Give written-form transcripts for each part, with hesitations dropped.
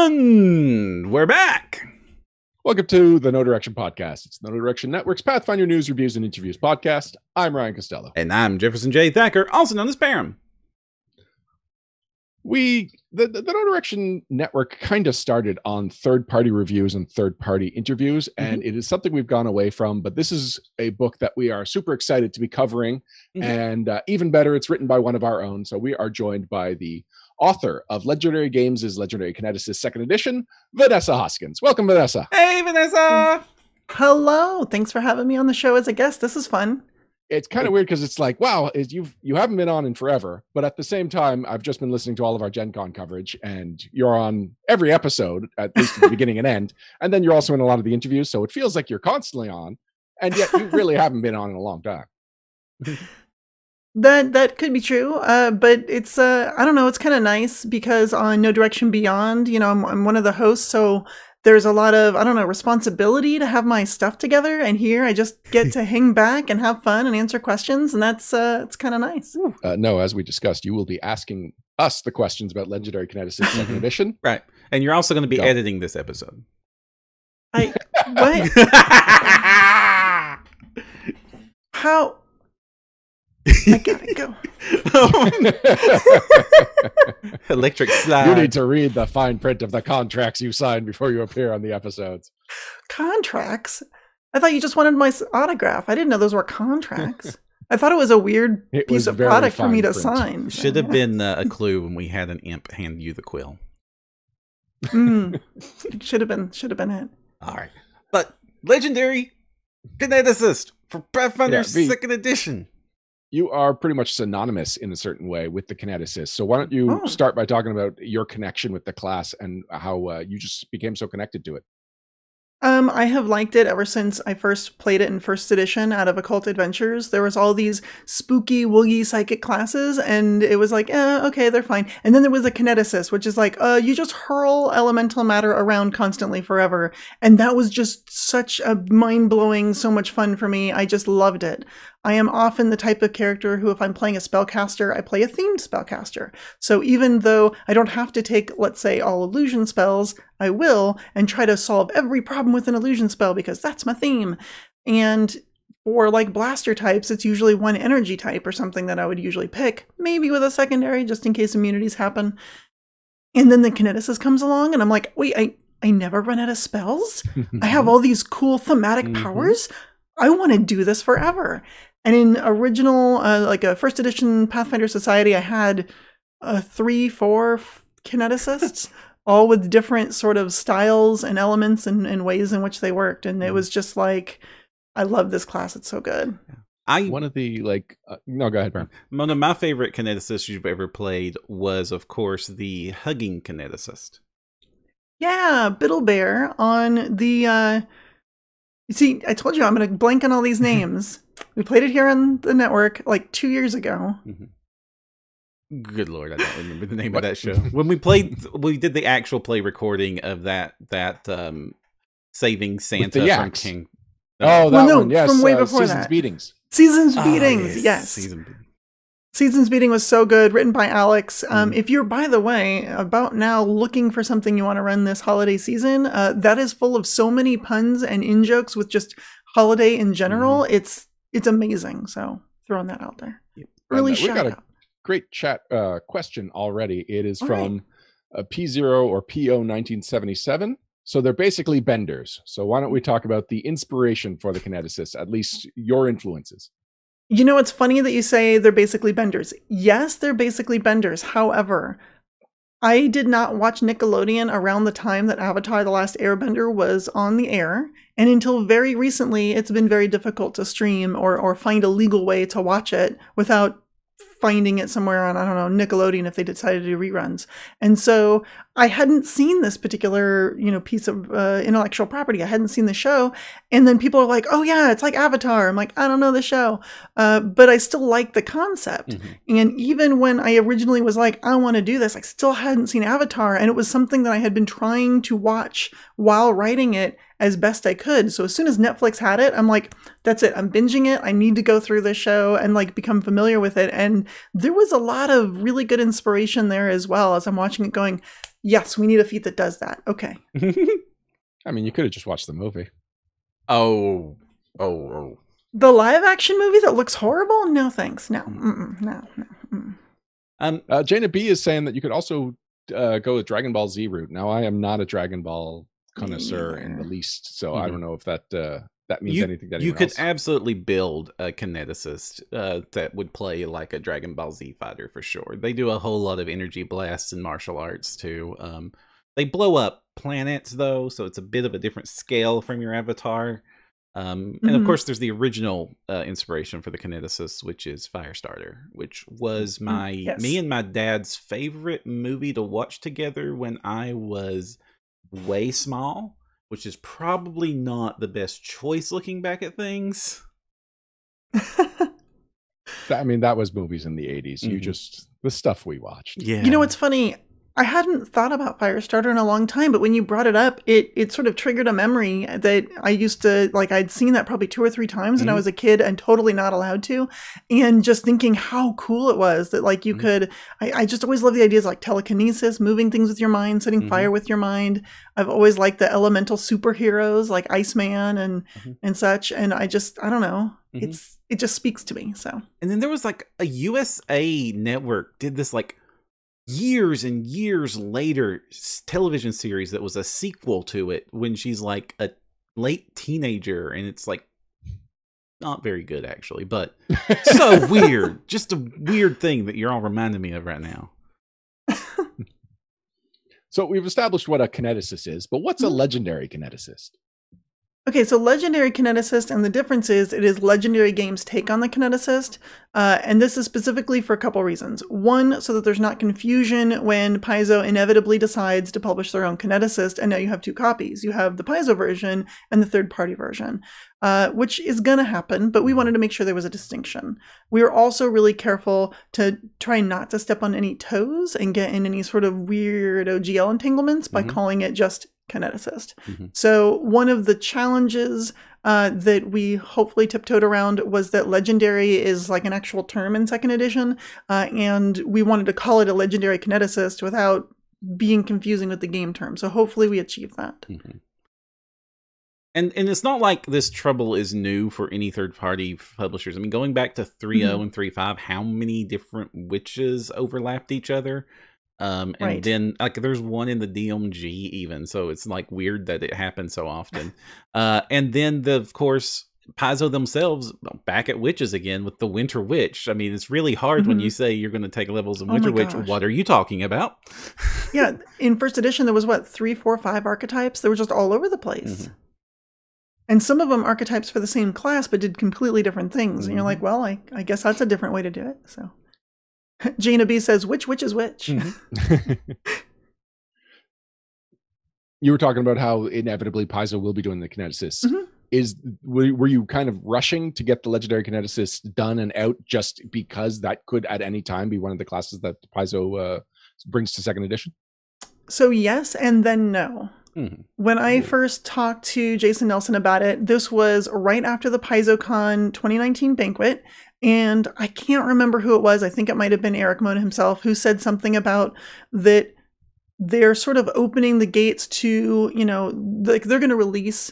everyone! We're back! Welcome to the No Direction Podcast. It's the No Direction Network's Pathfinder News, Reviews, and Interviews podcast. I'm Ryan Costello. And I'm Jefferson J. Thacker, also known as Perram. The No Direction Network kind of started on third-party reviews and third-party interviews, and it is something we've gone away from, but this is a book that we are super excited to be covering, and even better, it's written by one of our own, so we are joined by the author of Legendary Games' Legendary Kineticist 2nd Edition, Vanessa Hoskins. Welcome, Vanessa. Hey, Vanessa! Hello. Thanks for having me on the show as a guest. This is fun. It's kind of weird because it's like, wow, you haven't been on in forever, but at the same time, I've just been listening to all of our Gen Con coverage, and you're on every episode, at least at the beginning and end, and then you're also in a lot of the interviews, so it feels like you're constantly on, and yet you really haven't been on in a long time. That could be true, but it's I don't know. It's kind of nice because on No Direction Beyond, you know, I'm one of the hosts, so there's a lot of, I don't know, responsibility to have my stuff together. And here I just get to hang back and have fun and answer questions, and that's it's kind of nice. No, as we discussed, you will be asking us the questions about Legendary Kineticist 2nd Edition, right? And you're also going to be editing this episode. What? How? I gotta go. Electric slide. You need to read the fine print of the contracts you signed before you appear on the episodes. Contracts? I thought you just wanted my autograph. I didn't know those were contracts. I thought it was a weird piece of product for me to sign. Should have been a clue when we had an imp hand you the quill. Should have been it. All right. But Legendary Kineticist for Pathfinder 2nd Edition. You are pretty much synonymous in a certain way with the Kineticist. So why don't you start by talking about your connection with the class and how you just became so connected to it? I have liked it ever since I first played it in 1st edition out of Occult Adventures. There was all these spooky, woogie psychic classes, and it was like, okay, they're fine. And then there was a Kineticist, which is like, you just hurl elemental matter around constantly forever. And that was just such a mind-blowing, so much fun for me. I just loved it. I am often the type of character who, if I'm playing a spellcaster, I play a themed spellcaster. So even though I don't have to take, let's say, all illusion spells, I will, and try to solve every problem with an illusion spell because that's my theme. And for like blaster types, it's usually one energy type or something that I would usually pick, maybe with a secondary just in case immunities happen. And then the Kineticist comes along and I'm like, wait, I never run out of spells? I have all these cool thematic powers? I want to do this forever. And in original, like a 1st edition Pathfinder Society, I had 3-4 Kineticists, all with different sort of styles and elements and ways in which they worked. And it was just like, I love this class. It's so good. One of the, no, go ahead, Brian. One of my favorite Kineticists you've ever played was, of course, the Hugging Kineticist. Yeah, Biddle Bear on the... You see, I told you I'm going to blank on all these names. We played it here on the network like 2 years ago. Good Lord, I don't remember the name of that show. When we did the actual play recording of that Saving Santa from King. That one, yes. From way before Season's Beatings. Season's Beatings, yes. Season's Beating was so good, written by Alex. If you're, by the way, about now looking for something you want to run this holiday season, that is full of so many puns and in-jokes with just holiday in general. It's amazing. So throwing that out there. Really shout out. We've got a great chat question already. It is from P0 or PO 1977. So they're basically benders. So why don't we talk about the inspiration for the Kineticist, at least your influences? You know, it's funny that you say they're basically benders. Yes, they're basically benders. However, I did not watch Nickelodeon around the time that Avatar: The Last Airbender was on the air. And until very recently, it's been very difficult to stream or find a legal way to watch it without finding it somewhere on, I don't know, Nickelodeon if they decided to do reruns. And so I hadn't seen this particular, piece of intellectual property. I hadn't seen the show. And then people are like, oh yeah, it's like Avatar. I'm like, I don't know the show. But I still like the concept. And even when I originally was like, I want to do this, I still hadn't seen Avatar. And it was something that I had been trying to watch while writing it as best I could. So as soon as Netflix had it, I'm like, that's it. I'm binging it. I need to go through this show and become familiar with it. And there was a lot of really good inspiration there as well as I'm watching it going, Yes, we need a feat that does that. Okay. I mean, you could have just watched the movie. Oh. The live action movie that looks horrible? No, thanks. No. No. Jaina B is saying that you could also go with Dragon Ball Z route. Now, I am not a Dragon Ball connoisseur in the least, so I don't know if that that means anything to anyone You could else. absolutely build a kineticist that would play like a Dragon Ball Z fighter for sure. They do a whole lot of energy blasts and martial arts too. They blow up planets though, so it's a bit of a different scale from your avatar. And of course, there's the original inspiration for the kineticist, which is Firestarter, which was me and my dad's favorite movie to watch together when I was way small, which is probably not the best choice looking back at things. I mean, that was movies in the 80s. You just, the stuff we watched. Yeah. You know what's funny? I hadn't thought about Firestarter in a long time, but when you brought it up, it sort of triggered a memory that I used to, like, I'd seen that probably 2 or 3 times when I was a kid and totally not allowed to. And just thinking how cool it was that, like, you could, I just always love the ideas like telekinesis, moving things with your mind, setting fire with your mind. I've always liked the elemental superheroes like Iceman and such. And I don't know. It just speaks to me. So. And then there was like a USA network did this like years and years later television series that was a sequel to it when she's like a late teenager, and it's like not very good actually, but so weird. Just a weird thing that you're all reminding me of right now. So we've established what a kineticist is, but what's a legendary kineticist? Okay, so Legendary Kineticist, and the difference is it is Legendary Games' take on the Kineticist, and this is specifically for a couple reasons. One, so that there's not confusion when Paizo inevitably decides to publish their own Kineticist, and now you have 2 copies. You have the Paizo version and the third-party version, which is going to happen, but we wanted to make sure there was a distinction. We were also really careful to try not to step on any toes and get in any sort of weird OGL entanglements by calling it just Kineticist. So one of the challenges that we hopefully tiptoed around was that legendary is like an actual term in 2nd edition, and we wanted to call it a legendary kineticist without being confusing with the game term. So hopefully we achieved that. And it's not like this trouble is new for any third-party publishers. I mean, going back to 3.0 and 3.5, how many different witches overlapped each other? And then like there's one in the DMG even, so it's like weird that it happens so often. And then of course Paizo themselves back at witches again with the Winter Witch. I mean, it's really hard when you say you're going to take levels of Winter Witch. What are you talking about? Yeah, in 1st edition there was what, 3, 4, 5 archetypes. They were just all over the place. And some of them archetypes for the same class but did completely different things. And you're like, well, I guess that's a different way to do it. So Jaina B says, which is which? You were talking about how inevitably Paizo will be doing the kineticist. Were you kind of rushing to get the legendary kineticist done and out just because that could at any time be one of the classes that Paizo brings to 2nd edition? So yes, and then no. When I first talked to Jason Nelson about it, this was right after the PaizoCon 2019 banquet. And I can't remember who it was. I think it might have been Eric Mona himself who said something about that they're sort of opening the gates to, you know, like they're going to release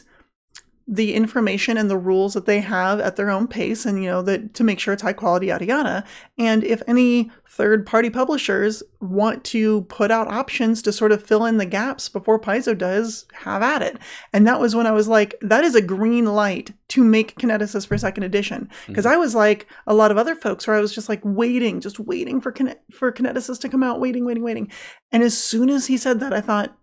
the information and the rules that they have at their own pace, and, you know, that to make sure it's high quality, yada, yada. And if any third party publishers want to put out options to sort of fill in the gaps before Paizo does, have at it. And that was when I was like, that is a green light to make Kineticist for 2nd edition. Because I was like a lot of other folks where I was just like waiting for Kineticist to come out, waiting. And as soon as he said that, I thought,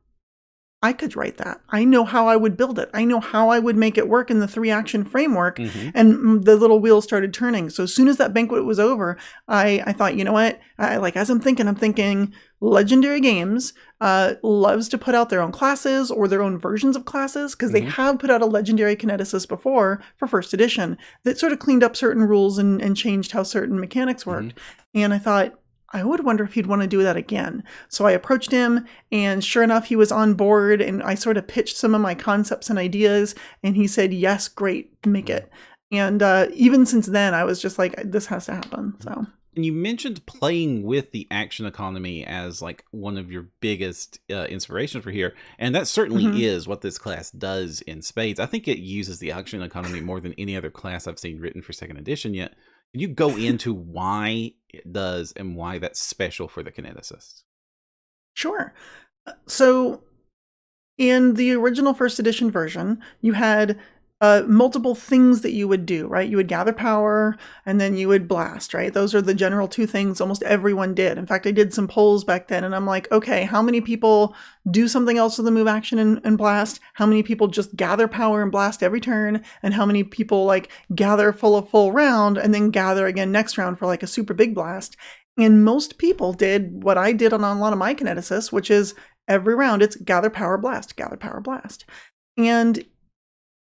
I could write that. I know how I would build it. I know how I would make it work in the 3-action framework. And the little wheels started turning. So as soon as that banquet was over, I thought, you know what? As I'm thinking Legendary Games loves to put out their own classes or their own versions of classes, because they have put out a Legendary Kineticist before for 1st edition that sort of cleaned up certain rules and changed how certain mechanics worked. And I thought, I would wonder if he'd want to do that again. So I approached him, and sure enough, he was on board, and I sort of pitched some of my concepts and ideas, and he said, yes, great, make it. And even since then, I was just like, this has to happen. So And you mentioned playing with the action economy as like one of your biggest inspirations for here, and that certainly is what this class does in spades. I think it uses the action economy more than any other class I've seen written for 2nd edition yet. Can you go into why it does and why that's special for the Kineticist? Sure. So in the original 1st edition version, you had multiple things that you would do, right? You would gather power and then you would blast, right? Those are the general 2 things almost everyone did. In fact, I did some polls back then and I'm like, okay, how many people do something else with the move action and blast? How many people just gather power and blast every turn? And how many people like gather full round and then gather again next round for like a super big blast? And most people did what I did on a lot of my Kineticists, which is every round it's gather power blast, gather power blast. And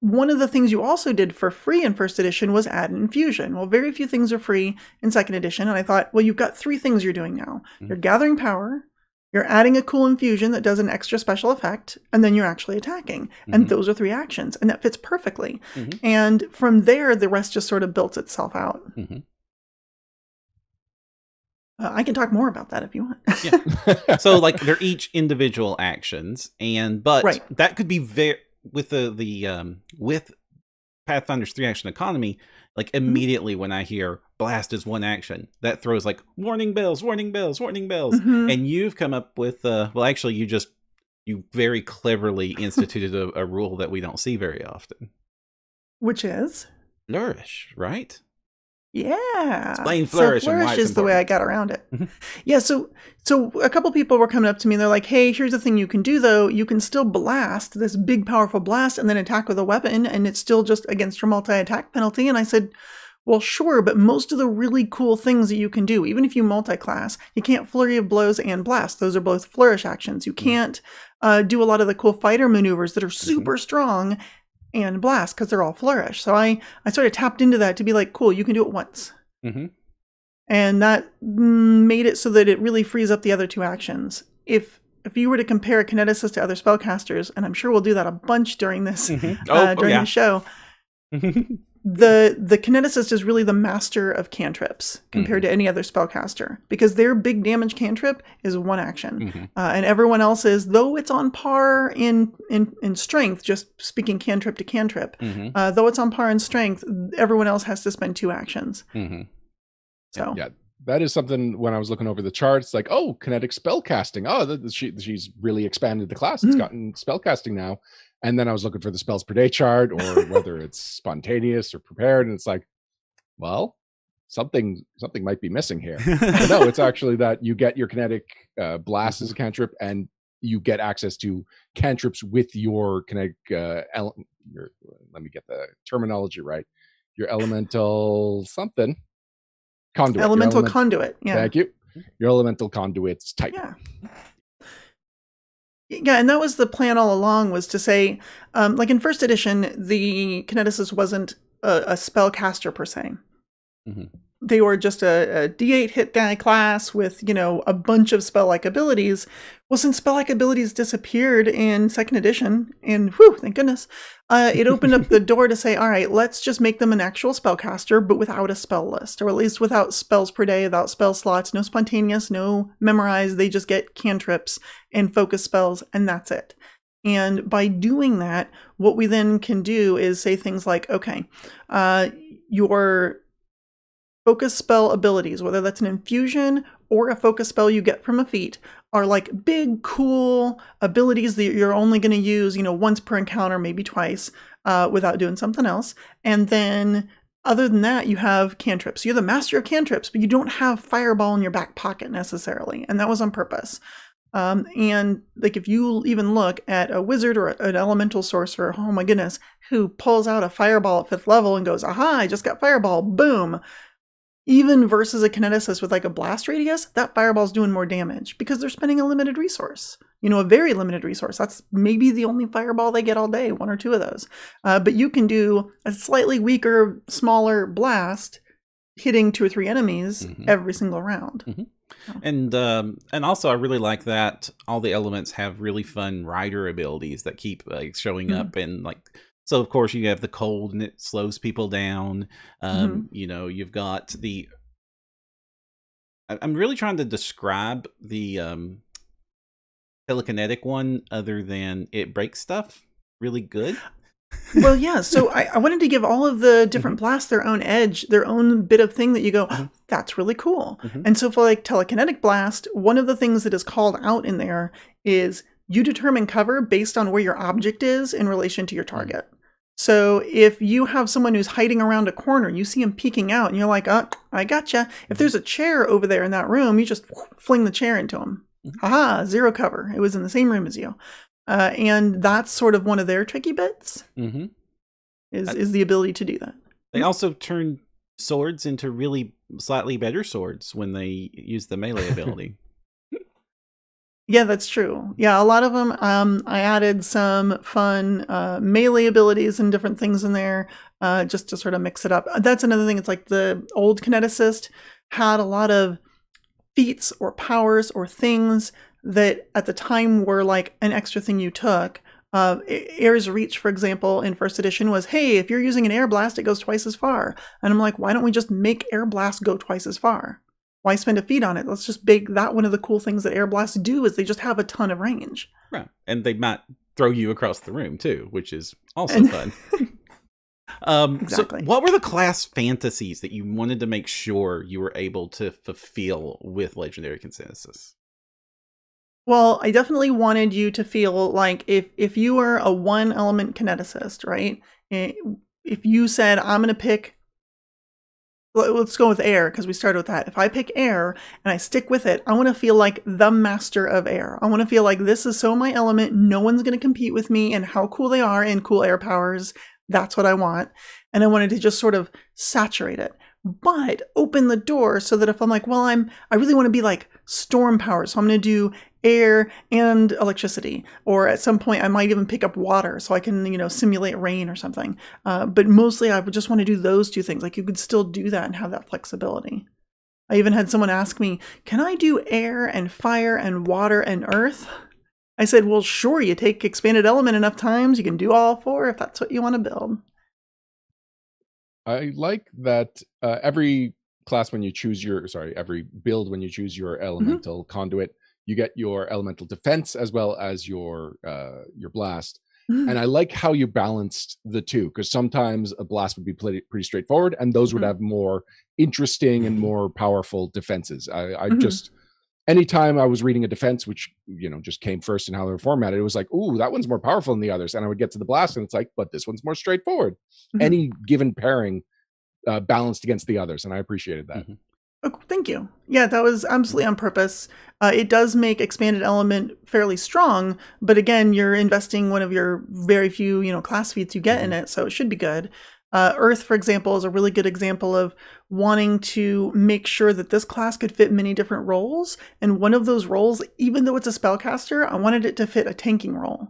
one of the things you also did for free in 1st edition was add an infusion. Well, very few things are free in 2nd edition. And I thought, well, you've got 3 things you're doing now. You're gathering power, you're adding a cool infusion that does an extra special effect, and then you're actually attacking. And those are 3 actions. And that fits perfectly. And from there, the rest just sort of built itself out. I can talk more about that if you want. Yeah. So like they're each individual actions, but that could be very with with Pathfinder's 3 action economy. Like immediately when I hear blast is 1 action, that throws like warning bells, warning bells, warning bells. And you've come up with well, actually, you very cleverly instituted a rule that we don't see very often, which is flourish, right? Yeah. Explain flourish. So flourish is the way I got around it. Yeah. So a couple people were coming up to me and they're like, hey, here's the thing you can do though. You can still blast this big powerful blast and then attack with a weapon. And it's still just against your multi-attack penalty. And I said, well, sure. But most of the really cool things that you can do, even if you multi-class, you can't flurry of blows and blast. Those are both flourish actions. You can't do a lot of the cool fighter maneuvers that are super strong and blast because they're all flourish. So I sort of tapped into that to be like, cool, you can do it once. And that made it so that it really frees up the other 2 actions. If you were to compare a Kineticist to other spellcasters, and I'm sure we'll do that a bunch during this the show, the Kineticist is really the master of cantrips compared to any other spellcaster, because their big damage cantrip is 1 action. And everyone else is, though it's on par in strength, just speaking cantrip to cantrip, though it's on par in strength, everyone else has to spend 2 actions. So yeah, that is something when I was looking over the charts, like, oh, kinetic spellcasting. Oh, she's really expanded the class. It's gotten spellcasting now. And then I was looking for the spells per day chart, or whether it's spontaneous or prepared. And it's like, well, something might be missing here. But no, it's actually that you get your kinetic blast as a cantrip, and you get access to cantrips with your kinetic let me get the terminology right. Your elemental something conduit. Elemental conduit. Yeah. Thank you. Your elemental conduits type. Yeah. Yeah, and that was the plan all along, was to say, like in 1st edition, the Kineticist wasn't a spellcaster per se. They were just a D8 hit die class with, a bunch of spell-like abilities. Well, since spell-like abilities disappeared in 2nd edition, and whew, thank goodness, it opened up the door to say, all right, let's just make them an actual spellcaster, but without a spell list, or at least without spells per day, without spell slots, no spontaneous, no memorize. They just get cantrips and focus spells, and that's it. And by doing that, what we then can do is say things like, okay, your focus spell abilities, whether that's an infusion or a focus spell you get from a feat, are like big, cool abilities that you're only going to use, once per encounter, maybe twice, without doing something else. And then other than that, you have cantrips. You're the master of cantrips, but you don't have fireball in your back pocket necessarily. And that was on purpose. And like if you even look at a wizard or an elemental sorcerer, oh my goodness, who pulls out a fireball at 5th level and goes, aha, I just got fireball, boom. Even versus a Kineticist with like a blast radius, that fireball's doing more damage because they're spending a limited resource. A very limited resource. That's maybe the only fireball they get all day, 1 or 2 of those. But you can do a slightly weaker, smaller blast hitting 2 or 3 enemies every single round. And also I really like that all the elements have really fun rider abilities that keep like showing up, and like, so of course you have the cold and it slows people down. You've got the I'm really trying to describe the telekinetic one other than it breaks stuff really good. Well, yeah. So I wanted to give all of the different blasts their own edge, their own bit of thing that you go, oh, that's really cool. And so for like Telekinetic Blast, one of the things that is called out in there is you determine cover based on where your object is in relation to your target. So if you have someone who's hiding around a corner, you see him peeking out and you're like, oh, I gotcha. If there's a chair over there in that room, you just fling the chair into him. Haha, 0 cover. It was in the same room as you. And that's sort of one of their tricky bits, is the ability to do that. They also turn swords into really slightly better swords when they use the melee ability. Yeah, that's true. Yeah, a lot of them, I added some fun melee abilities and different things in there just to sort of mix it up. That's another thing. It's like the old Kineticist had a lot of feats or powers or things that at the time were like an extra thing you took. Air's Reach, for example, in first edition was, hey, if you're using an air blast, it goes twice as far. And I'm like, why don't we just make air blast go twice as far? Why spend a feat on it? Let's just make that one of the cool things that air blasts do is they just have a ton of range. Right. And they might throw you across the room too, which is also fun. Exactly. So what were the class fantasies that you wanted to make sure you were able to fulfill with Legendary Kineticist? Well, I definitely wanted you to feel like if you were a 1-element kineticist, right? If you said, I'm going to pick, let's go with air because we started with that. If I pick air and I stick with it, I want to feel like the master of air. I want to feel like this is so my element. No one's going to compete with me and how cool they are in cool air powers. That's what I want. And I wanted to just sort of saturate it, but open the door so that if I'm like, well, I really want to be like storm power. So I'm going to do air and electricity, or at some point I might even pick up water so I can, simulate rain or something. But mostly I would just want to do those 2 things. Like you could still do that and have that flexibility. I even had someone ask me, can I do air and fire and water and earth? I said, well, sure, you take expanded element enough times, you can do all 4 if that's what you want to build. I like that every class when you choose every build when you choose your elemental conduit, you get your elemental defense as well as your blast. And I like how you balanced the 2, because sometimes a blast would be pretty straightforward and those would have more interesting and more powerful defenses. I just, anytime I was reading a defense, which, just came first in how they were formatted, it was like, ooh, that one's more powerful than the others. And I would get to the blast and it's like, but this one's more straightforward. Any given pairing balanced against the others. And I appreciated that. Oh, thank you. Yeah, that was absolutely on purpose. It does make expanded element fairly strong, but again, you're investing one of your very few, class feats you get in it, so it should be good. Earth, for example, is a really good example of wanting to make sure that this class could fit many different roles. And one of those roles, even though it's a spellcaster, I wanted it to fit a tanking role.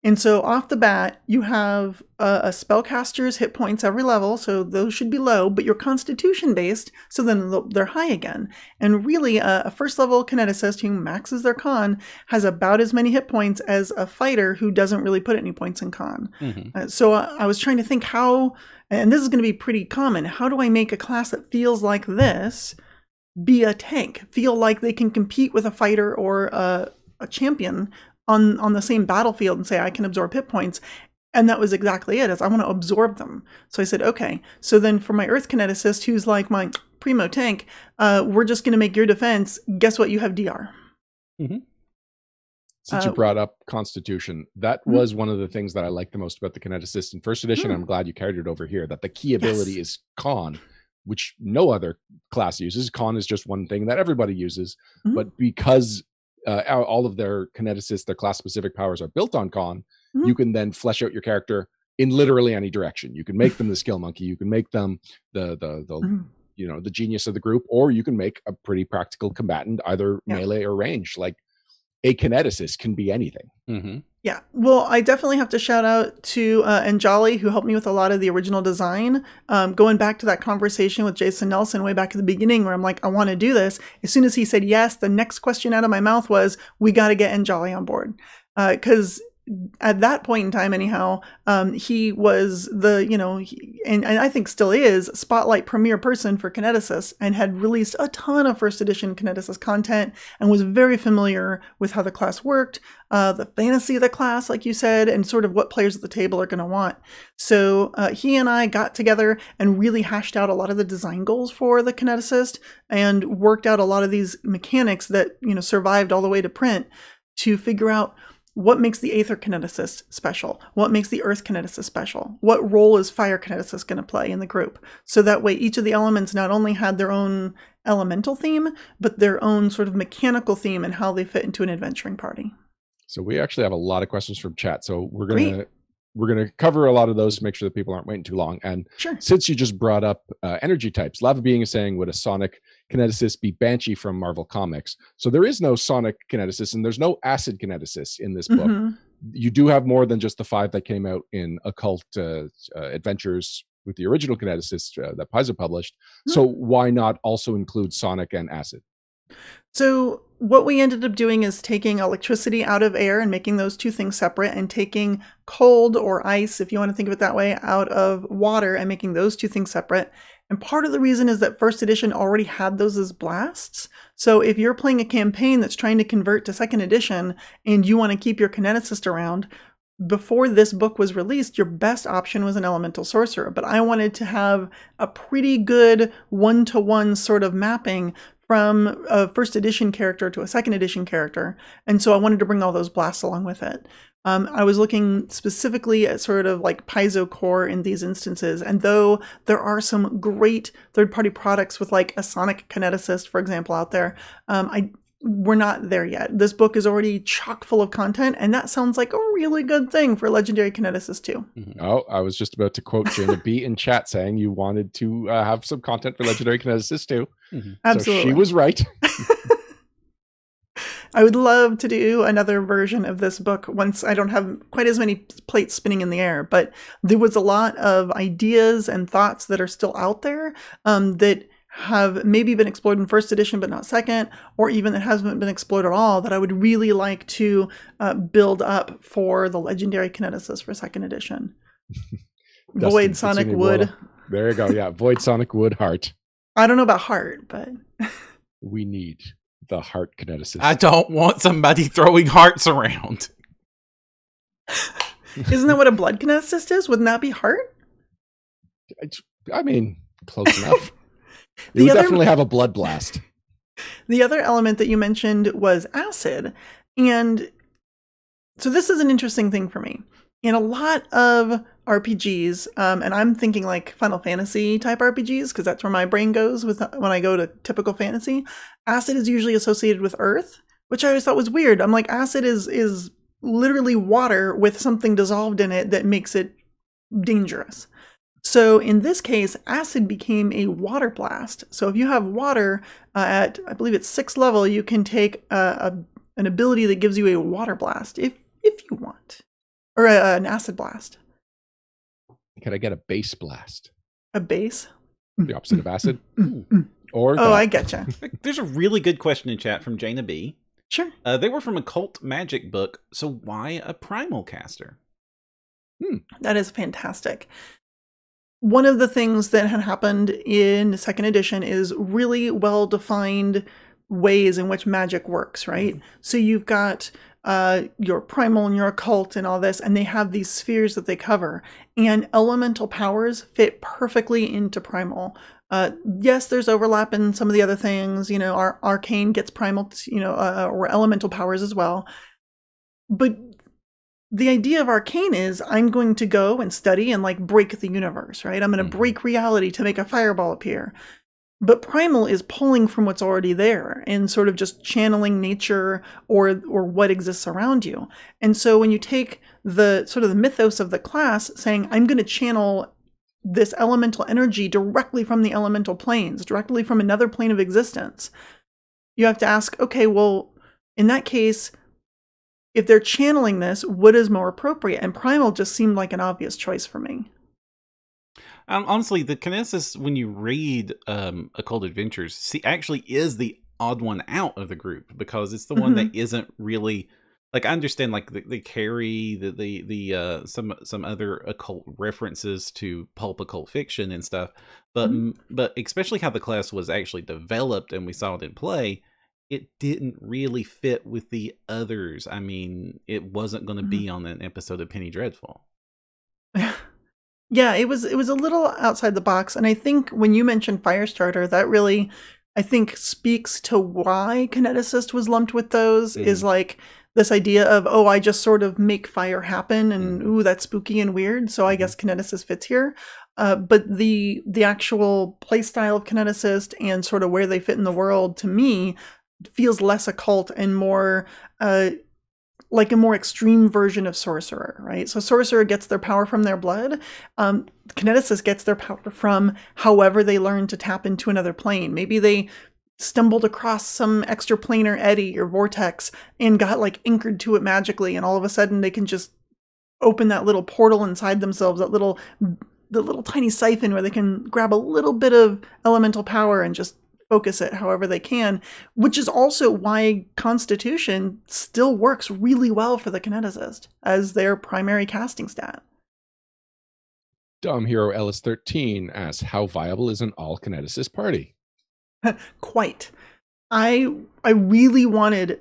And so off the bat, you have a spellcaster's hit points every level, so those should be low, but you're constitution based, so then they're high again. And really, a first level kineticist who maxes their con has about as many hit points as a fighter who doesn't really put any points in con. So I was trying to think how, and this is going to be pretty common, how do I make a class that feels like this be a tank, feel like they can compete with a fighter or a champion on the same battlefield and say, I can absorb hit points. And that was exactly it, is I want to absorb them. So I said, okay, so then for my Earth Kineticist, who's like my primo tank, we're just going to make your defense. Guess what? You have DR. Since you brought up Constitution, that was one of the things that I liked the most about the Kineticist in first edition. I'm glad you carried it over here, that the key ability is Con, which no other class uses. Con is just one thing that everybody uses. But because all of their Kineticists, their class-specific powers are built on Con, you can then flesh out your character in literally any direction. You can make them the skill monkey, you can make them the genius of the group, or you can make a pretty practical combatant, either melee or range. Like a Kineticist can be anything. Yeah, well, I definitely have to shout out to Anjali, who helped me with a lot of the original design. Going back to that conversation with Jason Nelson way back at the beginning, where I'm like, I want to do this. As soon as he said yes, the next question out of my mouth was, we got to get Anjali on board. Because at that point in time, anyhow, he was the, and I think still is, spotlight premier person for Kineticist, and had released a ton of first edition Kineticist content and was very familiar with how the class worked, the fantasy of the class, like you said, and sort of what players at the table are going to want. So he and I got together and really hashed out a lot of the design goals for the Kineticist and worked out a lot of these mechanics that, survived all the way to print to figure out what makes the Aether Kineticist special? What makes the Earth Kineticist special? What role is Fire Kineticist going to play in the group? So that way each of the elements not only had their own elemental theme, but their own sort of mechanical theme and how they fit into an adventuring party. So we actually have a lot of questions from chat. So we're gonna cover a lot of those to make sure that people aren't waiting too long. And sure. Since you just brought up energy types, Lava Being is saying, would a Sonic Kineticist be Banshee from Marvel Comics? So there is no Sonic Kineticist, and there's no Acid Kineticist in this book. You do have more than just the 5 that came out in Occult Adventures with the original Kineticist that Paizo published. So why not also include Sonic and Acid? So what we ended up doing is taking electricity out of air and making those two things separate, and taking cold or ice, if you want to think of it that way, out of water and making those two things separate. And part of the reason is that first edition already had those as blasts. So if you're playing a campaign that's trying to convert to second edition and you want to keep your Kineticist around, before this book was released, your best option was an elemental sorcerer. But I wanted to have a pretty good one-to-one sort of mapping from a first edition character to a second edition character. And so I wanted to bring all those blasts along with it. I was looking specifically at sort of like Paizo core in these instances. And though there are some great third-party products with like a Sonic Kineticist, for example, out there, we're not there yet. This book is already chock full of content, and that sounds like a really good thing for Legendary Kineticist too. Oh, I was just about to quote Jana B in chat saying you wanted to have some content for Legendary Kineticist too. Absolutely. So she was right. I would love to do another version of this book once I don't have quite as many plates spinning in the air, but there was a lot of ideas and thoughts that are still out there that have maybe been explored in first edition but not second, or even that hasn't been explored at all, that I would really like to build up for the Legendary Kineticist for second edition. Void, Sonic, Wood. There you go. Yeah, Void, Sonic, Wood, Heart. I don't know about Heart, but we need the Heart Kineticist. I don't want somebody throwing hearts around. Isn't that what a Blood Kineticist is? Wouldn't that be Heart? I mean, close enough. You would definitely have a blood blast. The other element that you mentioned was acid. And so this is an interesting thing for me. In a lot of RPGs, and I'm thinking like Final Fantasy type RPGs, because that's where my brain goes with when I go to typical fantasy, acid is usually associated with earth, which I always thought was weird. I'm like, acid is literally water with something dissolved in it that makes it dangerous. So in this case, acid became a water blast. So if you have water at, I believe it's 6th level, you can take an ability that gives you a water blast if you want, or an acid blast. Can I get a base blast? A base? The opposite of acid? Or I getcha. There's a really good question in chat from Jana B. Sure. They were from a Cult Magic book, so why a primal caster? That is fantastic. One of the things that had happened in second edition is really well-defined ways in which magic works, right? So you've got your primal and your occult and all this, and they have these spheres that they cover. And elemental powers fit perfectly into primal. Yes, there's overlap in some of the other things. Our arcane gets primal, or elemental powers as well. But the idea of arcane is I'm going to go and study and like break the universe, right? I'm going to break reality to make a fireball appear. But primal is pulling from what's already there and sort of just channeling nature or what exists around you. And so when you take the sort of the mythos of the class saying, I'm going to channel this elemental energy directly from the elemental planes, directly from another plane of existence, you have to ask, okay, well, in that case, if they're channeling this, what is more appropriate? And primal just seemed like an obvious choice for me. Honestly, the Kineticist, when you read Occult Adventures, actually is the odd one out of the group, because it's the one that isn't really like I understand like the carry the some other occult references to pulp occult fiction and stuff, but but especially how the class was actually developed and we saw it in play, it didn't really fit with the others. I mean, it wasn't going to be on an episode of Penny Dreadful. Yeah, it was a little outside the box, and I think when you mentioned Firestarter, that really, I think, speaks to why Kineticist was lumped with those. Is like this idea of, oh, I just sort of make fire happen, and ooh, that's spooky and weird. So I guess Kineticist fits here. But the actual playstyle of Kineticist and sort of where they fit in the world, to me, feels less occult and more like a more extreme version of Sorcerer, right? So Sorcerer gets their power from their blood. Kineticist gets their power from however they learn to tap into another plane. Maybe they stumbled across some extraplanar eddy or vortex and got like anchored to it magically, and all of a sudden they can just open that little portal inside themselves, the little tiny siphon where they can grab a little bit of elemental power and just focus it however they can, which is also why Constitution still works really well for the Kineticist as their primary casting stat. Dumb Hero Ellis 13 asks, how viable is an all Kineticist party? Quite. I really wanted,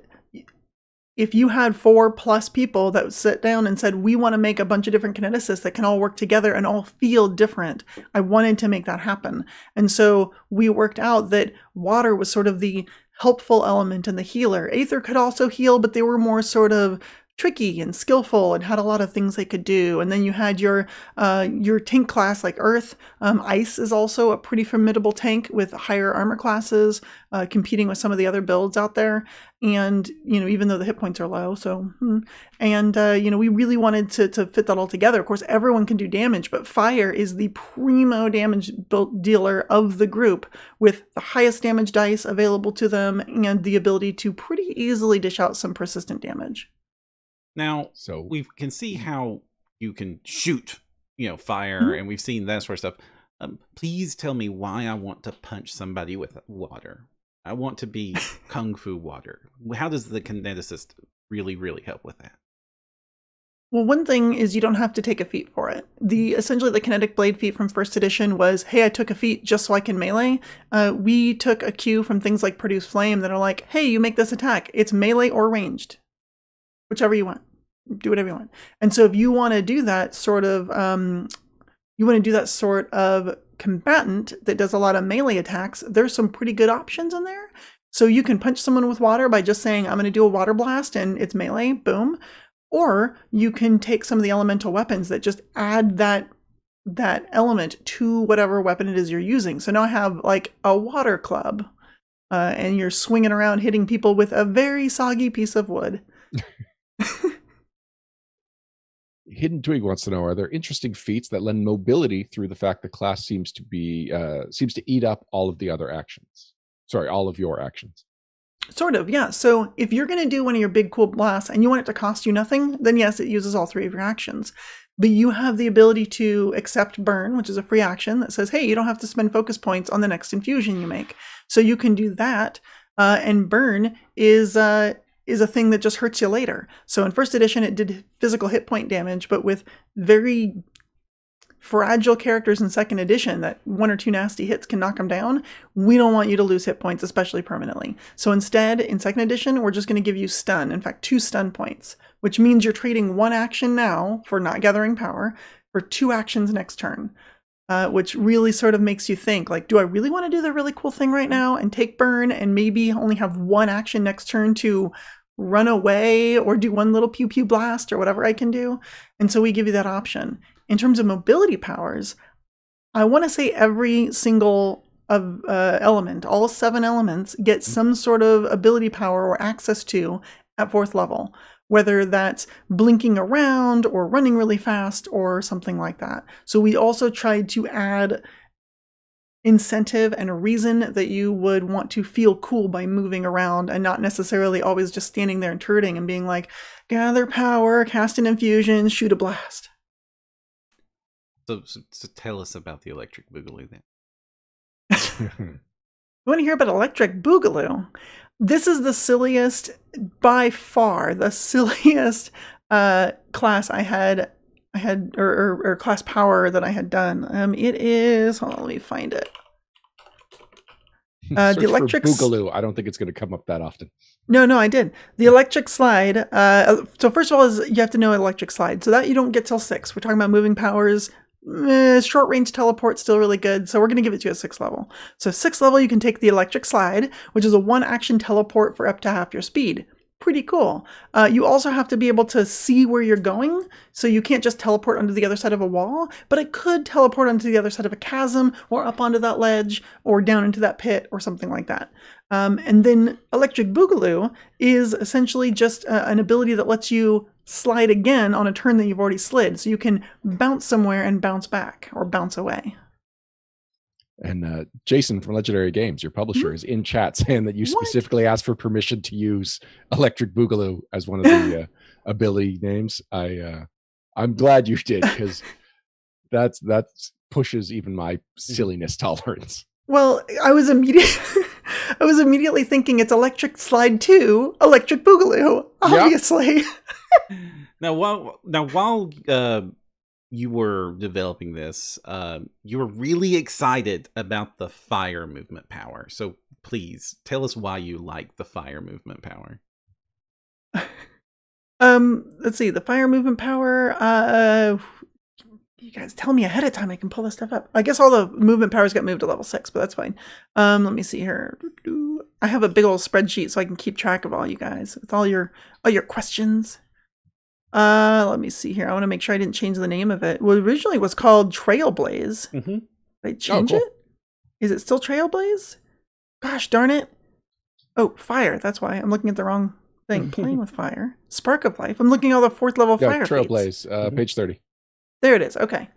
if you had 4+ people that would sit down and said, we want to make a bunch of different Kineticists that can all work together and all feel different, I wanted to make that happen. And so we worked out that water was sort of the helpful element and the healer. Aether could also heal, but they were more sort of tricky and skillful and had a lot of things they could do. And then you had your tank class like Earth. Ice is also a pretty formidable tank with higher armor classes, competing with some of the other builds out there. And, you know, even though the hit points are low, so, and, you know, we really wanted to fit that all together. Of course, everyone can do damage, but fire is the primo damage dealer of the group with the highest damage dice available to them and the ability to pretty easily dish out some persistent damage. Now, so we can see how you can shoot, you know, fire, and we've seen that sort of stuff. Please tell me why I want to punch somebody with water. I want to be Kung Fu water. How does the Kineticist really, really help with that? Well, one thing is you don't have to take a feat for it. Essentially the Kinetic Blade feat from first edition was, hey, I took a feat just so I can melee. We took a cue from things like Produce Flame that are like, hey, you make this attack. It's melee or ranged. Whichever you want. Do whatever you want. And so if you want to do that sort of combatant that does a lot of melee attacks, there's some pretty good options in there. So you can punch someone with water by just saying, I'm going to do a water blast and it's melee, boom. Or you can take some of the elemental weapons that just add that element to whatever weapon it is you're using. So now I have like a water club and you're swinging around hitting people with a very soggy piece of wood. Hidden Twig wants to know, are there interesting feats that lend mobility through the fact the class seems to eat up all of the other actions? Sorry, all of your actions. Sort of, yeah. So if you're going to do one of your big cool blasts and you want it to cost you nothing, then yes, it uses all 3 of your actions. But you have the ability to accept burn, which is a free action that says, hey, you don't have to spend focus points on the next infusion you make. So you can do that, and burn is a thing that just hurts you later. So in first edition, it did physical hit point damage, but with very fragile characters in second edition that 1 or 2 nasty hits can knock them down, we don't want you to lose hit points, especially permanently. So instead, in second edition, we're just going to give you stun. In fact, 2 stun points, which means you're trading 1 action now for not gathering power for 2 actions next turn. Which really sort of makes you think, like, do I really want to do the really cool thing right now and take burn and maybe only have 1 action next turn to run away or do 1 little pew pew blast or whatever I can do? And so we give you that option. In terms of mobility powers, I want to say every single element, all 7 elements, get some sort of ability power or access to at 4th level. Whether that's blinking around or running really fast or something like that. So we also tried to add incentive and a reason that you would want to feel cool by moving around and not necessarily always just standing there and turreting and being like, gather power, cast an infusion, shoot a blast. So tell us about the electric boogaloo then. You want to hear about electric boogaloo? This is the silliest, by far, the silliest class I had, or class power that I had done. It is, hold on, let me find it. Search the electric for Boogaloo. I don't think it's going to come up that often. No, I did. The electric slide. So first of all, you have to know electric slide. So that you don't get till 6. We're talking about moving powers. Short range teleport, still really good. So we're going to give it to a 6th level. So 6th level, you can take the electric slide, which is a 1-action teleport for up to half your speed. Pretty cool. You also have to be able to see where you're going. So you can't just teleport onto the other side of a wall, but it could teleport onto the other side of a chasm or up onto that ledge or down into that pit or something like that. And then Electric Boogaloo is essentially just an ability that lets you slide again on a turn that you've already slid. So you can bounce somewhere and bounce back or bounce away. And Jason from Legendary Games, your publisher, is in chat saying that you specifically asked for permission to use Electric Boogaloo as one of the ability names. I'm glad you did, because that pushes even my silliness tolerance. Well, I was immediately thinking it's Electric Slide 2, Electric Boogaloo, obviously. Now while you were developing this, you were really excited about the fire movement power. So please tell us why you like the fire movement power. Let's see, the fire movement power. You guys tell me ahead of time. I can pull this stuff up. I guess all the movement powers got moved to level 6, but that's fine. Let me see here. I have a big old spreadsheet so I can keep track of all you guys with all your questions. Let me see here. I want to make sure I didn't change the name of it. Well, originally it was called Trailblaze. Did I change it? Is it still Trailblaze? Gosh darn it. Oh, fire. That's why I'm looking at the wrong thing. Playing with fire. Spark of Life. I'm looking at all the 4th level fire Trailblaze, page 30. There it is. Okay.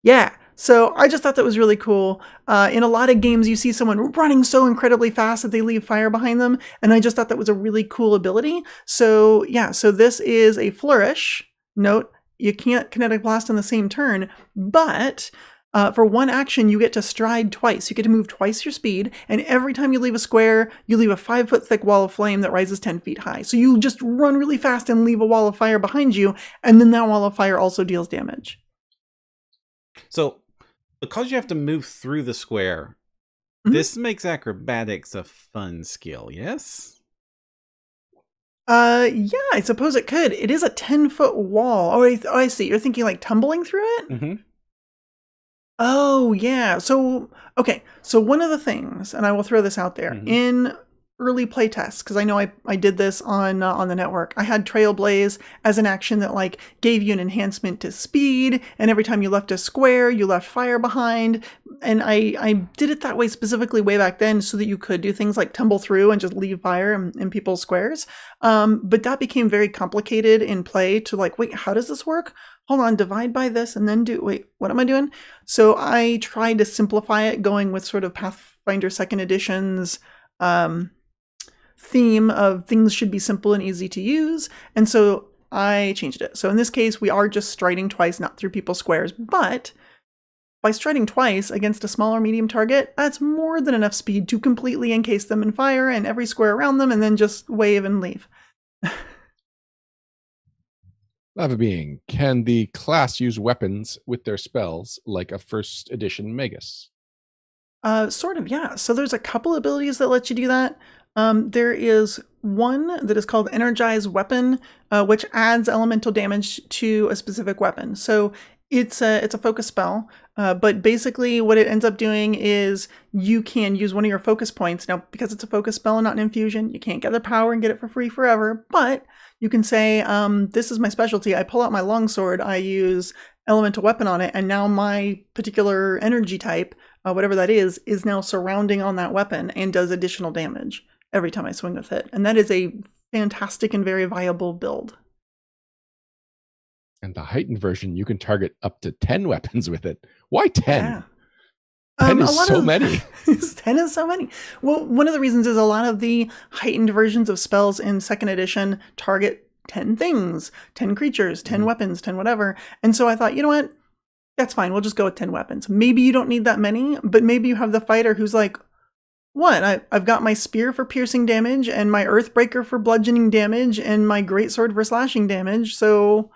Yeah. So I just thought that was really cool. In a lot of games, you see someone running so incredibly fast that they leave fire behind them. And I just thought that was a really cool ability. So yeah, so this is a flourish. Note, you can't kinetic blast on the same turn, but for 1 action, you get to stride twice. You get to move twice your speed. And every time you leave a square, you leave a 5-foot thick wall of flame that rises 10 feet high. So you just run really fast and leave a wall of fire behind you. And then that wall of fire also deals damage. So, because you have to move through the square, this makes acrobatics a fun skill, yes? Yeah, I suppose it could. It is a 10-foot wall. Oh, I see. You're thinking like tumbling through it? Oh, yeah. So, okay. So one of the things, and I will throw this out there, in early playtests, because I know I did this on the network, I had Trailblaze as an action that like gave you an enhancement to speed, and every time you left a square, you left fire behind. And I did it that way specifically way back then so that you could do things like tumble through and just leave fire in people's squares. But that became very complicated in play to like, wait, how does this work? Hold on, divide by this and then wait, what am I doing? So I tried to simplify it, going with sort of Pathfinder 2nd Edition's theme of things should be simple and easy to use. And so I changed it. So in this case, we are just striding twice, not through people's squares. But by striding twice against a small or medium target, that's more than enough speed to completely encase them in fire and every square around them, and then just wave and leave. Lava Being, can the class use weapons with their spells like a 1st edition Magus? Sort of, yeah. So there's a couple abilities that let you do that. There is one that is called Energized Weapon, which adds elemental damage to a specific weapon. So it's a focus spell, but basically what it ends up doing is you can use one of your focus points. Now, because it's a focus spell and not an infusion, you can't gather power and get it for free forever, but you can say, this is my specialty. I pull out my longsword, I use elemental weapon on it, and now my particular energy type, whatever that is now surrounding on that weapon and does additional damage every time I swing with it. And that is a fantastic and very viable build. And the heightened version, you can target up to 10 weapons with it. Why 10? Yeah. 10 is so many. 10 is so many. Well, one of the reasons is a lot of the heightened versions of spells in 2nd edition target 10 things, 10 creatures, 10 weapons, 10 whatever. And so I thought, you know what? That's fine. We'll just go with 10 weapons. Maybe you don't need that many, but maybe you have the fighter who's like, What? I've got my spear for piercing damage, and my earthbreaker for bludgeoning damage, and my greatsword for slashing damage. So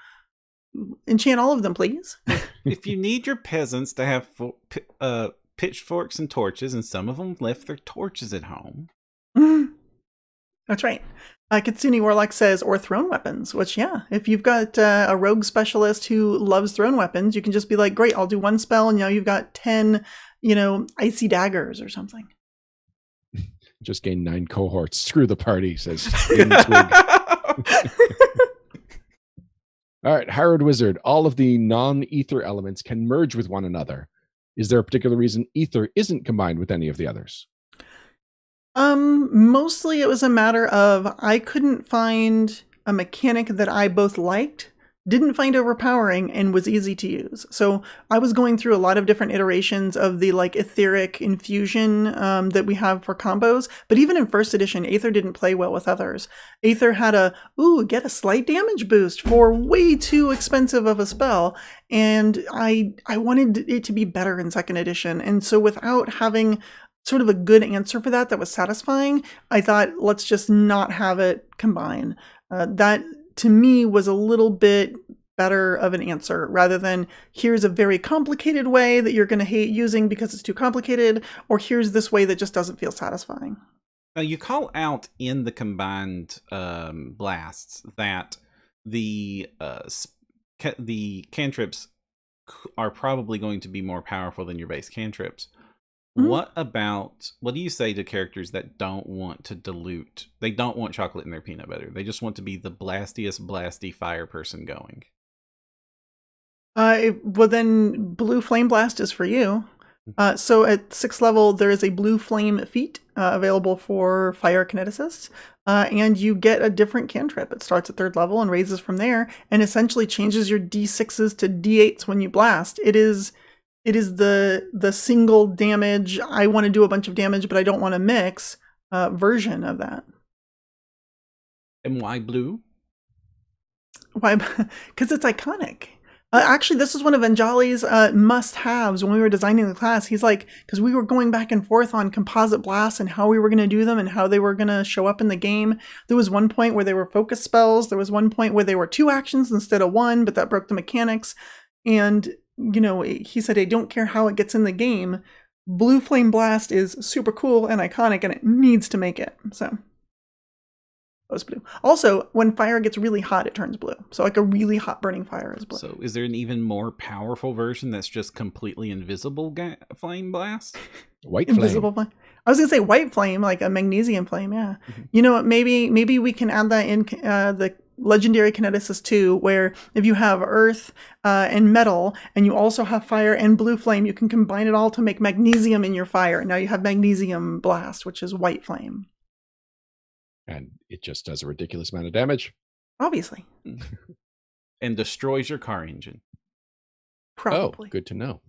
enchant all of them, please. If you need your peasants to have pitchforks and torches, and some of them left their torches at home. That's right. Kitsune Warlock says, or thrown weapons, which, yeah, if you've got a rogue specialist who loves thrown weapons, you can just be like, great, I'll do one spell, and now you've got 10, icy daggers or something. Just gain 9 cohorts. Screw the party, says Twig. All right, Hyrule Wizard. All of the non-ether elements can merge with one another. Is there a particular reason ether isn't combined with any of the others? Mostly it was a matter of I couldn't find a mechanic that I both liked, didn't find overpowering, and was easy to use. So I was going through a lot of different iterations of the etheric infusion that we have for combos. But even in first edition, Aether didn't play well with others. Aether had get a slight damage boost for way too expensive of a spell. And I wanted it to be better in second edition. And so without having sort of a good answer for that was satisfying, I thought, let's just not have it combine. That to me was a little bit better of an answer rather than here's a very complicated way that you're going to hate using because it's too complicated, or here's this way that just doesn't feel satisfying. Now you call out in the combined blasts that the cantrips are probably going to be more powerful than your base cantrips. What do you say to characters that don't want to dilute? They don't want chocolate in their peanut butter. They just want to be the blastiest blasty fire person going. Well, then Blue Flame Blast is for you. So at 6th level, there is a Blue Flame feat available for Fire Kineticists. And you get a different cantrip. It starts at 3rd level and raises from there, and essentially changes your D6s to D8s when you blast. It is the single damage, I want to do a bunch of damage, but I don't want to mix version of that. And why blue? Why? Because it's iconic. Actually, this is one of Anjali's must-haves when we were designing the class. He's like, because we were going back and forth on composite blasts and how we were going to do them and how they were going to show up in the game. There was one point where they were focus spells. There was one point where they were 2 actions instead of 1, but that broke the mechanics. And he said, I don't care how it gets in the game. Blue Flame Blast is super cool and iconic, and it needs to make it. So, that was blue. Also, when fire gets really hot, it turns blue. So, like a really hot burning fire is blue. So, is there an even more powerful version that's just completely invisible Flame Blast? White flame. Invisible flame. I was going to say white flame, like a magnesium flame, yeah. Mm-hmm. Maybe we can add that in the Legendary Kineticist 2, where if you have earth and metal, and you also have fire and blue flame, you can combine it all to make magnesium in your fire. Now you have magnesium blast, which is white flame. And it just does a ridiculous amount of damage. Obviously. And destroys your car engine. Probably. Oh, good to know.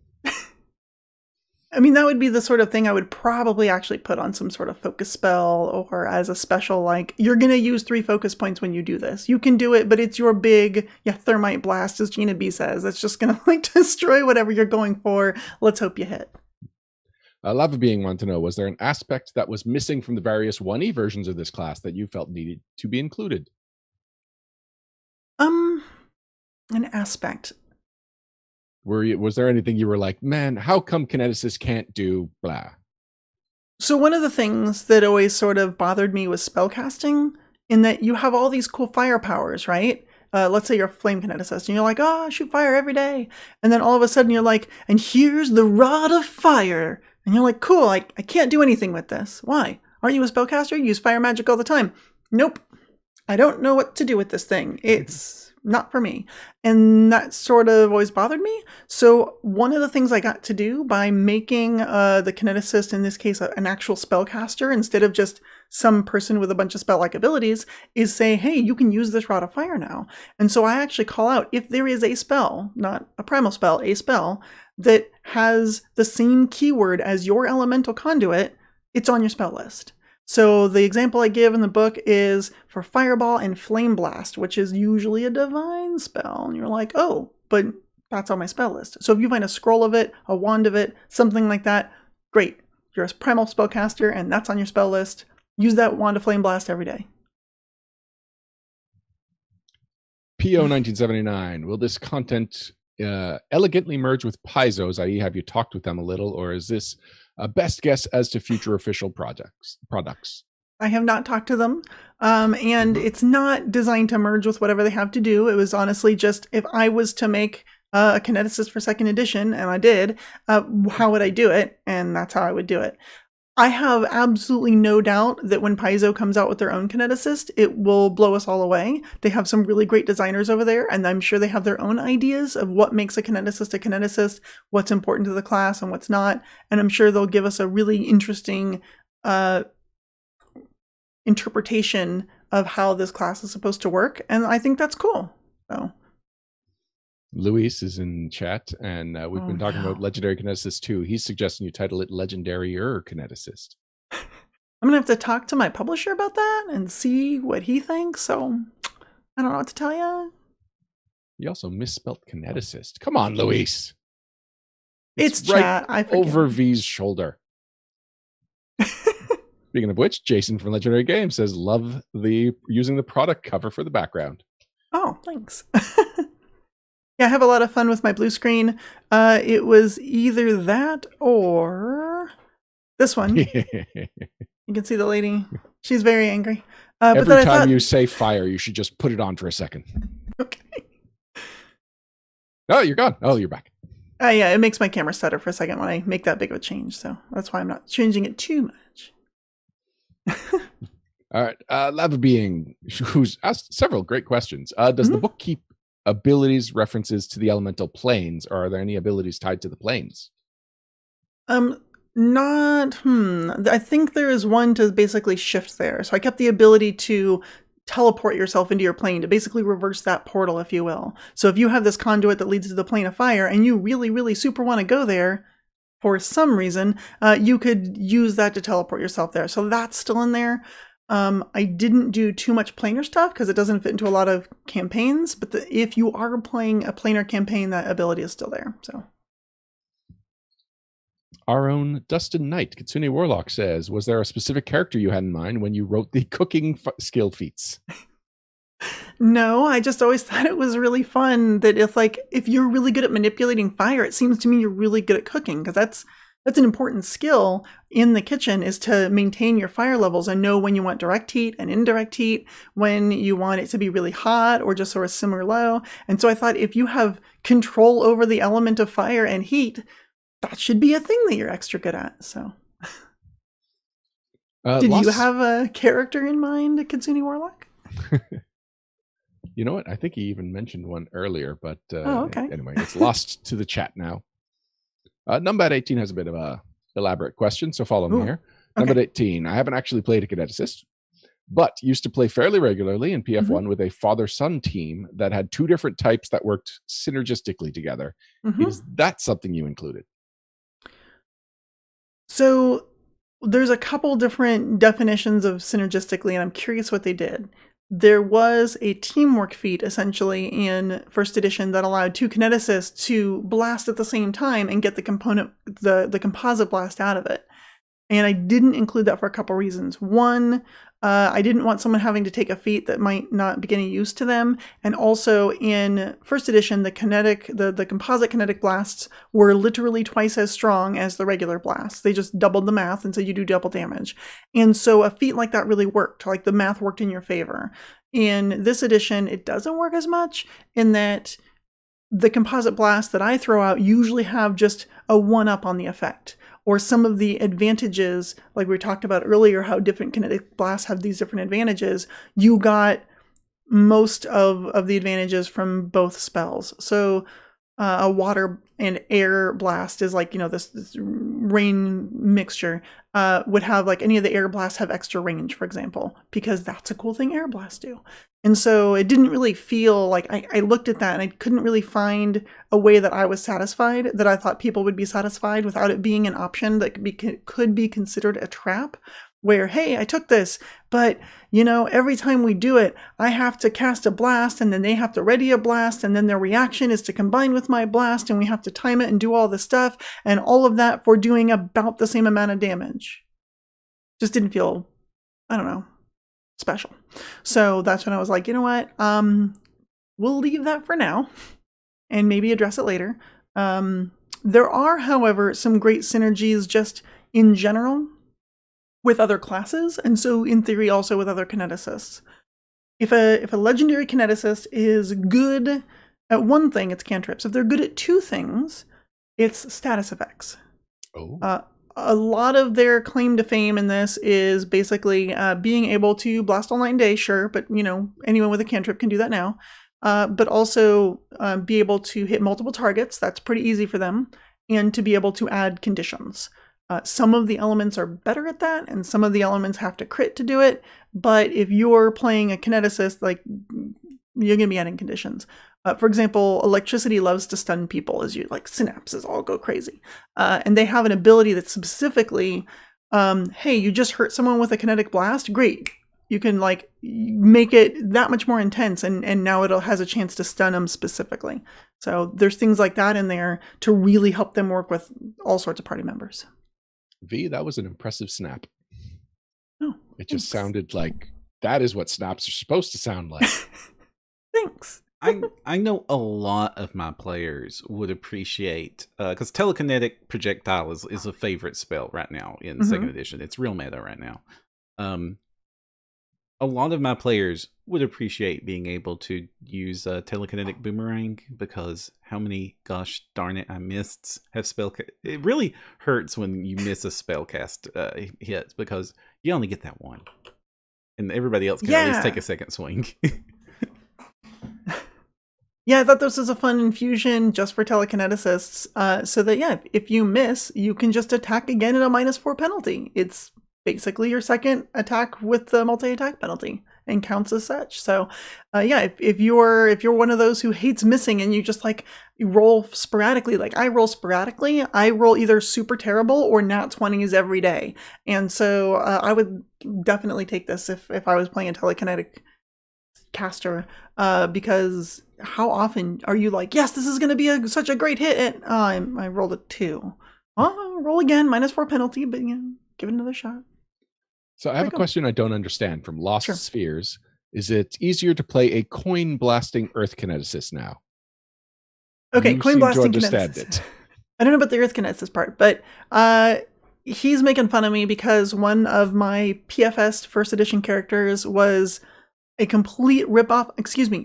I mean, that would be the sort of thing I would probably actually put on some sort of focus spell or as a special, like, you're going to use 3 focus points when you do this. You can do it, but it's your big, thermite blast, as Gina B says. That's just going to, destroy whatever you're going for. Let's hope you hit. Lava Being wanted to know, was there an aspect that was missing from the various 1E versions of this class that you felt needed to be included? An aspect. Was there anything you were like, man, how come kineticists can't do blah? So one of the things that always sort of bothered me was spellcasting, in that you have all these cool fire powers, right? Let's say you're a flame kineticist and you're like, oh, I shoot fire every day. And then all of a sudden you're like, and here's the rod of fire. And you're like, cool, I can't do anything with this. Why? Aren't you a spellcaster? You use fire magic all the time. Nope. I don't know what to do with this thing. It's not for me. And that sort of always bothered me. So one of the things I got to do by making the kineticist, in this case, an actual spellcaster, instead of just some person with a bunch of spell-like abilities, is say, hey, you can use this rod of fire now. And so I actually call out, if there is a spell, not a primal spell, a spell that has the same keyword as your elemental conduit, it's on your spell list. So the example I give in the book is for Fireball and Flame Blast, which is usually a divine spell. And you're like, oh, but that's on my spell list. So if you find a scroll of it, a wand of it, something like that, great. you're a primal spellcaster, and that's on your spell list. Use that Wand of Flame Blast every day. PO 1979. Will this content elegantly merge with Paizo's, i.e. have you talked with them a little, or is this a best guess as to future official products? I have not talked to them, and it's not designed to merge with whatever they have to do. It was honestly just, if I was to make a Kineticist for 2nd edition, and I did, how would I do it? And that's how I would do it. I have absolutely no doubt that when Paizo comes out with their own Kineticist, it will blow us all away. They have some really great designers over there, and I'm sure they have their own ideas of what makes a Kineticist, what's important to the class and what's not. And I'm sure they'll give us a really interesting interpretation of how this class is supposed to work. And I think that's cool. So. Luis is in chat, and we've been talking about Legendary Kineticist 2. He's suggesting you title it Legendary-er Kineticist. I'm going to have to talk to my publisher about that and see what he thinks. So I don't know what to tell you. You also misspelled Kineticist. Come on, Luis. It's right chat. I forget. Over V's shoulder. Speaking of which, Jason from Legendary Games says, love using the product cover for the background. Oh, thanks. Yeah, I have a lot of fun with my blue screen. It was either that or this one. You can see the lady. She's very angry. Every time you say fire, you should just put it on for a second. Okay. Oh, you're gone. Oh, you're back. Yeah, it makes my camera stutter for a second when I make that big of a change. So that's why I'm not changing it too much. All right. Lava Being, who's asked several great questions. Does the book keep abilities references to the elemental planes, or are there any abilities tied to the planes? Not, I think there is one to basically shift there. So I kept the ability to teleport yourself into your plane, to basically reverse that portal, if you will. So if you have this conduit that leads to the plane of fire and you really, really super want to go there for some reason, you could use that to teleport yourself there. So that's still in there. I didn't do too much planar stuff because it doesn't fit into a lot of campaigns, but if you are playing a planar campaign, that ability is still there. So, our own Dustin Knight, Kitsune Warlock, says, was there a specific character you had in mind when you wrote the cooking skill feats? No, I just always thought it was really fun that if you're really good at manipulating fire, it seems to me you're really good at cooking, because that's an important skill in the kitchen, is to maintain your fire levels and know when you want direct heat and indirect heat, when you want it to be really hot or just sort of simmer low. And so I thought if you have control over the element of fire and heat, that should be a thing that you're extra good at. So did you have a character in mind, Kitsune Warlock? You know what? I think he even mentioned one earlier, but okay. Anyway, it's lost to the chat now. Number 18 has a bit of a elaborate question, so follow me here. Okay. Number 18, I haven't actually played a Kineticist, but used to play fairly regularly in PF1 with a father-son team that had 2 different types that worked synergistically together. Is that something you included? So there's a couple different definitions of synergistically, and I'm curious what they did. There was a teamwork feat, essentially, in 1st edition that allowed 2 kineticists to blast at the same time and get the composite blast out of it. And I didn't include that for a couple reasons. One, I didn't want someone having to take a feat that might not be any use to them. And also in 1st edition, the composite kinetic blasts were literally twice as strong as the regular blasts. They just doubled the math, and so you do double damage. And so a feat like that really worked. Like, the math worked in your favor. In this edition, it doesn't work as much, in that the composite blasts that I throw out usually have just a 1-up on the effect. Or some of the advantages, like we talked about earlier, how different kinetic blasts have these different advantages. You got most of the advantages from both spells. So a water and air blast is like, this rain mixture would have, like, any of the air blasts have extra range, for example, because that's a cool thing air blasts do. And so it didn't really feel like, I looked at that and I couldn't really find a way that I was satisfied, that I thought people would be satisfied without it being an option that could be considered a trap. where, hey, I took this, but, you know, every time we do it, I have to cast a blast, and then they have to ready a blast, and then their reaction is to combine with my blast, and we have to time it and do all this stuff, and all of that for doing about the same amount of damage. Just didn't feel, I don't know, special. So that's when I was like, you know what, we'll leave that for now, and maybe address it later. There are, however, some great synergies just in general with other classes, and so in theory also with other kineticists. If a legendary kineticist is good at one thing, it's cantrips. If they're good at two things, it's status effects. Oh. A lot of their claim to fame in this is basically being able to blast all night and day, sure, but you know, anyone with a cantrip can do that now. But also be able to hit multiple targets, that's pretty easy for them, and to be able to add conditions. Some of the elements are better at that, and some of the elements have to crit to do it. But if you're playing a kineticist, like, you're going to be adding conditions. For example, electricity loves to stun people as you, like, synapses all go crazy. And they have an ability that specifically, hey, you just hurt someone with a kinetic blast? Great. You can, like, make it that much more intense, and now it has a chance to stun them specifically. So there's things like that in there to really help them work with all sorts of party members. V, that was an impressive snap. Oh, it just sounded like that is what snaps are supposed to sound like. Thanks. I know a lot of my players would appreciate, because telekinetic projectile is a favorite spell right now in second edition. It's real meta right now. A lot of my players would appreciate being able to use telekinetic boomerang, because how many, gosh darn it, I missed have spell. It really hurts when you miss a spell cast hit, because you only get that one, and everybody else can at least take a second swing. Yeah, I thought this was a fun infusion just for telekineticists, so that, yeah, if you miss, you can just attack again at a -4 penalty. It's basically your second attack with the multi-attack penalty, and counts as such. So yeah, if you're one of those who hates missing and you just like you roll sporadically, like I roll sporadically, I roll either super terrible or nat 20s every day. And so I would definitely take this if I was playing a telekinetic caster, because how often are you like, yes, this is going to be such a great hit, and I rolled a 2. Oh, roll again, -4 penalty, but yeah, give it another shot. So I have a question I don't understand from Lost Sure. Spheres. Is it easier to play a coin blasting Earth Kineticist now? Okay, you coin seem to blasting understand kineticist. it. I don't know about the Earth Kineticist part, but he's making fun of me because one of my PFS first edition characters was a complete ripoff,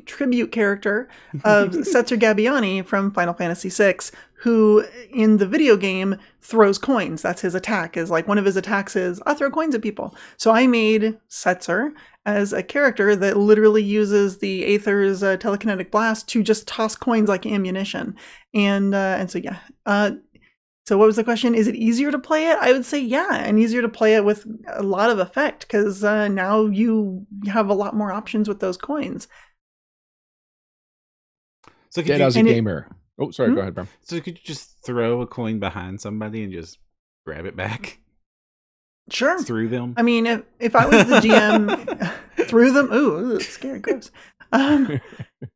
tribute character of Setzer Gabbiani from Final Fantasy VI, who in the video game throws coins. That's his attack, is like one of his attacks is, I throw coins at people. So I made Setzer as a character that literally uses the Aether's telekinetic blast to just toss coins like ammunition. And so, yeah. So what was the question? Is it easier to play it? I would say yeah, and easier to play it with a lot of effect, because now you have a lot more options with those coins. So Dead Aussie Gamer. Oh, sorry, go ahead, Bram. So could you just throw a coin behind somebody and just grab it back? Sure. Through them? I mean, if I was the GM, through them, ooh, scary, gross.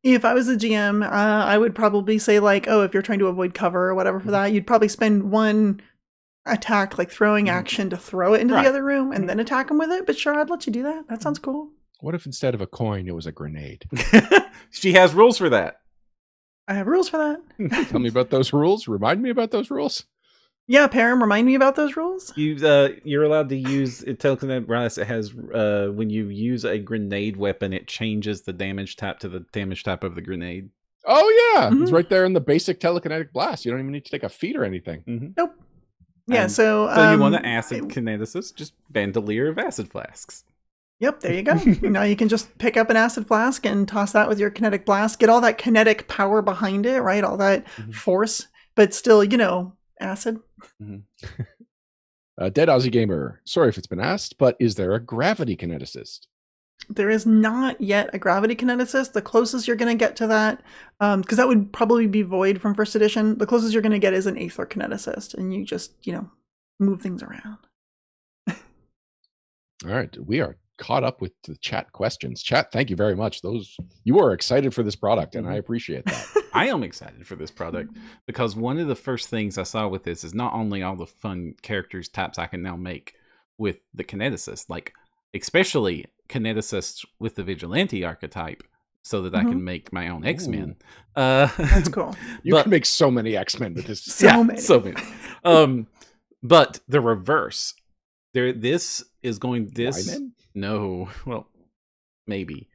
If I was the GM, I would probably say like, oh, if you're trying to avoid cover or whatever for that, you'd probably spend one attack, like throwing action, to throw it into the other room and then attack them with it. But sure, I'd let you do that. That sounds cool. What if instead of a coin, it was a grenade? She has rules for that. I have rules for that. Tell me about those rules. Remind me about those rules. Yeah, Perram, remind me about those rules. You're allowed to use telekinetic blast. It has when you use a grenade weapon, it changes the damage type to the damage type of the grenade. Oh yeah, it's right there in the basic telekinetic blast. You don't even need to take a feat or anything. Nope. Yeah, so you want an acid kineticist? Just bandolier of acid flasks. Yep, there you go. Now you can just pick up an acid flask and toss that with your kinetic blast. Get all that kinetic power behind it, right? All that force, but still, acid. Dead Aussie Gamer. Sorry if it's been asked, but is there a gravity kineticist? There is not yet a gravity kineticist. The closest you're going to get to that, because that would probably be void from first edition, the closest you're going to get is an Aether kineticist, and you just, move things around. All right, we are caught up with the chat questions. Chat, thank you very much. You are excited for this product, and I appreciate that. I am excited for this product because one of the first things I saw with this is not only all the fun characters types I can now make with the Kineticist, like especially Kineticists with the Vigilante archetype, so that I can make my own X-Men. That's cool. You can make so many X-Men with this. So many. But the reverse. This is going this Wyman? No, well, maybe.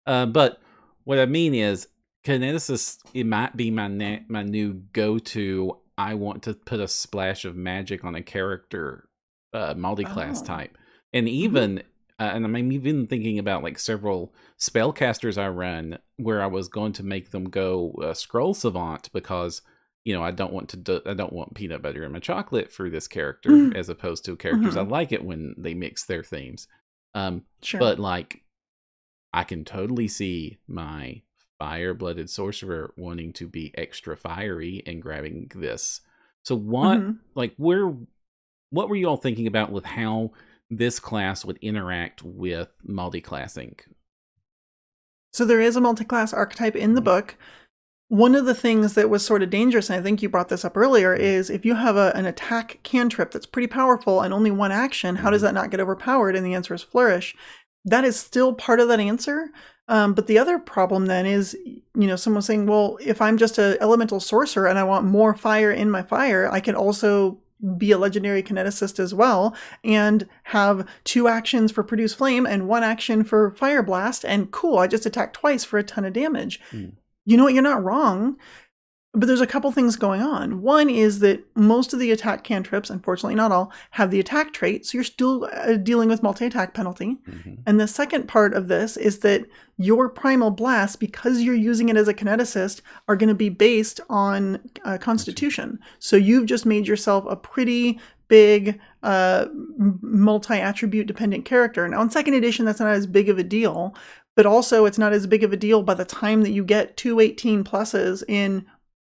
But what I mean is, Kineticist, it might be my new go-to. I want to put a splash of magic on a character, multi-class type, and even and I'm even thinking about like several spellcasters I run where I was going to make them go Scroll Savant because I don't want peanut butter in my chocolate for this character as opposed to characters I like it when they mix their themes. Sure. But like, I can totally see my fire-blooded sorcerer wanting to be extra fiery and grabbing this. So what were you all thinking about with how this class would interact with multi-classing? So there is a multi-class archetype in the book. One of the things that was sort of dangerous, and I think you brought this up earlier, is if you have an attack cantrip that's pretty powerful and only one action, how does that not get overpowered? And the answer is Flourish. That is still part of that answer. But the other problem then is, someone saying, well, if I'm just an elemental sorcerer and I want more fire in my fire, I can also be a legendary kineticist as well and have 2 actions for produce flame and 1 action for fire blast, and cool, I just attacked twice for a ton of damage. You know what, you're not wrong, but there's a couple things going on. One is that most of the attack cantrips, unfortunately not all, have the attack trait, so you're still dealing with multi-attack penalty. And the second part of this is that your primal blasts, because you're using it as a kineticist, are going to be based on constitution. So you've just made yourself a pretty big multi-attribute dependent character. Now in 2nd edition, that's not as big of a deal, but also it's not as big of a deal by the time that you get 2 18 pluses in,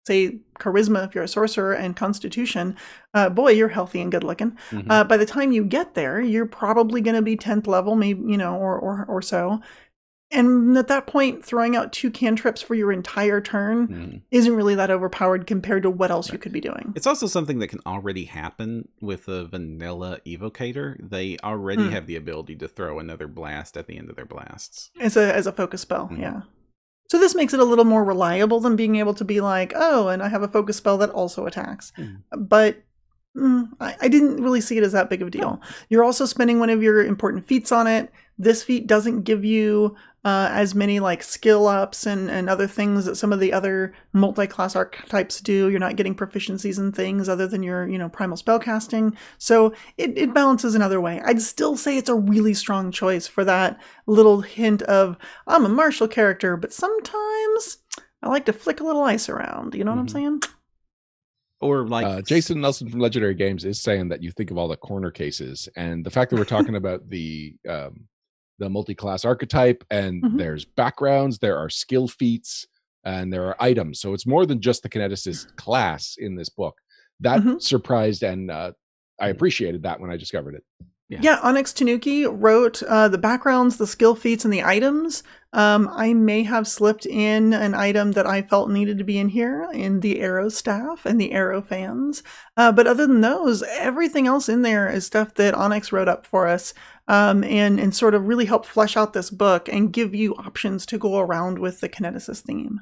say, charisma if you're a sorcerer and constitution. Boy, you're healthy and good looking. By the time you get there, you're probably going to be 10th level, maybe, or so. And at that point, throwing out 2 cantrips for your entire turn isn't really that overpowered compared to what else you could be doing. It's also something that can already happen with a vanilla evocator. They already have the ability to throw another blast at the end of their blasts. As a focus spell, yeah. So this makes it a little more reliable than being able to be like, oh, and I have a focus spell that also attacks. But I didn't really see it as that big of a deal. You're also spending one of your important feats on it. This feat doesn't give you as many like skill ups and other things that some of the other multi-class archetypes do. You're not getting proficiencies in things other than your, primal spellcasting. So it balances another way. I'd still say it's a really strong choice for that little hint of, I'm a martial character, but sometimes I like to flick a little ice around. You know what I'm saying? Or like Jason Nelson from Legendary Games is saying that you think of all the corner cases, and the fact that we're talking about the multi-class archetype, and there's backgrounds, there are skill feats, and there are items. So it's more than just the kineticist class in this book. That surprised, and I appreciated that when I discovered it. Yeah, Onyx Tanuki wrote the backgrounds, the skill feats, and the items. I may have slipped in an item that I felt needed to be in here in the Arrow staff and the Arrow fans. But other than those, everything else in there is stuff that Onyx wrote up for us and sort of really helped flesh out this book and give you options to go around with the kineticist theme.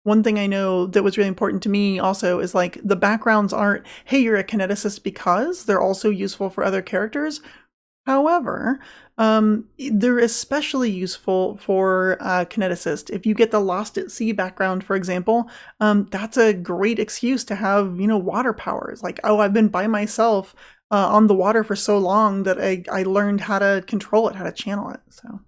One thing I know that was really important to me also is like the backgrounds aren't, hey, you're a kineticist because they're also useful for other characters. However, they're especially useful for kineticist. If you get the Lost at Sea background, for example, that's a great excuse to have, water powers. Like, oh, I've been by myself on the water for so long that I learned how to control it, how to channel it. So,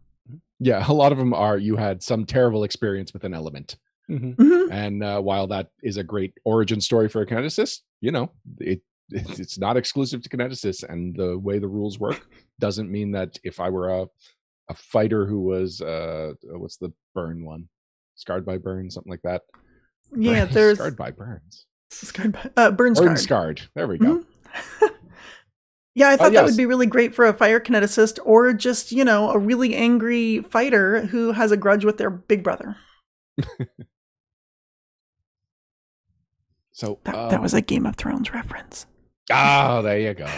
yeah, a lot of them are you had some terrible experience with an element. And while that is a great origin story for a kineticist, it's not exclusive to kineticists, and the way the rules work doesn't mean that if I were a fighter who was what's the burn one, scarred by burn, something like that. Yeah, there's scarred by burns. Burn Scarred. There we go. Yeah, I thought that yes. would be really great for a fire kineticist, or just, you know, a really angry fighter who has a grudge with their big brother. So That was a Game of Thrones reference. Ah, there you go.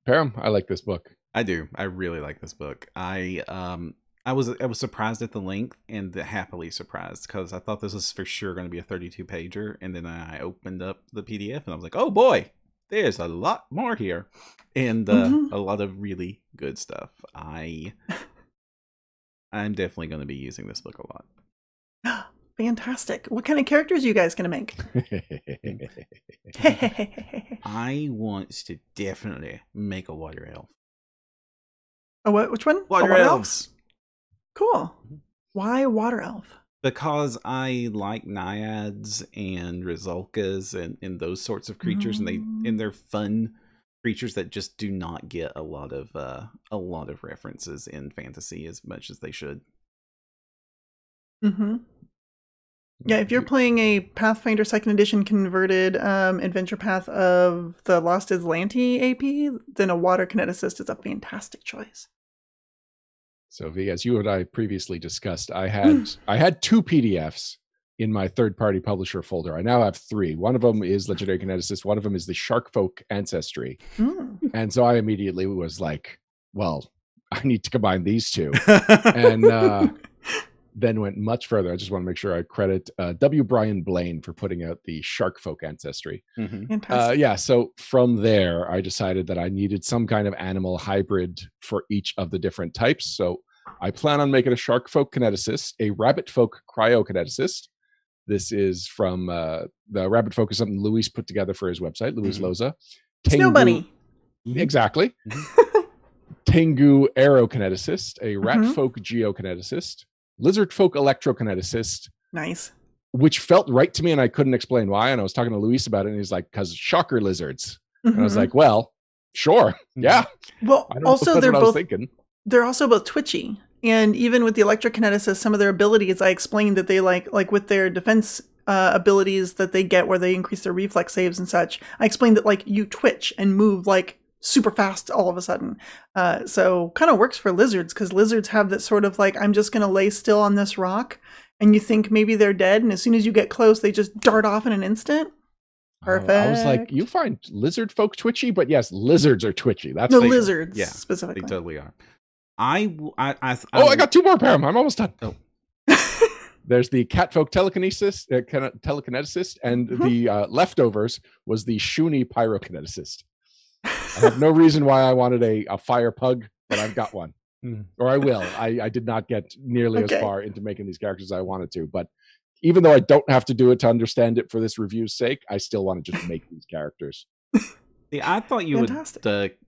Perram, I like this book. I do. I really like this book. I was surprised at the length, and happily surprised, because I thought this was for sure going to be a 32 pager, and then I opened up the PDF and I was like, oh boy, there's a lot more here, and a lot of really good stuff. I'm definitely going to be using this book a lot. Fantastic. What kind of characters are you guys going to make? I want to definitely make a water elf. Oh, what? Which one? Water elves. Cool. Why water elf? Because I like naiads and Rizulkas and those sorts of creatures, and they're fun creatures that just do not get a lot of references in fantasy as much as they should. Yeah, if you're playing a Pathfinder 2nd Edition converted adventure path of the Lost Aslanti AP, then a water kineticist is a fantastic choice. So, V, as you and I previously discussed, I had 2 PDFs in my third-party publisher folder. I now have 3. One of them is Legendary Kineticist. One of them is the Sharkfolk Ancestry. And so I immediately was like, well, I need to combine these 2. And then went much further. I just want to make sure I credit W. Brian Blaine for putting out the Sharkfolk Ancestry. Fantastic. So from there, I decided that I needed some kind of animal hybrid for each of the different types. So I plan on making a Sharkfolk Kineticist, a Rabbitfolk Cryokineticist. This is from the Rabbitfolk is something Luis put together for his website, Luis Loza. Snow Bunny. Exactly. Tengu Aerokineticist, a Ratfolk Geokineticist, Lizardfolk Electrokineticist. Nice. Which felt right to me, and I couldn't explain why. And I was talking to Luis about it, and he's like, because shocker lizards. And I was like, well, sure. Yeah. Well, also they're also both twitchy. And even with the electrokineticist, some of their abilities, I explained that they like with their defense abilities that they get where they increase their reflex saves and such. I explained that like you twitch and move like super fast all of a sudden. So kind of works for lizards, because lizards have that sort of like, I'm just going to lay still on this rock, and you think maybe they're dead, and as soon as you get close, they just dart off in an instant. Perfect. I was like, you find lizard folk twitchy, but yes, lizards are twitchy. That's lizards, specifically. They totally are. I got 2 more, Perram. I'm almost done. Oh. There's the Catfolk Telekineticist, and the leftovers was the Shuni Pyrokineticist. I have no reason why I wanted a fire pug, but I've got one. Or I will. I did not get nearly as far into making these characters as I wanted to, but even though I don't have to do it to understand it for this review's sake, I still want to just make these characters. See, I thought you would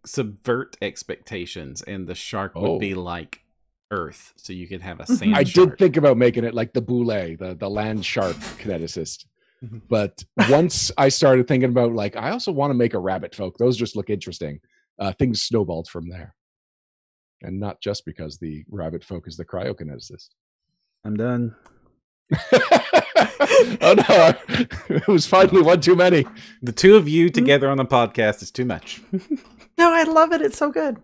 subvert expectations, and the shark would be like Earth, so you could have a sand shark. I did think about making it like the Boule, the land shark kineticist. But once I started thinking about, like, I also want to make a rabbit folk. Those just look interesting. Things snowballed from there. And not just because the rabbit folk is the cryokineticist. I'm done. Oh, no. It was finally one too many. The 2 of you together on a podcast is too much. No, I love it. It's so good.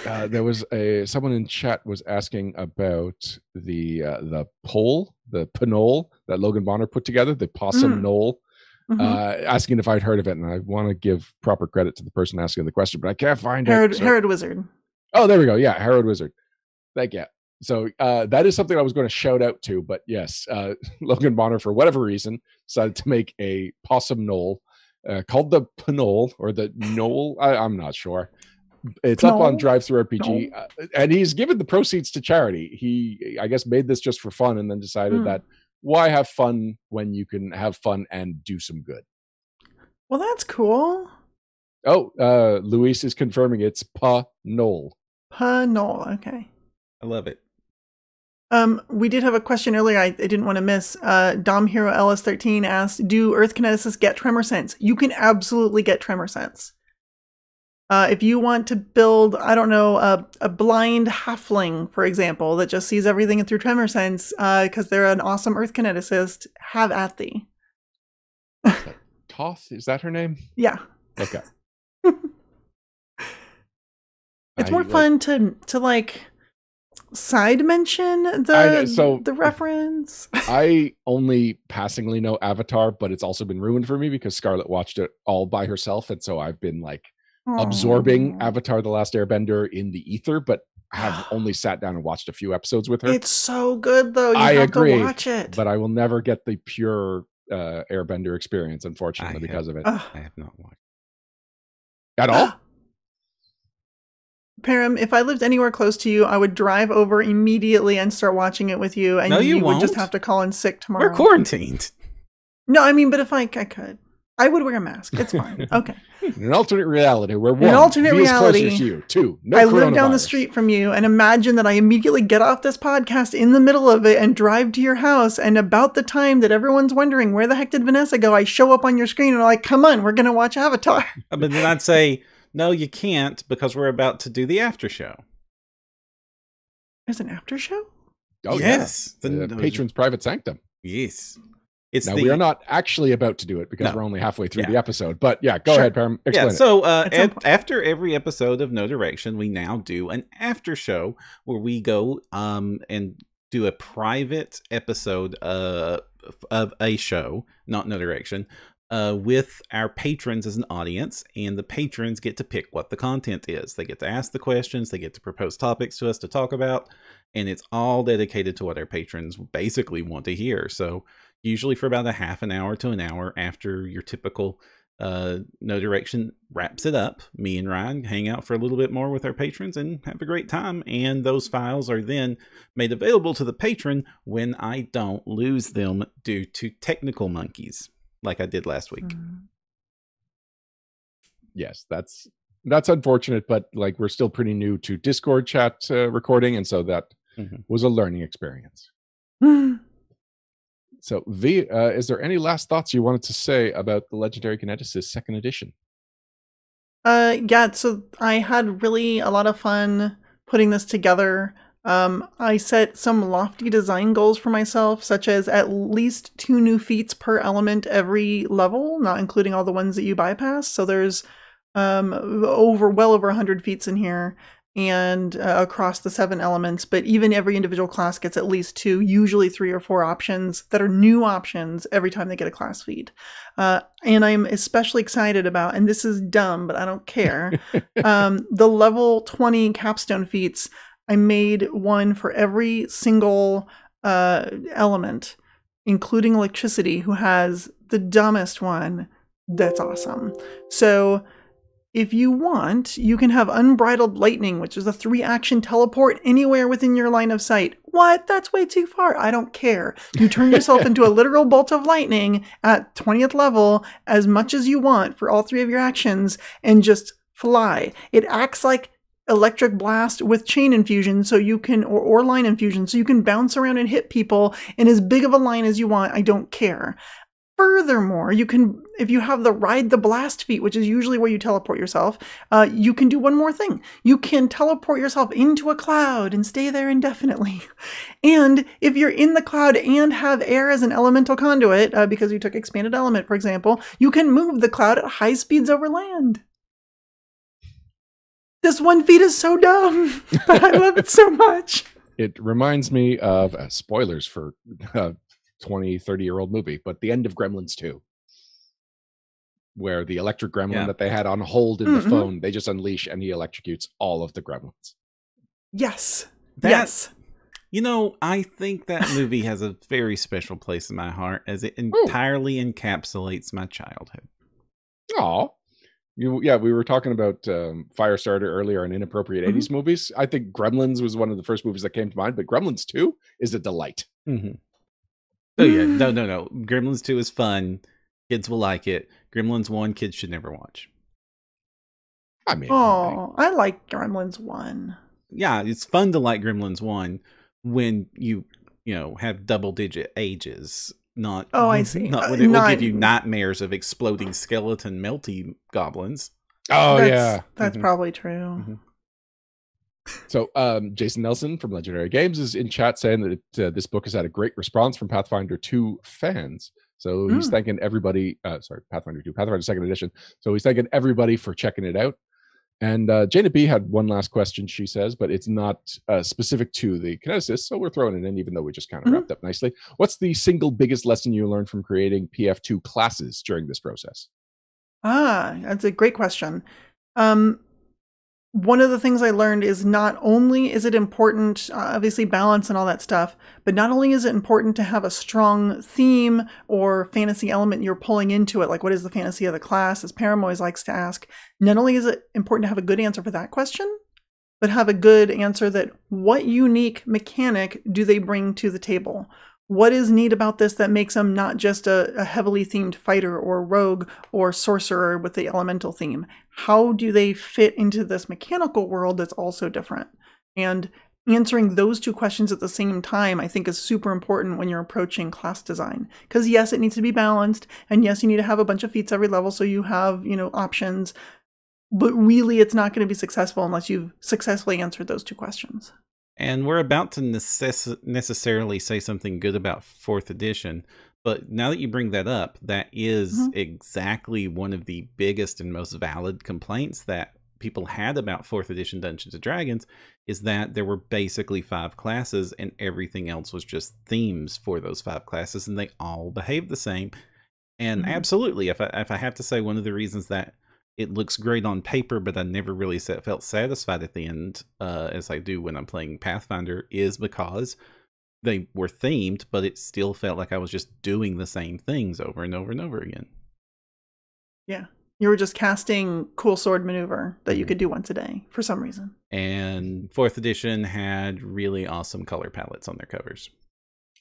There was someone in chat was asking about the pole, the panole that Logan Bonner put together, the possum knoll, asking if I'd heard of it, and I want to give proper credit to the person asking the question, but I can't find it. Herod Wizard. Oh, there we go. Yeah, Herod Wizard. Thank you. So that is something I was going to shout out to, but yes, Logan Bonner, for whatever reason, decided to make a possum knoll called the panole, or the knoll. I'm not sure. It's up on Drive-Thru-RPG, and he's given the proceeds to charity. He, I guess, made this just for fun, and then decided that why have fun when you can have fun and do some good? Well, that's cool. Oh, Luis is confirming it's panole. Panole, okay. I love it. We did have a question earlier I didn't want to miss. Dom Hero LS13 asked, do Earth Kineticists get tremor sense? You can absolutely get tremor sense. If you want to build, I don't know, a blind halfling, for example, that just sees everything through tremor sense, because they're an awesome Earth Kineticist, have at thee. Toth, is that her name? Yeah. Okay. It's more fun to like side mention the reference. I only passingly know Avatar, but it's also been ruined for me because Scarlett watched it all by herself, and so I've been like absorbing Avatar: The Last Airbender in the ether, but have only sat down and watched a few episodes with her. It's so good though. You I have agree, to watch it. But I will never get the pure Airbender experience, unfortunately, because of it. I have not watched at all. Perram, if I lived anywhere close to you, I would drive over immediately and start watching it with you, and you would just have to call in sick tomorrow. We're quarantined. No, I mean, but if I could, I would wear a mask. It's fine. Okay. In an alternate reality, where one, in an alternate reality, closer to you. Two, no I live down the street from you, and imagine that I immediately get off this podcast in the middle of it and drive to your house, and about the time that everyone's wondering where the heck did Vanessa go, I show up on your screen and I'm like, come on, we're going to watch Avatar. But then I'd say, no, you can't, because we're about to do the after show. There's an after show? Oh, yes. Yeah. The patron's private sanctum. Yes. We are not actually about to do it because we're only halfway through the episode. But yeah, go ahead, Perram. Explain it. So after every episode of No Direction, we now do an after show where we go and do a private episode of a show, not No Direction, with our patrons as an audience, and the patrons get to pick what the content is. They get to ask the questions, they get to propose topics to us to talk about, and it's all dedicated to what our patrons basically want to hear. So usually for about a half an hour to an hour after your typical No Direction wraps it up, me and Ryan hang out for a little bit more with our patrons and have a great time, and those files are then made available to the patron when I don't lose them due to technical monkeys, like I did last week. Yes, that's unfortunate, but like we're still pretty new to Discord chat recording, and so that was a learning experience. So V, is there any last thoughts you wanted to say about the Legendary Kineticist second edition? Yeah, so I had really a lot of fun putting this together. I set some lofty design goals for myself, such as at least 2 new feats per element every level, not including all the ones that you bypass. So there's well over 100 feats in here, and across the 7 elements, but even every individual class gets at least 2, usually 3 or 4 options that are new options every time they get a class feat. And I'm especially excited about, and this is dumb, but I don't care, the level 20 capstone feats. I made one for every single element, including electricity, who has the dumbest one. That's awesome. So if you want, you can have Unbridled Lightning, which is a 3-action teleport anywhere within your line of sight. What? That's way too far. I don't care. You turn yourself into a literal bolt of lightning at 20th level as much as you want for all 3 of your actions and just fly. It acts like Electric Blast with chain infusion, so you can, or line infusion, so you can bounce around and hit people in as big of a line as you want. I don't care. Furthermore, you can, if you have the Ride the Blast feat, which is usually where you teleport yourself, you can do one more thing. You can teleport yourself into a cloud and stay there indefinitely. And if you're in the cloud and have air as an elemental conduit, because you took Expanded Element, for example, you can move the cloud at high speeds over land. This one feat is so dumb, but I love it so much. It reminds me of spoilers for 20, 30-year-old movie, but the end of Gremlins 2, where the electric gremlin that they had on hold in the phone, they just unleash and he electrocutes all of the gremlins. Yes. Yes. You know, I think that movie has a very special place in my heart as it entirely encapsulates my childhood. Aw. We were talking about Firestarter earlier and inappropriate 80s movies. I think Gremlins was one of the first movies that came to mind, but Gremlins 2 is a delight. Oh yeah, no. Gremlins 2 is fun. Kids will like it. Gremlins 1, kids should never watch. I mean, I like Gremlins 1. Yeah, it's fun to like Gremlins 1 when you have double-digit ages. Not. Oh, I see. Not when it will give you nightmares of exploding skeleton melty goblins. Oh, that's probably true. So Jason Nelson from Legendary Games is in chat saying that this book has had a great response from Pathfinder 2 fans. So he's thanking everybody. Sorry, Pathfinder 2, Pathfinder 2nd edition. So he's thanking everybody for checking it out. And Jana B had one last question, she says, but it's not specific to the Kineticist, so we're throwing it in, even though we just kind of wrapped up nicely. What's the single biggest lesson you learned from creating Pf2 classes during this process? That's a great question. One of the things I learned is not only is it important, obviously balance and all that stuff, but not only is it important to have a strong theme or fantasy element you're pulling into it, like what is the fantasy of the class, as Perram always likes to ask, not only is it important to have a good answer for that question, but have a good answer that what unique mechanic do they bring to the table? What is neat about this that makes them not just a heavily themed fighter or rogue or sorcerer with the elemental theme? How do they fit into this mechanical world that's also different? And answering those two questions at the same time, I think, is super important when you're approaching class design. Because yes, it needs to be balanced. And yes, you need to have a bunch of feats every level so you have, options. But really, it's not going to be successful unless you've successfully answered those two questions. And we're about to necessarily say something good about 4th edition, but now that you bring that up, that is exactly one of the biggest and most valid complaints that people had about 4th edition Dungeons & Dragons, is that there were basically 5 classes and everything else was just themes for those 5 classes, and they all behaved the same. And absolutely, if I have to say, one of the reasons that it looks great on paper, but I never really felt satisfied at the end, as I do when I'm playing Pathfinder, is because they were themed, but it still felt like I was just doing the same things over and over and over again. Yeah. You were just casting cool sword maneuver that you could do once a day for some reason. And 4th edition had really awesome color palettes on their covers.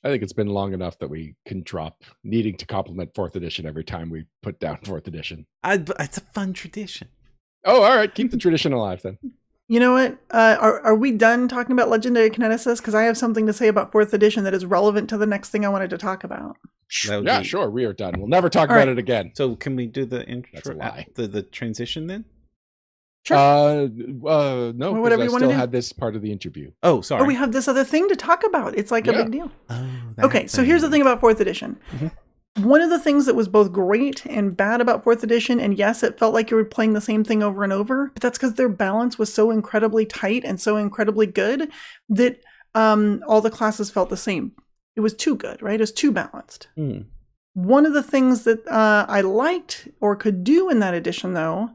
I think it's been long enough that we can drop needing to compliment 4th edition every time we put down 4th edition. It's a fun tradition. Oh, all right. Keep the tradition alive then. You know what? Are we done talking about Legendary Kineticist? Because I have something to say about 4th edition that is relevant to the next thing I wanted to talk about. Yeah, sure. We are done. We'll never talk about it again. So can we do the intro? That's a lie. The transition then? Sure. No, because I still had this part of the interview. Oh, sorry. Oh, we have this other thing to talk about. It's like a big deal. Oh, okay, so here's the thing about 4th edition. One of the things that was both great and bad about 4th edition, and yes, it felt like you were playing the same thing over and over, but that's because their balance was so incredibly tight and so incredibly good that all the classes felt the same. It was too good, right? It was too balanced. One of the things that I liked or could do in that edition, though,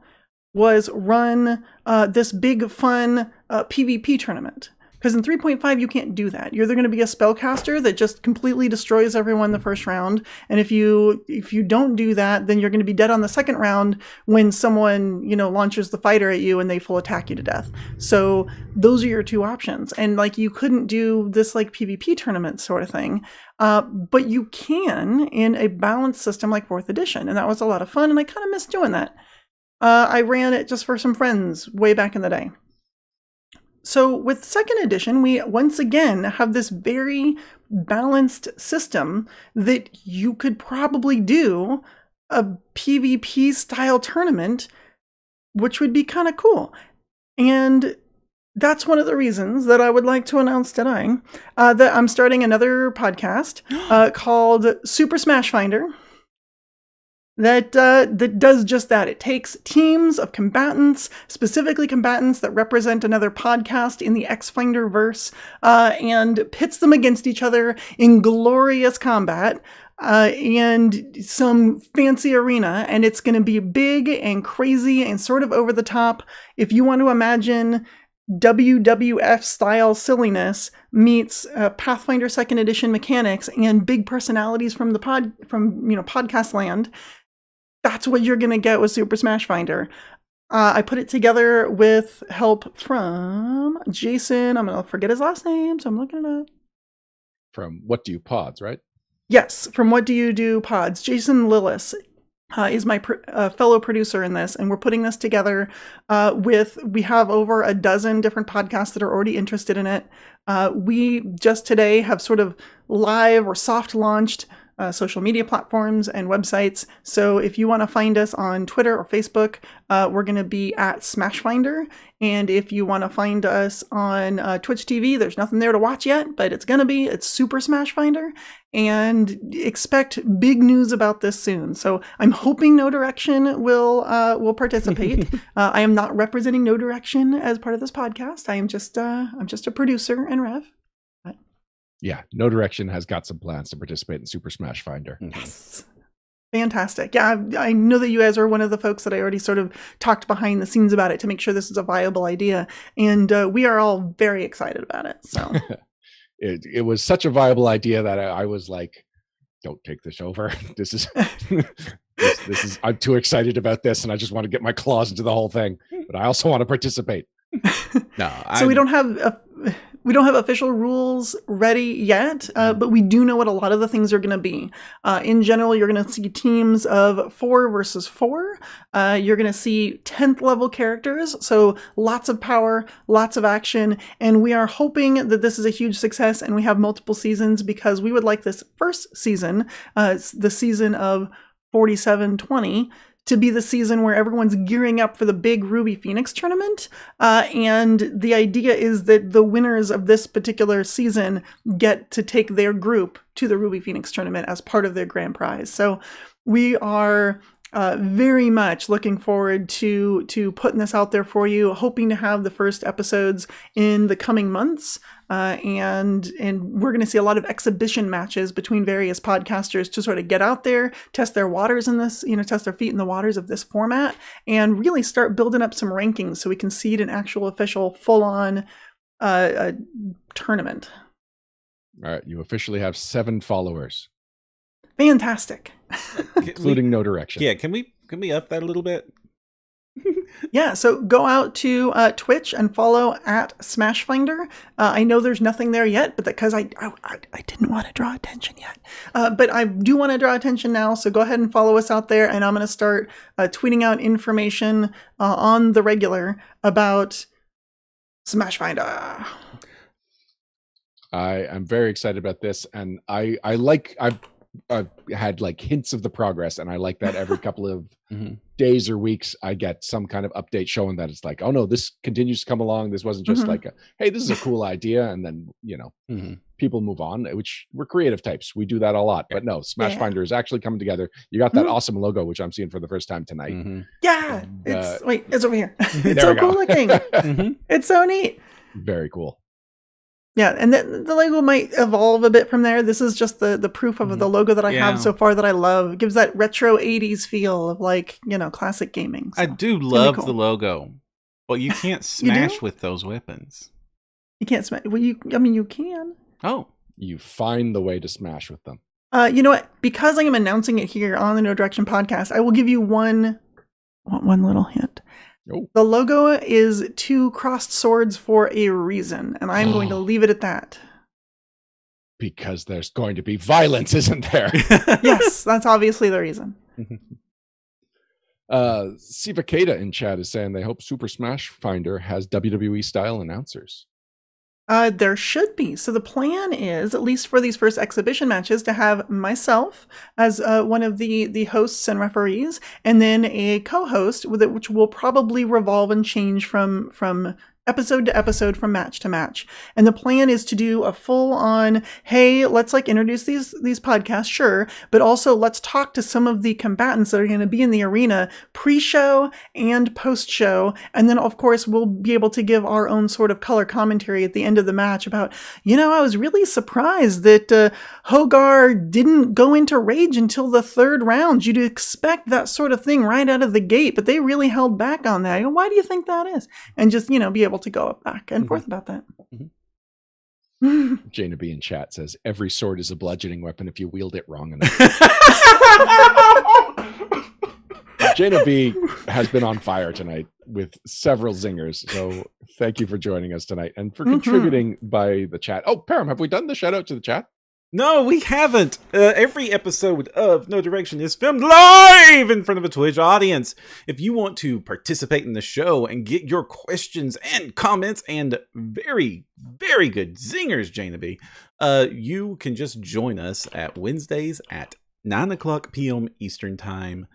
was run this big, fun PvP tournament. Because in 3.5, you can't do that. You're either going to be a spellcaster that just completely destroys everyone the first round. And if you don't do that, then you're going to be dead on the second round when someone, launches the fighter at you and they full attack you to death. So those are your two options. And you couldn't do this PvP tournament sort of thing. But you can in a balanced system like 4th edition. And that was a lot of fun. And I kind of miss doing that. I ran it just for some friends way back in the day. So with 2nd edition, we once again have this very balanced system that you could probably do a PvP style tournament, which would be kind of cool. And that's one of the reasons that I would like to announce today that I'm starting another podcast called Super Smash Finder. That does just that. It takes teams of combatants, specifically combatants that represent another podcast in the X-Finder verse, and pits them against each other in glorious combat and some fancy arena. And it's going to be big and crazy and sort of over the top. If you want to imagine WWF style silliness meets Pathfinder 2nd edition mechanics and big personalities from podcast land. That's what you're going to get with Super Smash Finder. I put it together with help from Jason. I'm going to forget his last name, so I'm looking it up. From What Do You Pods, right? Yes, from What Do You Do Pods. Jason Lillis is my fellow producer in this, and we're putting this together we have over a dozen different podcasts that are already interested in it. We just today have sort of live or soft launched social media platforms and websites. So if you want to find us on Twitter or Facebook, we're going to be at Smashfinder. And if you want to find us on Twitch TV, there's nothing there to watch yet, but it's going to be. It's Super Smashfinder. And expect big news about this soon. So I'm hoping No Direction will participate. I am not representing No Direction as part of this podcast. I'm just a producer and Rev. Yeah, No Direction has got some plans to participate in Super Smash Finder. Yes. Fantastic. Yeah, I know that you guys are one of the folks that I already sort of talked behind the scenes about it to make sure this is a viable idea. And we are all very excited about it. So it was such a viable idea that I was like, don't take this over. This is this is I'm too excited about this and I just want to get my claws into the whole thing. But I also want to participate. No, so we don't have official rules ready yet, but we do know what a lot of the things are going to be. In general, you're going to see teams of 4 versus 4. You're going to see 10th level characters, so lots of power, lots of action, and we are hoping that this is a huge success and we have multiple seasons because we would like this first season, the season of 4720, to be the season where everyone's gearing up for the big Ruby Phoenix tournament. And the idea is that the winners of this particular season get to take their group to the Ruby Phoenix tournament as part of their grand prize. So we are very much looking forward to putting this out there for you, hoping to have the first episodes in the coming months. And we're going to see a lot of exhibition matches between various podcasters to sort of get out there, test their waters in this, test their feet in the waters of this format and really start building up some rankings so we can seed an actual official full-on tournament. All right. You officially have 7 followers. Fantastic. Including No Direction. Yeah. Can we up that a little bit? Yeah, so go out to Twitch and follow at Smashfinder. I know there's nothing there yet, but because I didn't want to draw attention yet. But I do want to draw attention now, so go ahead and follow us out there, and I'm going to start tweeting out information on the regular about Smashfinder. I am very excited about this, and I've had like hints of the progress, and I like that every couple of days or weeks I get some kind of update showing that it's like, oh no, this continues to come along. This wasn't just like hey, this is a cool idea, and then people move on, which we're creative types, we do that a lot. But no, Smashfinder is actually coming together. You got that awesome logo, which I'm seeing for the first time tonight. Yeah, and, it's over here. It's so cool looking. It's so neat. Very cool. Yeah, and the logo might evolve a bit from there. This is just the proof of the logo that I have so far that I love. It gives that retro 80s feel of like, classic gaming. So I do love the logo, but you can't smash with those weapons. You can't smash. Well, you can. Oh. You find the way to smash with them. You know what? Because I am announcing it here on the No Direction podcast, I will give you one little hint. The logo is 2 crossed swords for a reason, and I'm going to leave it at that. Because there's going to be violence, isn't there? Yes, that's obviously the reason. Sivakata in chat is saying they hope Super Smash Finder has WWE style announcers. There should be. So the plan is, at least for these first exhibition matches, to have myself as one of the hosts and referees, and then a co-host with it, which will probably revolve and change from episode to episode, from match to match. And the plan is to do a full-on, hey, let's introduce these podcasts, sure, but also let's talk to some of the combatants that are going to be in the arena pre-show and post-show. And then, of course, we'll be able to give our own sort of color commentary at the end of the match about, I was really surprised that Hogar didn't go into rage until the 3rd round. You'd expect that sort of thing right out of the gate, but they really held back on that. Why do you think that is? And just, be able to go back and forth about that. Jaina B in chat says every sword is a bludgeoning weapon if you wield it wrong enough. Jaina B has been on fire tonight with several zingers, so thank you for joining us tonight and for contributing by the chat. Oh, Perram, have we done the shout out to the chat? No, we haven't. Every episode of No Direction is filmed live in front of a Twitch audience. If you want to participate in the show and get your questions and comments and very, very good zingers, Janeby, you can just join us at Wednesdays at 9 o'clock p.m. Eastern Time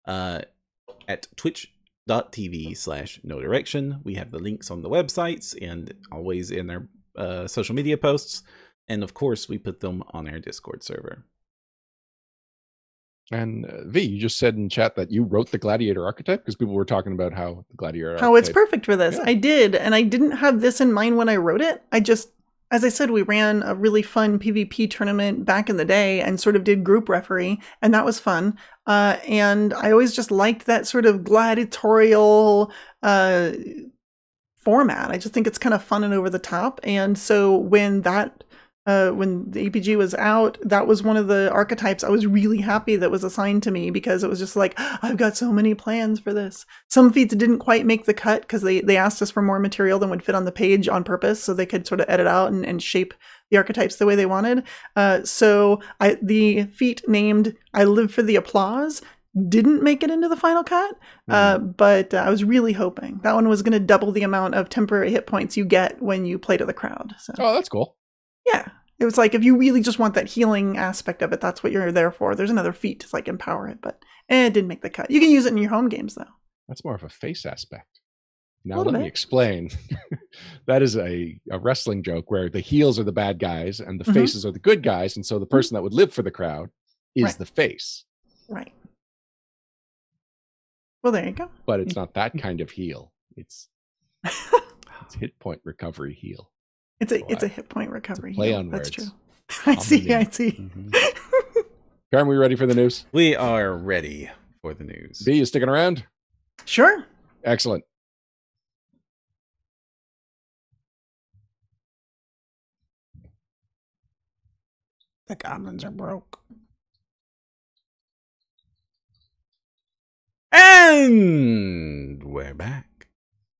at twitch.tv/No Direction. We have the links on the websites and always in our social media posts. And of course, we put them on our Discord server. And V, you just said in chat that you wrote the Gladiator archetype because people were talking about how the Gladiator how it's perfect for this. Yeah. I did, and I didn't have this in mind when I wrote it. I just, as I said, we ran a really fun PvP tournament back in the day and sort of did group referee, and that was fun. And I always just liked that sort of gladiatorial format. I just think it's kind of fun and over the top. And so when that when the APG was out, that was one of the archetypes I was really happy that was assigned to me, because it was just like, I've got so many plans for this. Some feats didn't quite make the cut because they asked us for more material than would fit on the page on purpose, so they could sort of edit out and shape the archetypes the way they wanted. So the feat named I Live for the Applause didn't make it into the final cut, but I was really hoping. That one was going to double the amount of temporary hit points you get when you play to the crowd. So. Oh, that's cool. Yeah. It was like, if you really just want that healing aspect of it, that's what you're there for. There's another feat to like empower it, but it didn't make the cut. You can use it in your home games though. That's more of a face aspect. Now let me explain. That is a wrestling joke where the heels are the bad guys and the faces are the good guys. And so the person that would live for the crowd is the face. Right. Well, there you go. But it's not that kind of heal. It's hit point recovery heal. It's a hit point recovery. Play on That's words. true. I see. Perram, we ready for the news? We are ready for the news. B, you sticking around? Sure. Excellent. The goblins are broke. And we're back.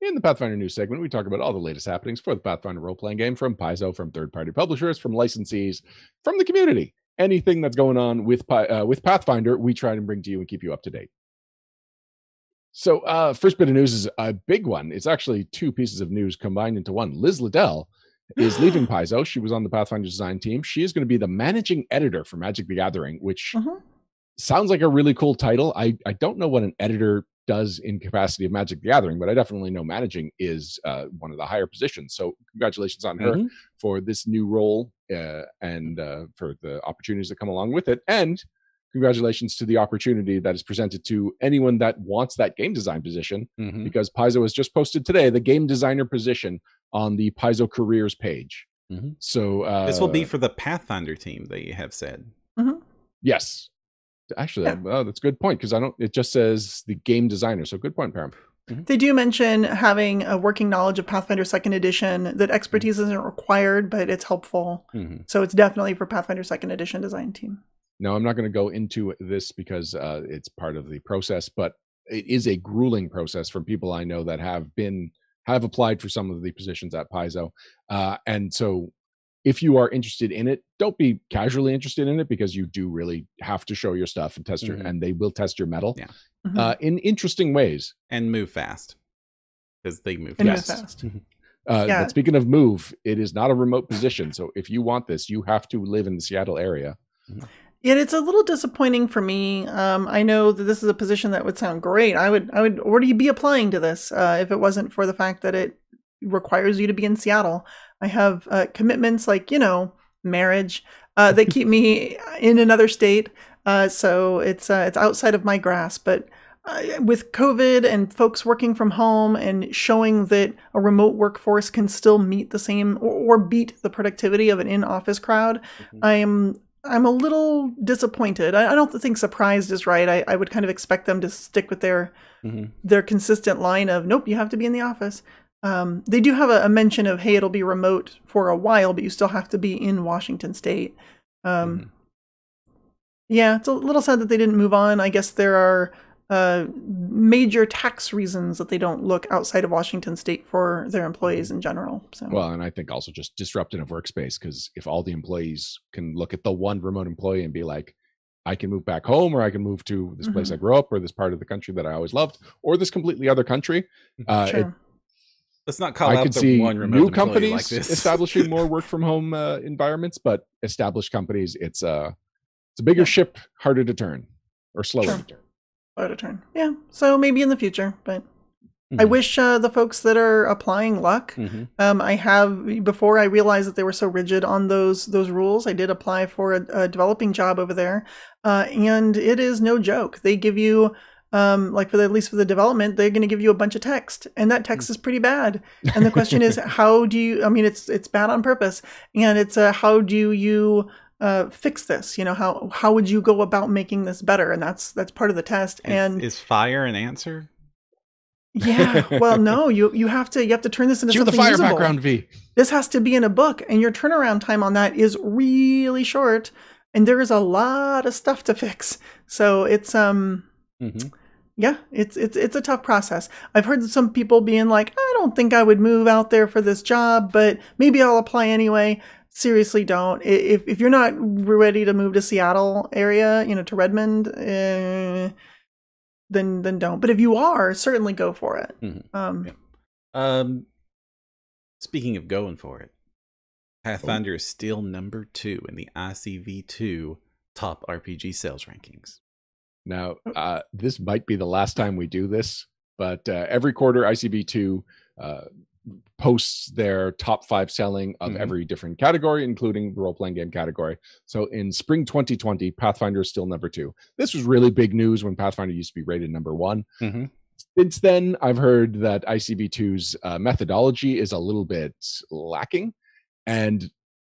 In the Pathfinder news segment, we talk about all the latest happenings for the Pathfinder role-playing game from Paizo, from third-party publishers, from licensees, from the community. Anything that's going on with Pathfinder, we try and bring to you and keep you up to date. So first bit of news is a big one. It's actually two pieces of news combined into one. Liz Liddell is leaving Paizo. She was on the Pathfinder design team. She is going to be the managing editor for Magic the Gathering, which sounds like a really cool title. I don't know what an editor does in capacity of Magic the Gathering, but I definitely know managing is one of the higher positions. So congratulations on her for this new role and for the opportunities that come along with it. And congratulations to the opportunity that is presented to anyone that wants that game design position, because Paizo has just posted today the game designer position on the Paizo careers page. So this will be for the Pathfinder team, they have said. Yes. Actually, that's a good point, because it just says the game designer. So good point, Perram. They do mention having a working knowledge of Pathfinder 2nd Edition, that expertise isn't required, but it's helpful. So it's definitely for Pathfinder 2nd Edition design team. No, I'm not going to go into this because it's part of the process, but it is a grueling process from people I know that have applied for some of the positions at Paizo. And so if you are interested in it, don't be casually interested in it, because you do really have to show your stuff and test and they will test your mettle in interesting ways. And move fast, because they move fast. But speaking of move, it is not a remote position. So if you want this, you have to live in the Seattle area. Yet it's a little disappointing for me. I know that this is a position that would sound great. I would already be applying to this if it wasn't for the fact that it requires you to be in Seattle. I have commitments like, marriage that keep me in another state. So it's outside of my grasp. But with COVID and folks working from home and showing that a remote workforce can still meet the same or beat the productivity of an in-office crowd, I'm a little disappointed. I don't think surprised is right. I would kind of expect them to stick with their consistent line of, nope, you have to be in the office. They do have a mention of, hey, it'll be remote for a while, but you still have to be in Washington State. Yeah, it's a little sad that they didn't move on. I guess there are major tax reasons that they don't look outside of Washington state for their employees in general. So. Well, and I think also just disrupting of workspace, because if all the employees can look at the one remote employee and be like, I can move back home, or I can move to this place I grew up, or this part of the country that I always loved, or this completely other country. Sure. Let's not call I out could the see one remote new employee companies like this. establishing more work from home environments, but established companies, it's a bigger ship, harder to turn, or slower to turn. Slow to turn. Yeah. So maybe in the future, but I wish the folks that are applying luck. I have, before I realized that they were so rigid on those rules, I did apply for a developing job over there, and it is no joke. They give you, like at least for the development, they're going to give you a bunch of text, and that text is pretty bad. And the question is, how do you? I mean, it's bad on purpose, and it's how do you fix this? You know, how would you go about making this better? And that's part of the test. And is fire an answer? Yeah, well, no, you have to turn this into Shoot something the fire usable. background V. This has to be in a book, and your turnaround time on that is really short, and there is a lot of stuff to fix. So it's yeah, it's a tough process. I've heard some people being like, I don't think I would move out there for this job, but maybe I'll apply anyway. Seriously, don't. If you're not ready to move to Seattle area, you know, to Redmond, then don't. But if you are, certainly go for it. Speaking of going for it, Pathfinder is still number 2 in the ICV2 top RPG sales rankings. Now, this might be the last time we do this, but every quarter ICV2 posts their top 5 selling of every different category, including the role-playing game category. So in spring 2020, Pathfinder is still number 2. This was really big news when Pathfinder used to be rated number 1. Since then, I've heard that ICV2's methodology is a little bit lacking, and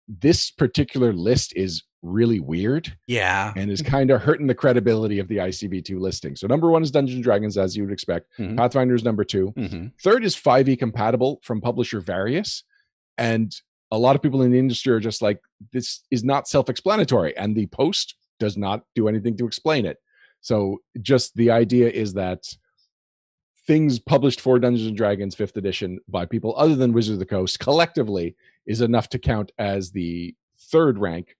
this particular list is really weird. Yeah. And is kind of hurting the credibility of the ICV2 listing. So number 1 is Dungeons and Dragons, as you would expect. Pathfinder is number 2. Third is 5e compatible from publisher Various. And a lot of people in the industry are just like, this is not self-explanatory. And the post does not do anything to explain it. So just the idea is that things published for Dungeons and Dragons 5th edition by people other than Wizards of the Coast collectively is enough to count as the 3rd rank.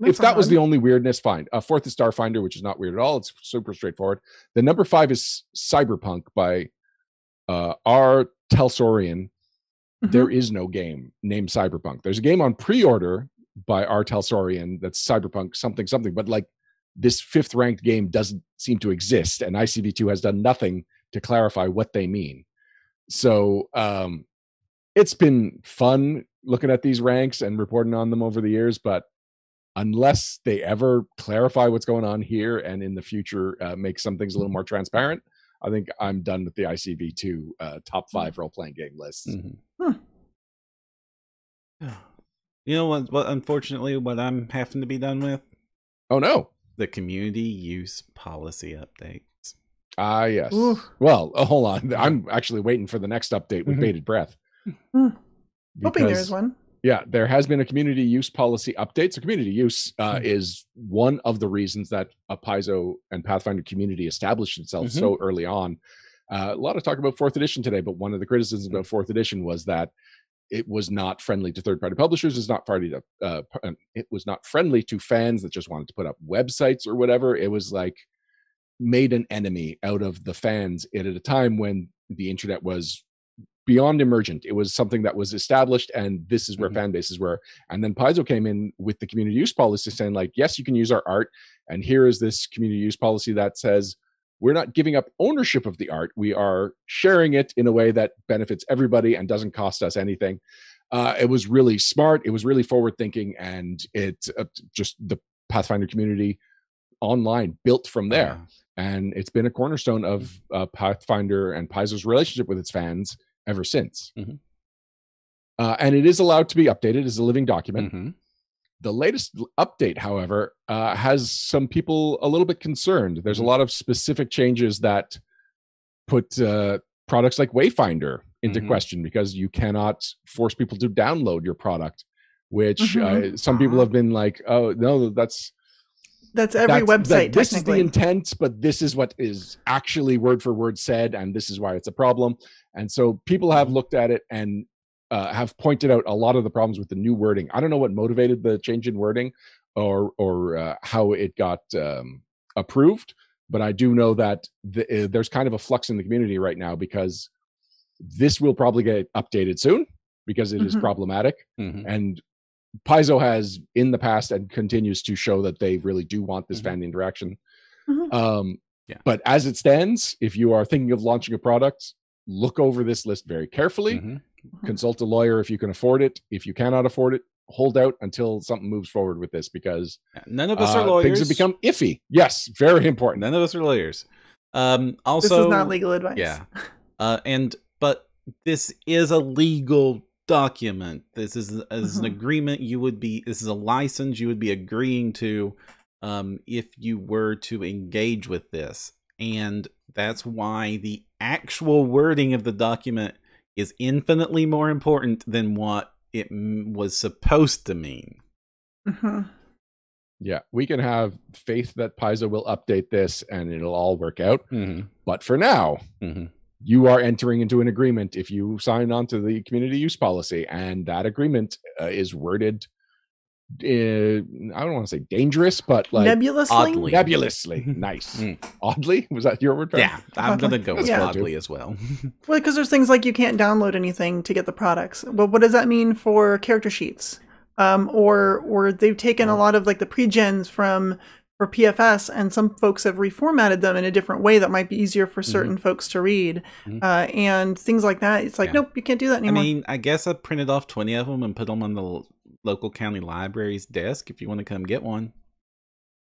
If that was the only weirdness, fine. 4th is Starfinder, which is not weird at all. It's super straightforward. The number 5 is Cyberpunk by R. Telsorian. There is no game named Cyberpunk. There's a game on pre-order by R. Telsorian that's Cyberpunk something, but like this 5th ranked game doesn't seem to exist, and ICV2 has done nothing to clarify what they mean. So it's been fun looking at these ranks and reporting on them over the years, but unless they ever clarify what's going on here and in the future make some things a little more transparent, I think I'm done with the ICV2 top 5 role-playing game lists. You know what? Unfortunately, what I'm having to be done with? Oh no! The community use policy updates. Ah, yes. Ooh. Well, hold on. I'm actually waiting for the next update with bated breath. Hoping there's one. Yeah, there has been a community use policy update. So community use is one of the reasons that a Paizo and Pathfinder community established itself so early on. A lot of talk about 4th edition today, but one of the criticisms about 4th edition was that it was not friendly to third-party publishers. It was not friendly to fans that just wanted to put up websites or whatever. It was like made an enemy out of the fans at a time when the internet was beyond emergent. It was something that was established, and this is where fan bases were. And then Paizo came in with the community use policy saying like, yes, you can use our art. And here is this community use policy that says, we're not giving up ownership of the art. We are sharing it in a way that benefits everybody and doesn't cost us anything. It was really smart. It was really forward thinking. And it just the Pathfinder community online built from there. And it's been a cornerstone of Pathfinder and Paizo's relationship with its fans ever since. And it is allowed to be updated as a living document. The latest update, however, has some people a little bit concerned. There's a lot of specific changes that put products like Wayfinder into question, because you cannot force people to download your product, which some people have been like, oh, no, that's That's every website. This is the intent, but this is what is actually word for word said, and this is why it's a problem. And so people have looked at it and have pointed out a lot of the problems with the new wording. I don't know what motivated the change in wording or how it got approved, but I do know that there's kind of a flux in the community right now because this will probably get updated soon because it is problematic. And Paizo has in the past and continues to show that they really do want this fan interaction. But as it stands, if you are thinking of launching a product, look over this list very carefully. Consult a lawyer if you can afford it. If you cannot afford it, hold out until something moves forward with this because none of us are lawyers. Things have become iffy. Yes, very important. None of us are lawyers. Also, this is not legal advice. Yeah. But this is a legal document. This is an agreement this is a license you would be agreeing to if you were to engage with this. And that's why the actual wording of the document is infinitely more important than what it was supposed to mean. Yeah, we can have faith that Paizo will update this and it'll all work out. But for now, you are entering into an agreement if you sign on to the community use policy, and that agreement is worded I don't want to say dangerous, but like nebulously. Nice. Oddly, was that your word? Yeah, I'm gonna go with oddly as well. Well, because there's things like you can't download anything to get the products. Well, what does that mean for character sheets? Or they've taken a lot of like the pre-gens for PFS, and some folks have reformatted them in a different way that might be easier for certain folks to read, and things like that. It's like, nope, you can't do that anymore. I mean, I guess I printed off 20 of them and put them on the local county library's desk if you want to come get one.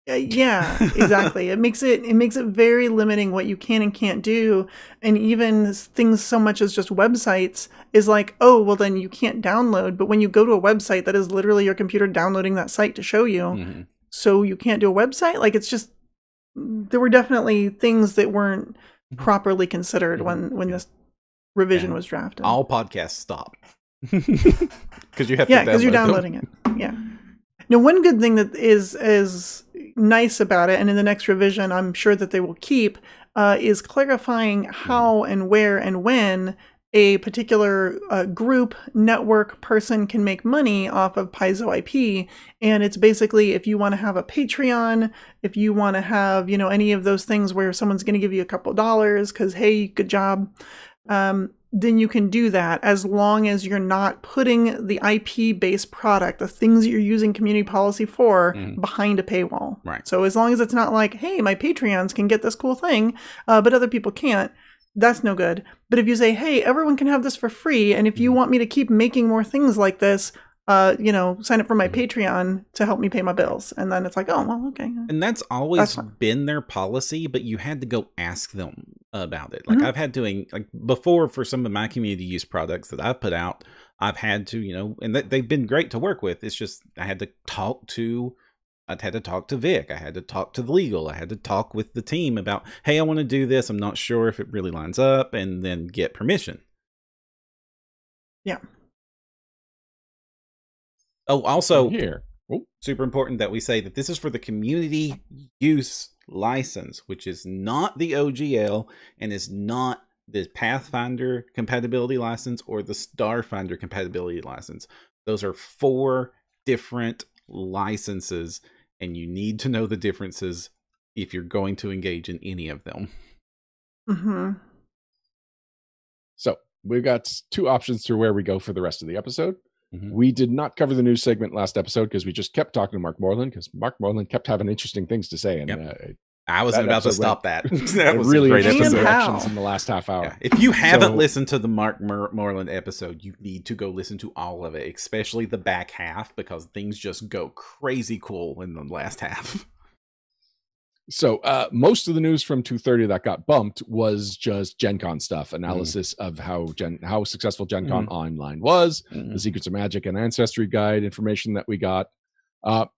Yeah, exactly. It makes it very limiting what you can and can't do, and even things so much as just websites is like, oh, well then you can't download. But when you go to a website, that is literally your computer downloading that site to show you. So you can't do a website. Like, it's just, there were definitely things that weren't properly considered when this revision was drafted. All podcasts stop because you have to because you're downloading it. Yeah. Now, one good thing that is nice about it, and in the next revision, I'm sure that they will keep, is clarifying how and where and when a particular group, network, person can make money off of Paizo IP. And it's basically, if you want to have a Patreon, if you want to have, any of those things where someone's going to give you a couple dollars because, hey, good job, then you can do that as long as you're not putting the IP-based product, the things that you're using community policy for, behind a paywall. Right. So as long as it's not like, hey, my Patreons can get this cool thing, but other people can't, that's no good. But if you say, hey, everyone can have this for free, and if you want me to keep making more things like this, sign up for my Patreon to help me pay my bills. And then it's like, oh, well, okay. And that's always been their policy, but you had to go ask them about it. Like I've had to, before, for some of my community use products that I've put out, I've had to, and they've been great to work with. It's just, I had to talk to Vic. I had to talk to the legal. I had to talk with the team about, hey, I want to do this. I'm not sure if it really lines up, and then get permission. Yeah. Oh, also, super important that we say that this is for the community use license, which is not the OGL and is not the Pathfinder compatibility license or the Starfinder compatibility license. Those are 4 different licenses, and you need to know the differences if you're going to engage in any of them. So we've got 2 options to where we go for the rest of the episode. We did not cover the news segment last episode because we just kept talking to Mark Moreland, because Mark Moreland kept having interesting things to say. And I wasn't about to stop that. That was really a great interesting episode. In the last half hour. Yeah. If you haven't listened to the Mark Moreland episode, you need to go listen to all of it, especially the back half, because things just go crazy cool in the last half. So most of the news from 230 that got bumped was just Gen Con stuff, analysis of how successful Gen Con online was, the Secrets of Magic and Ancestry Guide information that we got.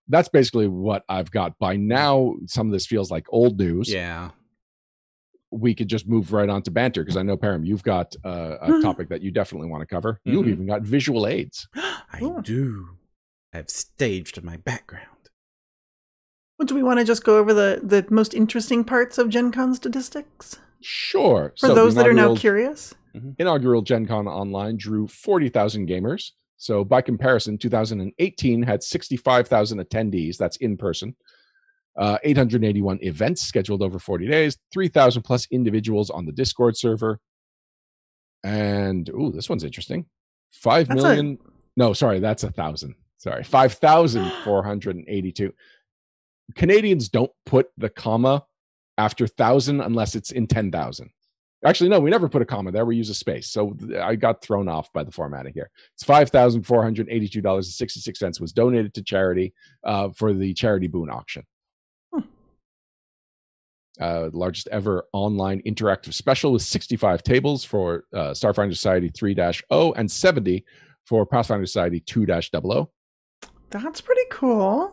That's basically what I've got. By now, some of this feels like old news. Yeah. We could just move right on to banter, because I know, Perram, you've got a topic that you definitely want to cover. You've even got visual aids. I do. I've staged my background. Well, do we want to just go over the most interesting parts of Gen Con statistics? Sure. For those that are now curious? Inaugural Gen Con Online drew 40,000 gamers. So by comparison, 2018 had 65,000 attendees. That's in person. 881 events scheduled over 40 days, 3,000 plus individuals on the Discord server. And, this one's interesting. 5 million. No, sorry, that's 1,000. Sorry, 5,482. Canadians don't put the comma after 1,000 unless it's in 10,000. Actually, no, we never put a comma there. We use a space. So I got thrown off by the formatting here. It's $5,482.66 was donated to charity for the charity boon auction. Largest ever online interactive special with 65 tables for Starfinder Society 3-0 and 70 for Pathfinder Society 2-00. That's pretty cool.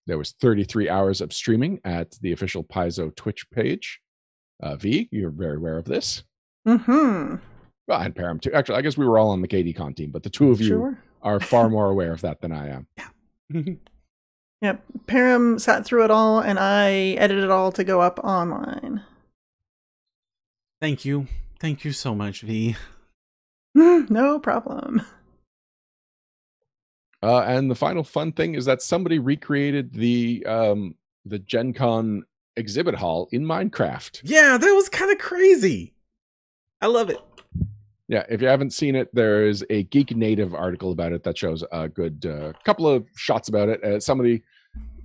There was 33 hours of streaming at the official Paizo Twitch page. V, you're very aware of this. Mm-hmm. Well, and Perram too. Actually, I guess we were all on the KDCon team, but the two of you are far more aware of that than I am. Yeah. Yep. Perram sat through it all, and I edited it all to go up online. Thank you. Thank you so much, V. No problem. And the final fun thing is that somebody recreated the Gen Con exhibit hall in Minecraft. Yeah, that was kind of crazy. I love it. Yeah, if you haven't seen it, there is a Geek Native article about it that shows a good couple of shots about it. Somebody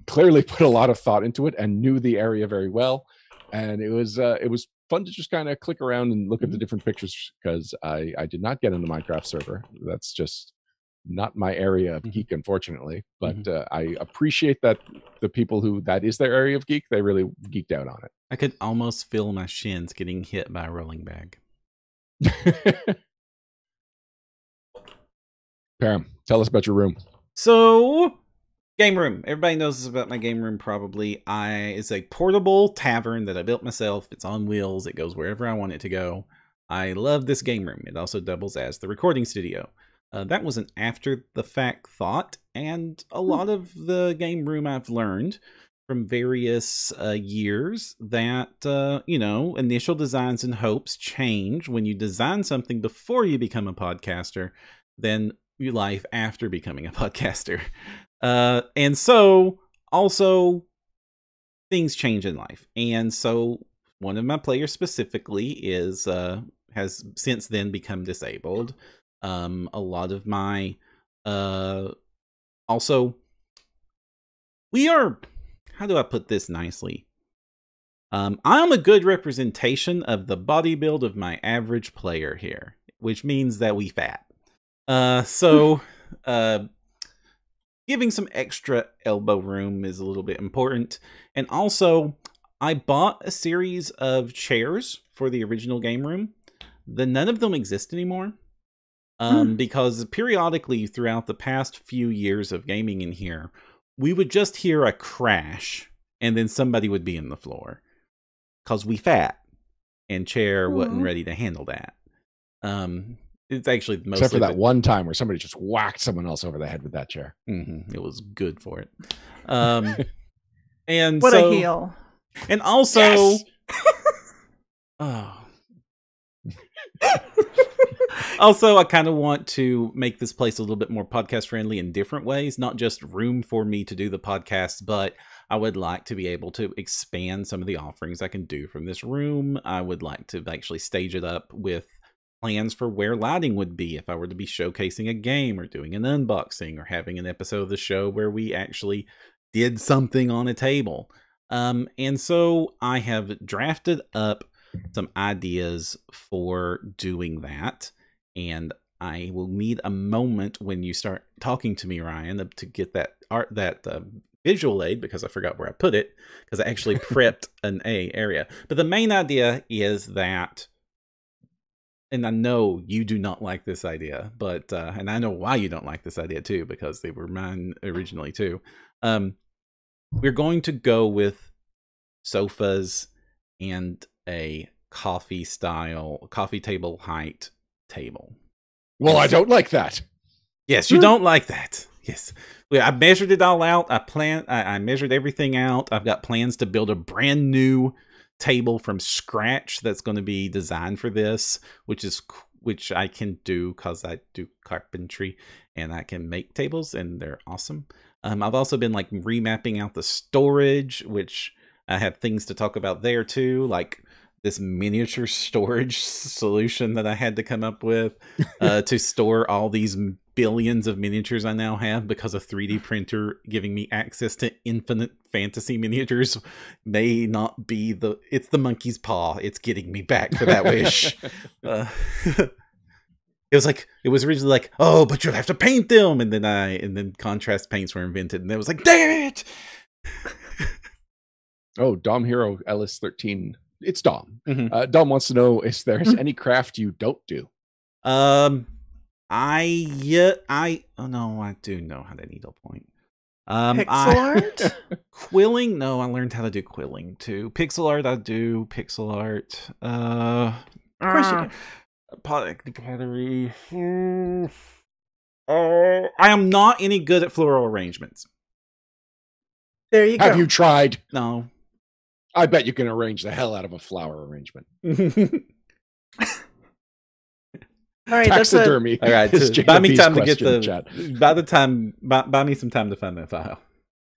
clearly put a lot of thought into it and knew the area very well, and it was fun to just kind of click around and look at the different pictures, because I did not get in the Minecraft server. That's just not my area of geek, unfortunately. But I appreciate that the people who that is their area of geek, they really geeked out on it. I could almost feel my shins getting hit by a rolling bag. Perram, tell us about your room. So, game room. Everybody knows this about my game room probably. It's a portable tavern that I built myself. It's on wheels. It goes wherever I want it to go. I love this game room. It also doubles as the recording studio. That was an after-the-fact thought, and a lot of the game room I've learned from various years that, initial designs and hopes change when you design something before you become a podcaster than your life after becoming a podcaster. And so, also, things change in life. And so, one of my players specifically has since then become disabled. A lot of my, also, we are, how do I put this nicely? I'm a good representation of the body build of my average player here, which means that we fat. Giving some extra elbow room is a little bit important. And also, I bought a series of chairs for the original game room. None of them exist anymore. Because periodically throughout the past few years of gaming in here, we would just hear a crash and then somebody would be in the floor. Because we fat and chair wasn't ready to handle that. It's actually mostly... Except for that one time where somebody just whacked someone else over the head with that chair. It was good for it. And what a heel. And also... Yes! Oh... Also, I kind of want to make this place a little bit more podcast friendly in different ways, not just room for me to do the podcast, but I would like to be able to expand some of the offerings I can do from this room. I would like to actually stage it up with plans for where lighting would be if I were to be showcasing a game or doing an unboxing or having an episode of the show where we actually did something on a table. And so I have drafted up some ideas for doing that. And I will need a moment when you start talking to me, Ryan, to get that visual aid, because I forgot where I put it, because I actually prepped an area. But the main idea is that, and I know you do not like this idea, but and I know why you don't like this idea too, because they were mine originally too. We're going to go with sofas and a coffee table height table. Well, I don't like that. Yes, you don't like that. Yes. I measured it all out. I measured everything out. I've got plans to build a brand new table from scratch that's going to be designed for this, which I can do because I do carpentry and I can make tables and they're awesome. I've also been like remapping out the storage, which I have things to talk about there too, like this miniature storage solution that I had to come up with to store all these billions of miniatures I now have, because a 3D printer giving me access to infinite fantasy miniatures may not be it's the monkey's paw. It's getting me back for that wish. It was originally like, oh, but you'll have to paint them. And then contrast paints were invented. And it was like, dang it. Oh, Dom Hero Ellis 13. It's Dom. Dom wants to know if there's any craft you don't do. I do know how to needlepoint. Pixel art? Quilling? No, I learned how to do quilling too. Pixel art, I do pixel art. Of course you do. Pottery. I am not any good at floral arrangements. There you go. Have you tried? No. I bet you can arrange the hell out of a flower arrangement. All right, taxidermy. All right, buy me time to get the chat. Buy me some time to find that file.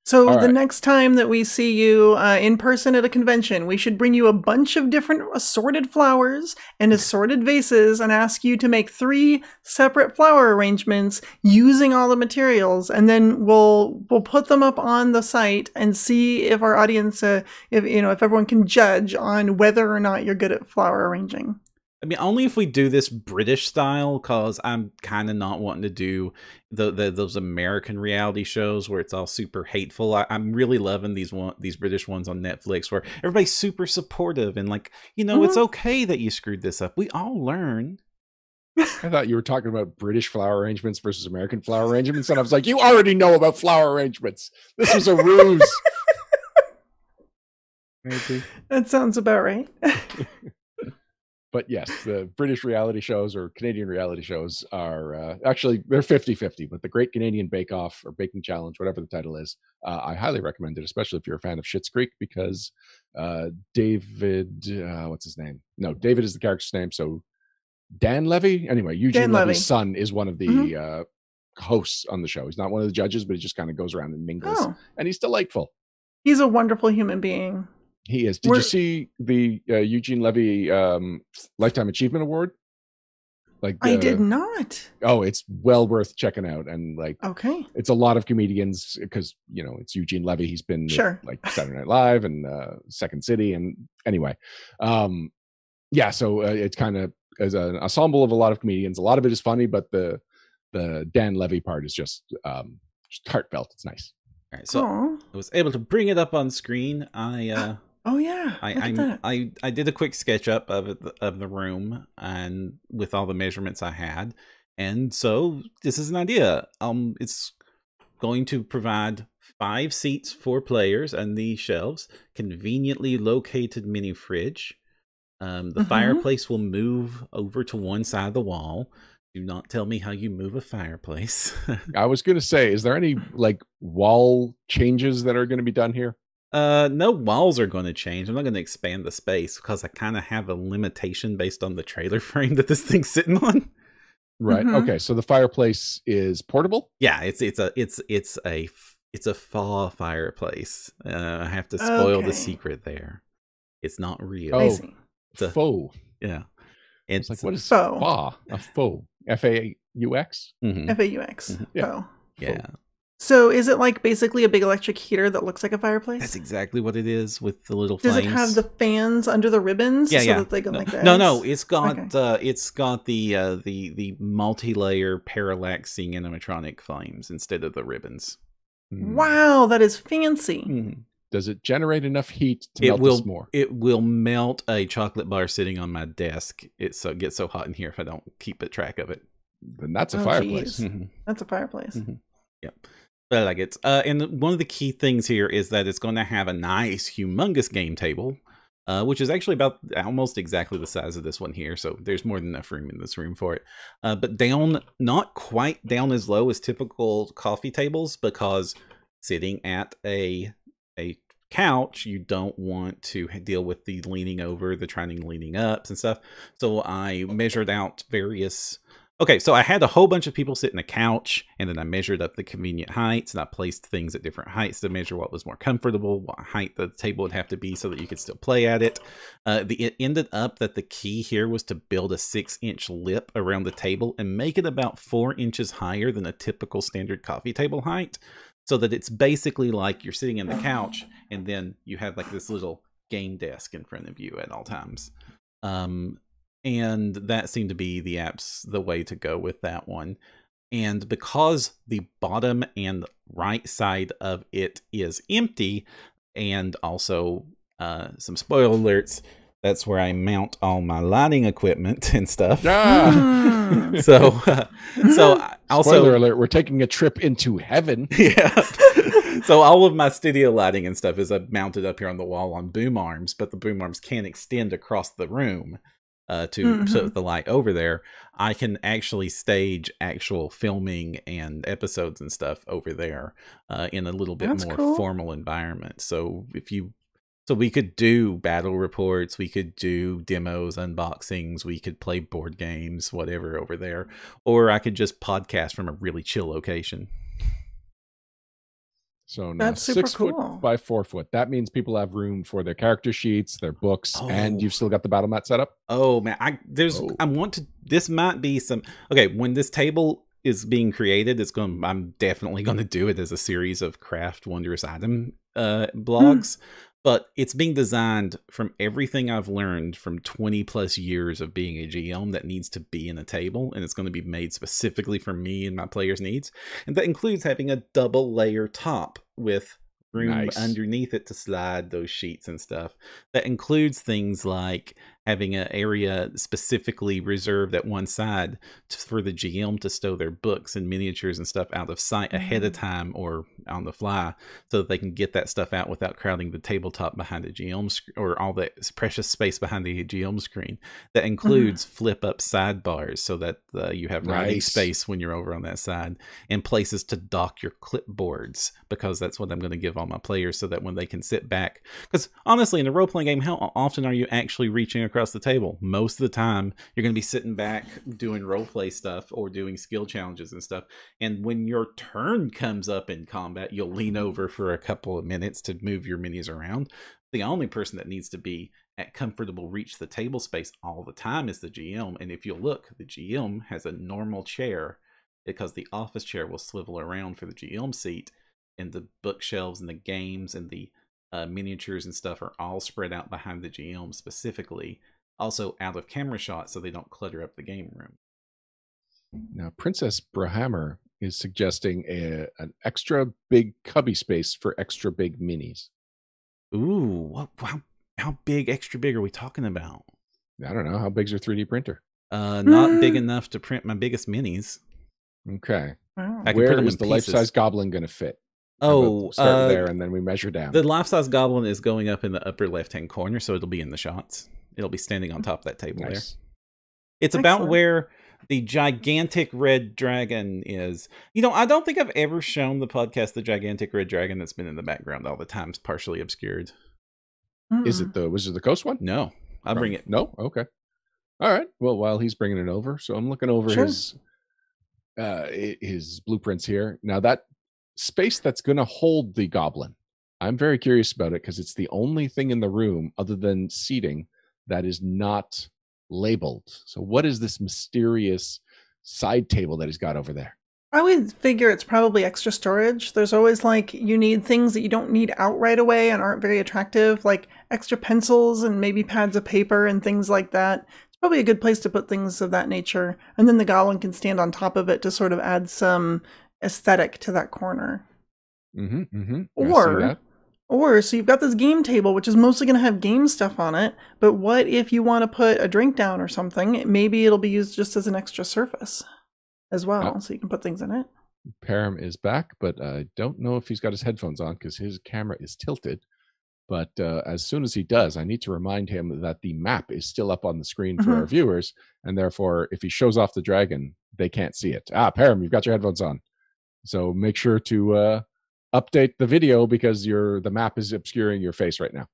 So the next time that we see you in person at a convention, we should bring you a bunch of different assorted flowers and assorted vases and ask you to make 3 separate flower arrangements using all the materials. And then we'll put them up on the site and see if our audience, if everyone can judge on whether or not you're good at flower arranging. I mean, only if we do this British style, because I'm kind of not wanting to do those American reality shows where it's all super hateful. I'm really loving these British ones on Netflix where everybody's super supportive and like, it's okay that you screwed this up. We all learn. I thought you were talking about British flower arrangements versus American flower arrangements, and I was like, you already know about flower arrangements. This was a ruse. Maybe. That sounds about right. But yes, the British reality shows or Canadian reality shows are actually, they're 50-50, but the Great Canadian Bake Off or Baking Challenge, whatever the title is, I highly recommend it, especially if you're a fan of Schitt's Creek, because David, what's his name? No, David is the character's name. So Dan Levy? Anyway, Eugene Levy's son is one of the hosts on the show. He's not one of the judges, but he just kind of goes around and mingles. And he's delightful. He's a wonderful human being. He is. Did you see the Eugene Levy Lifetime Achievement Award? I did not. Oh, it's well worth checking out. And okay, it's a lot of comedians because it's Eugene Levy. He's been with, Saturday Night Live and Second City, and anyway, so it's kind of as an ensemble of a lot of comedians. A lot of it is funny, but the Dan Levy part is just heartfelt. It's nice. All right, so I was able to bring it up on screen. I did a quick sketch up of the room and with all the measurements I had, and so this is an idea. It's going to provide 5 seats for players and the shelves, conveniently located mini fridge. The fireplace will move over to one side of the wall. Do not tell me how you move a fireplace. I was going to say, is there any wall changes that are going to be done here? No walls are going to change. I'm not going to expand the space because I kind of have a limitation based on the trailer frame that this thing's sitting on. Right. Okay. So the fireplace is portable? Yeah, it's a fall fireplace. I have to spoil the secret there. It's not real. I see. It's a faux. Yeah. It's what is faux? A faux. F-A-U-X? F-A-U-X. Yeah. Yeah. So is it basically a big electric heater that looks like a fireplace? That's exactly what it is with the little flames. Does it have the fans under the ribbons? Yeah, so that they go like that? No. It's got the multi-layer parallaxing animatronic flames instead of the ribbons. Wow, that is fancy. Mm-hmm. Does it generate enough heat to melt this more? It will melt a chocolate bar sitting on my desk. It gets so hot in here if I don't keep a track of it. Then that's a fireplace. That's a fireplace. Yep. But I like it. And one of the key things here is that it's going to have a nice, humongous game table. which is actually about almost exactly the size of this one here. So there's more than enough room in this room for it. But down, not quite down as low as typical coffee tables, because sitting at a couch, you don't want to deal with the leaning over, the trying leaning ups and stuff. So I measured out various... Okay, so I had a whole bunch of people sit in a couch, and then I measured up the convenient heights, and I placed things at different heights to measure what was more comfortable, what height the table would have to be so that you could still play at it. It ended up that the key here was to build a 6-inch lip around the table and make it about 4 inches higher than a typical standard coffee table height, so that it's basically like you're sitting in the couch, and then you have like this little game desk in front of you at all times. And that seemed to be the way to go with that one. And because the bottom and right side of it is empty, and also some spoiler alerts, that's where I mount all my lighting equipment and stuff. So also, spoiler alert, we're taking a trip into heaven. Yeah. So all of my studio lighting and stuff is mounted up here on the wall on boom arms, but the boom arms can't extend across the room. To put the light over there. I can actually stage actual filming and episodes and stuff over there in a little bit more formal environment. So we could do battle reports, we could do demos, unboxings, we could play board games, whatever over there, or I could just podcast from a really chill location. So now that's super 6 cool. foot by 4 foot. That means people have room for their character sheets, their books, and you've still got the battle mat set up. Oh man, this might be some. Okay, when this table is being created, I'm definitely going to do it as a series of craft wondrous item blogs. But it's being designed from everything I've learned from 20 plus years of being a GM that needs to be in a table, and it's going to be made specifically for me and my players' needs. And that includes having a double layer top with room underneath it to slide those sheets and stuff. That includes things like having an area specifically reserved at one side for the GM to stow their books and miniatures and stuff out of sight ahead of time or on the fly, so that they can get that stuff out without crowding the tabletop behind the GM or all that precious space behind the GM screen. That includes flip up sidebars so that you have writing space when you're over on that side, and places to dock your clipboards, because that's what I'm going to give all my players, so that when they can sit back, because honestly in a role-playing game, how often are you actually reaching across the table? Most of the time you're going to be sitting back doing roleplay stuff or doing skill challenges and stuff, and when your turn comes up in combat, you'll lean over for a couple of minutes to move your minis around. The only person that needs to be at comfortable reach the table space all the time is the GM. And if you look, the GM has a normal chair, because the office chair will swivel around for the GM seat, and the bookshelves and the games and the miniatures and stuff are all spread out behind the GM specifically, also out of camera shot so they don't clutter up the game room. Now, Princess Brahammer is suggesting an extra big cubby space for extra big minis. Ooh, how big, extra big are we talking about? I don't know. How big's your 3D printer? Not big enough to print my biggest minis. Okay. Wow. Where is the life-size goblin going to fit? Start there, and then we measure down. The life-size goblin is going up in the upper left-hand corner, so it'll be in the shots. It'll be standing on top of that table there. It's about where the gigantic red dragon is. You know, I don't think I've ever shown the podcast the gigantic red dragon that's been in the background all the time. It's partially obscured. Is it the Wizard of the Coast one? No. I'll bring it. No? Okay. All right. Well, while he's bringing it over, so I'm looking over his blueprints here. Now, that space that's going to hold the goblin, I'm very curious about it, because it's the only thing in the room other than seating that is not labeled. So what is this mysterious side table that he's got over there? I would figure it's probably extra storage. There's always like, you need things that you don't need out right away and aren't very attractive, like extra pencils and maybe pads of paper and things like that. It's probably a good place to put things of that nature. And then the goblin can stand on top of it to sort of add some aesthetic to that corner. Or so you've got this game table, which is mostly going to have game stuff on it, but what if you want to put a drink down or something? Maybe it'll be used just as an extra surface as well, so you can put things in it. Perram is back, but I don't know if he's got his headphones on, because his camera is tilted. But as soon as he does, I need to remind him that the map is still up on the screen for our viewers, and therefore, if he shows off the dragon, they can't see it. Perram, you've got your headphones on, so make sure to update the video because the map is obscuring your face right now.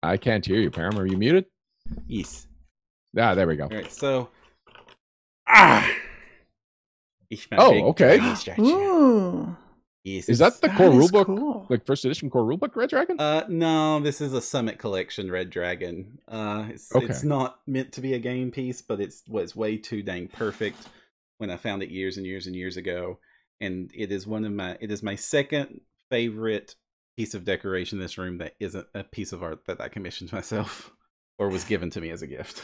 I can't hear you, Perram. Are you muted? Yes. There we go. All right, so okay. Ooh. Yes, is that the core rulebook, cool. like first edition core rulebook Red Dragon? No, this is a Summit Collection Red Dragon. It's not meant to be a game piece, but it was way too dang perfect when I found it years and years and years ago, and it is my second favorite piece of decoration in this room that isn't a piece of art that I commissioned myself or was given to me as a gift.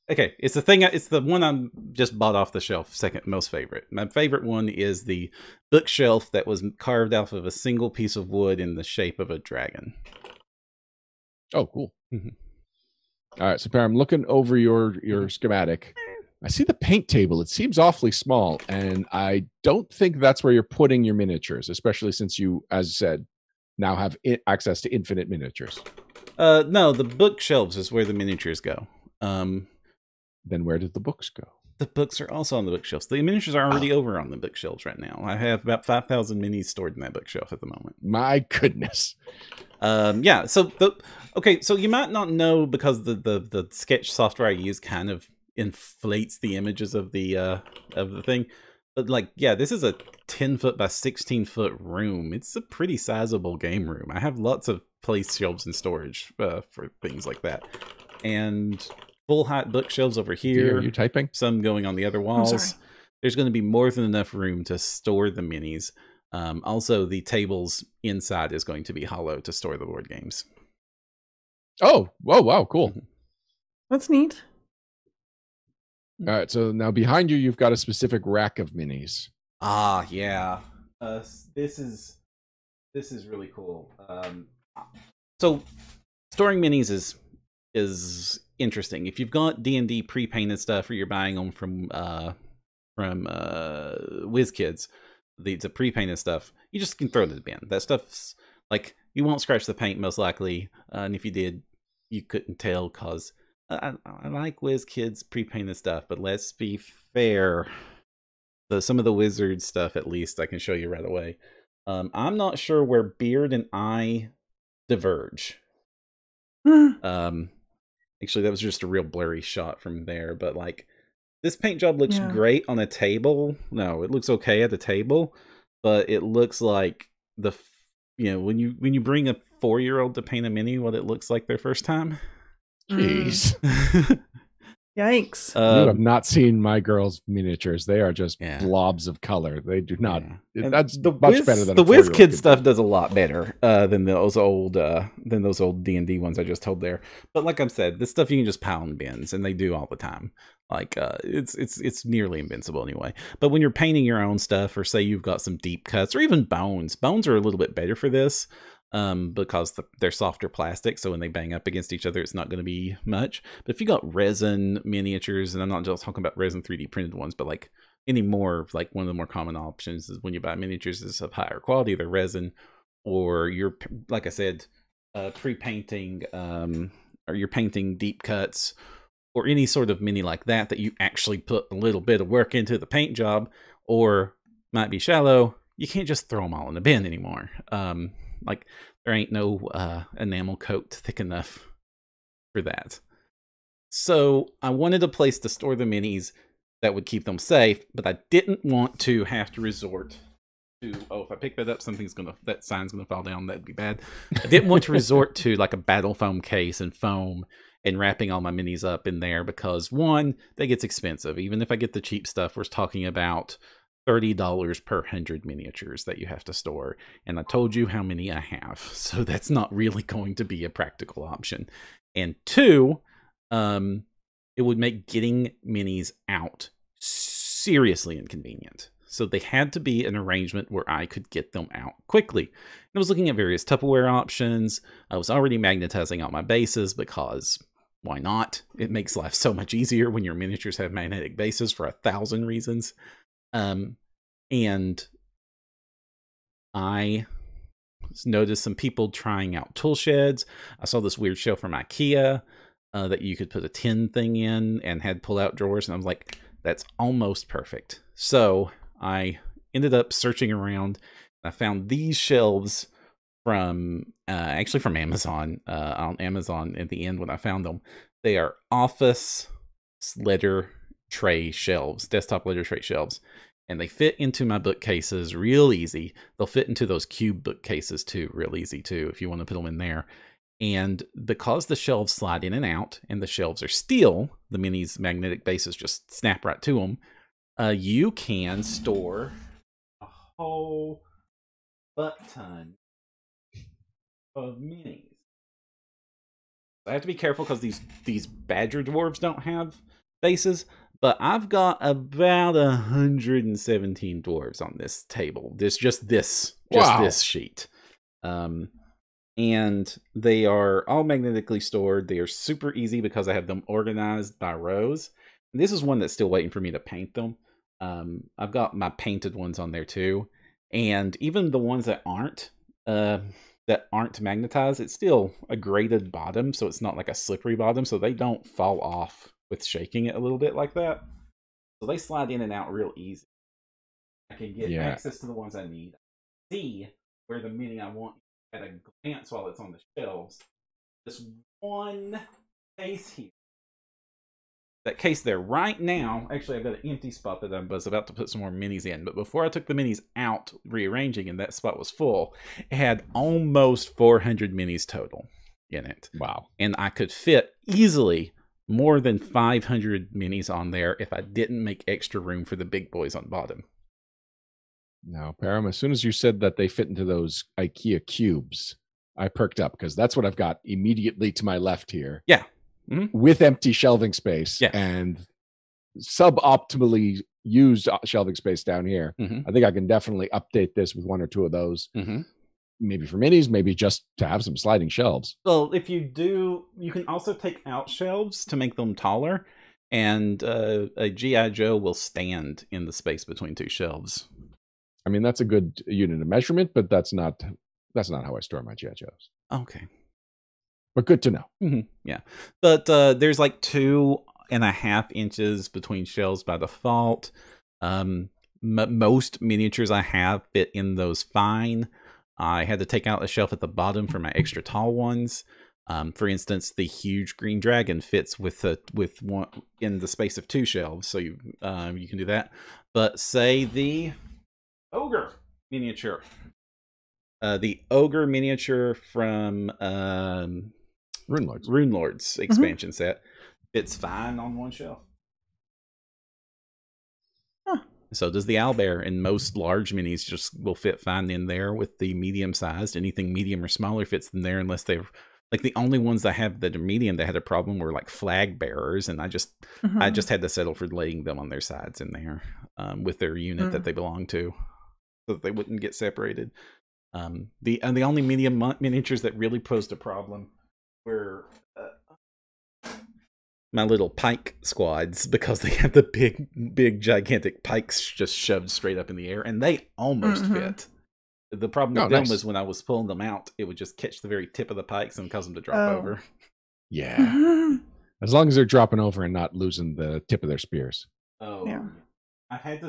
Okay, it's the one I'm just bought off the shelf, second most favorite. My favorite one is the bookshelf that was carved off of a single piece of wood in the shape of a dragon. Oh, cool. All right, so Perram, I'm looking over your schematic. I see the paint table. It seems awfully small, and I don't think that's where you're putting your miniatures, especially since you, as you said, now have access to infinite miniatures. No, the bookshelves is where the miniatures go. Then where did the books go? The books are also on the bookshelves. The miniatures are already over on the bookshelves right now. I have about 5,000 minis stored in that bookshelf at the moment. My goodness. Yeah. So so you might not know because the sketch software I use kind of inflates the images of the thing. But like, yeah, this is a 10-foot by 16-foot room. It's a pretty sizable game room. I have lots of place shelves and storage for things like that. And full height bookshelves over here. Are you typing? Some going on the other walls. There's going to be more than enough room to store the minis. Also, the tables inside is going to be hollow to store the board games. Oh, whoa, wow, cool. That's neat. All right, so now behind you, you've got a specific rack of minis. Ah, yeah. This is really cool. So storing minis is interesting. If you've got D&D pre-painted stuff, or you're buying them from WizKids, the pre-painted stuff, you just can throw it in the bin. That stuff's like, you won't scratch the paint most likely, and if you did, you couldn't tell because I like WizKids pre-painted stuff, but let's be fair. Some of the Wizard stuff, at least, I can show you right away. I'm not sure where Beard and I diverge. Actually, that was just a real blurry shot from there, but like, this paint job looks great on a table. No, it looks okay at the table, but it looks like when you bring a 4-year-old to paint a mini, what it looks like their first time. Jeez. Yikes. You have not seen my girls' miniatures. They are just blobs of color. They do not. That's much better than the WizKid stuff does a lot better than those old D&D ones I just told there. But like I said, this stuff you can just pile in bins, and they do all the time. Like it's nearly invincible anyway. But when you're painting your own stuff, or say you've got some deep cuts, or even bones are a little bit better for this. Because they're softer plastic, so when they bang up against each other, it's not going to be much. But if you got resin miniatures, and I'm not just talking about resin 3D printed ones, but like any more, like one of the more common options is when you buy miniatures is of higher quality, they're resin, or you're, like I said, pre-painting, or you're painting deep cuts, or any sort of mini like that you actually put a little bit of work into the paint job, or might be shallow. You can't just throw them all in the bin anymore. Like, there ain't no enamel coat thick enough for that. So I wanted a place to store the minis that would keep them safe, but I didn't want to have to resort to, if I pick that up, that sign's gonna fall down, that'd be bad. I didn't want to resort to like a battle foam case and foam and wrapping all my minis up in there, because one, that gets expensive. Even if I get the cheap stuff, we're talking about $30 per 100 miniatures that you have to store, and I told you how many I have, so that's not really going to be a practical option. And two, it would make getting minis out seriously inconvenient. So they had to be an arrangement where I could get them out quickly. I was looking at various Tupperware options. I was already magnetizing out my bases, because why not? It makes life so much easier when your miniatures have magnetic bases for 1,000 reasons. And I noticed some people trying out tool sheds. I saw this weird shelf from IKEA that you could put a tin thing in and had pull-out drawers, and I was like, that's almost perfect. So I ended up searching around. I found these shelves from actually from Amazon, on Amazon at the end when I found them. They are office letter tray shelves, desktop letter tray shelves. And they fit into my bookcases real easy. They'll fit into those cube bookcases too, real easy too, if you want to put them in there. And because the shelves slide in and out, and the shelves are steel, the minis' magnetic bases just snap right to them, you can store a whole butt-ton of minis. I have to be careful because these badger dwarves don't have bases, but I've got about 117 dwarves on this table. Just this sheet. And they are all magnetically stored. They are super easy because I have them organized by rows. And this is one that's still waiting for me to paint them. I've got my painted ones on there too. And even the ones that aren't magnetized, it's still a graded bottom, so it's not like a slippery bottom, so they don't fall off with shaking it a little bit like that. So they slide in and out real easy. I can get access to the ones I need. See where the mini I want at a glance while it's on the shelves. This one case here. That case there right now, actually I've got an empty spot that I was about to put some more minis in, but before I took the minis out rearranging and that spot was full, it had almost 400 minis total in it. Wow. And I could fit easily more than 500 minis on there if I didn't make extra room for the big boys on bottom. Now, Perram, as soon as you said that they fit into those IKEA cubes, I perked up because that's what I've got immediately to my left here. Yeah. Mm-hmm. With empty shelving space and suboptimally used shelving space down here. I think I can definitely update this with one or two of those. Maybe for minis, maybe just to have some sliding shelves. Well, if you do, you can also take out shelves to make them taller, and a G.I. Joe will stand in the space between two shelves. I mean, that's a good unit of measurement, but that's not how I store my G.I. Joes. Okay. But good to know. Yeah. But there's like 2.5 inches between shelves by default. Most miniatures I have fit in those fine. I had to take out the shelf at the bottom for my extra tall ones. For instance, the huge green dragon fits with one in the space of 2 shelves, so you can do that. But say the ogre miniature, from Rune Lords expansion set fits fine on one shelf. So does the owlbear, and most large minis just will fit fine in there with the medium sized. Anything medium or smaller fits in there, unless they're like the only ones I have that are medium that had a problem were like flag bearers, and I just had to settle for laying them on their sides in there with their unit that they belong to, so that they wouldn't get separated. The only medium miniatures that really posed a problem were my little pike squads, because they have the big gigantic pikes just shoved straight up in the air, and they almost fit. The problem with them was when I was pulling them out, it would just catch the very tip of the pikes and cause them to drop over. Yeah. As long as they're dropping over and not losing the tip of their spears. Oh, yeah. I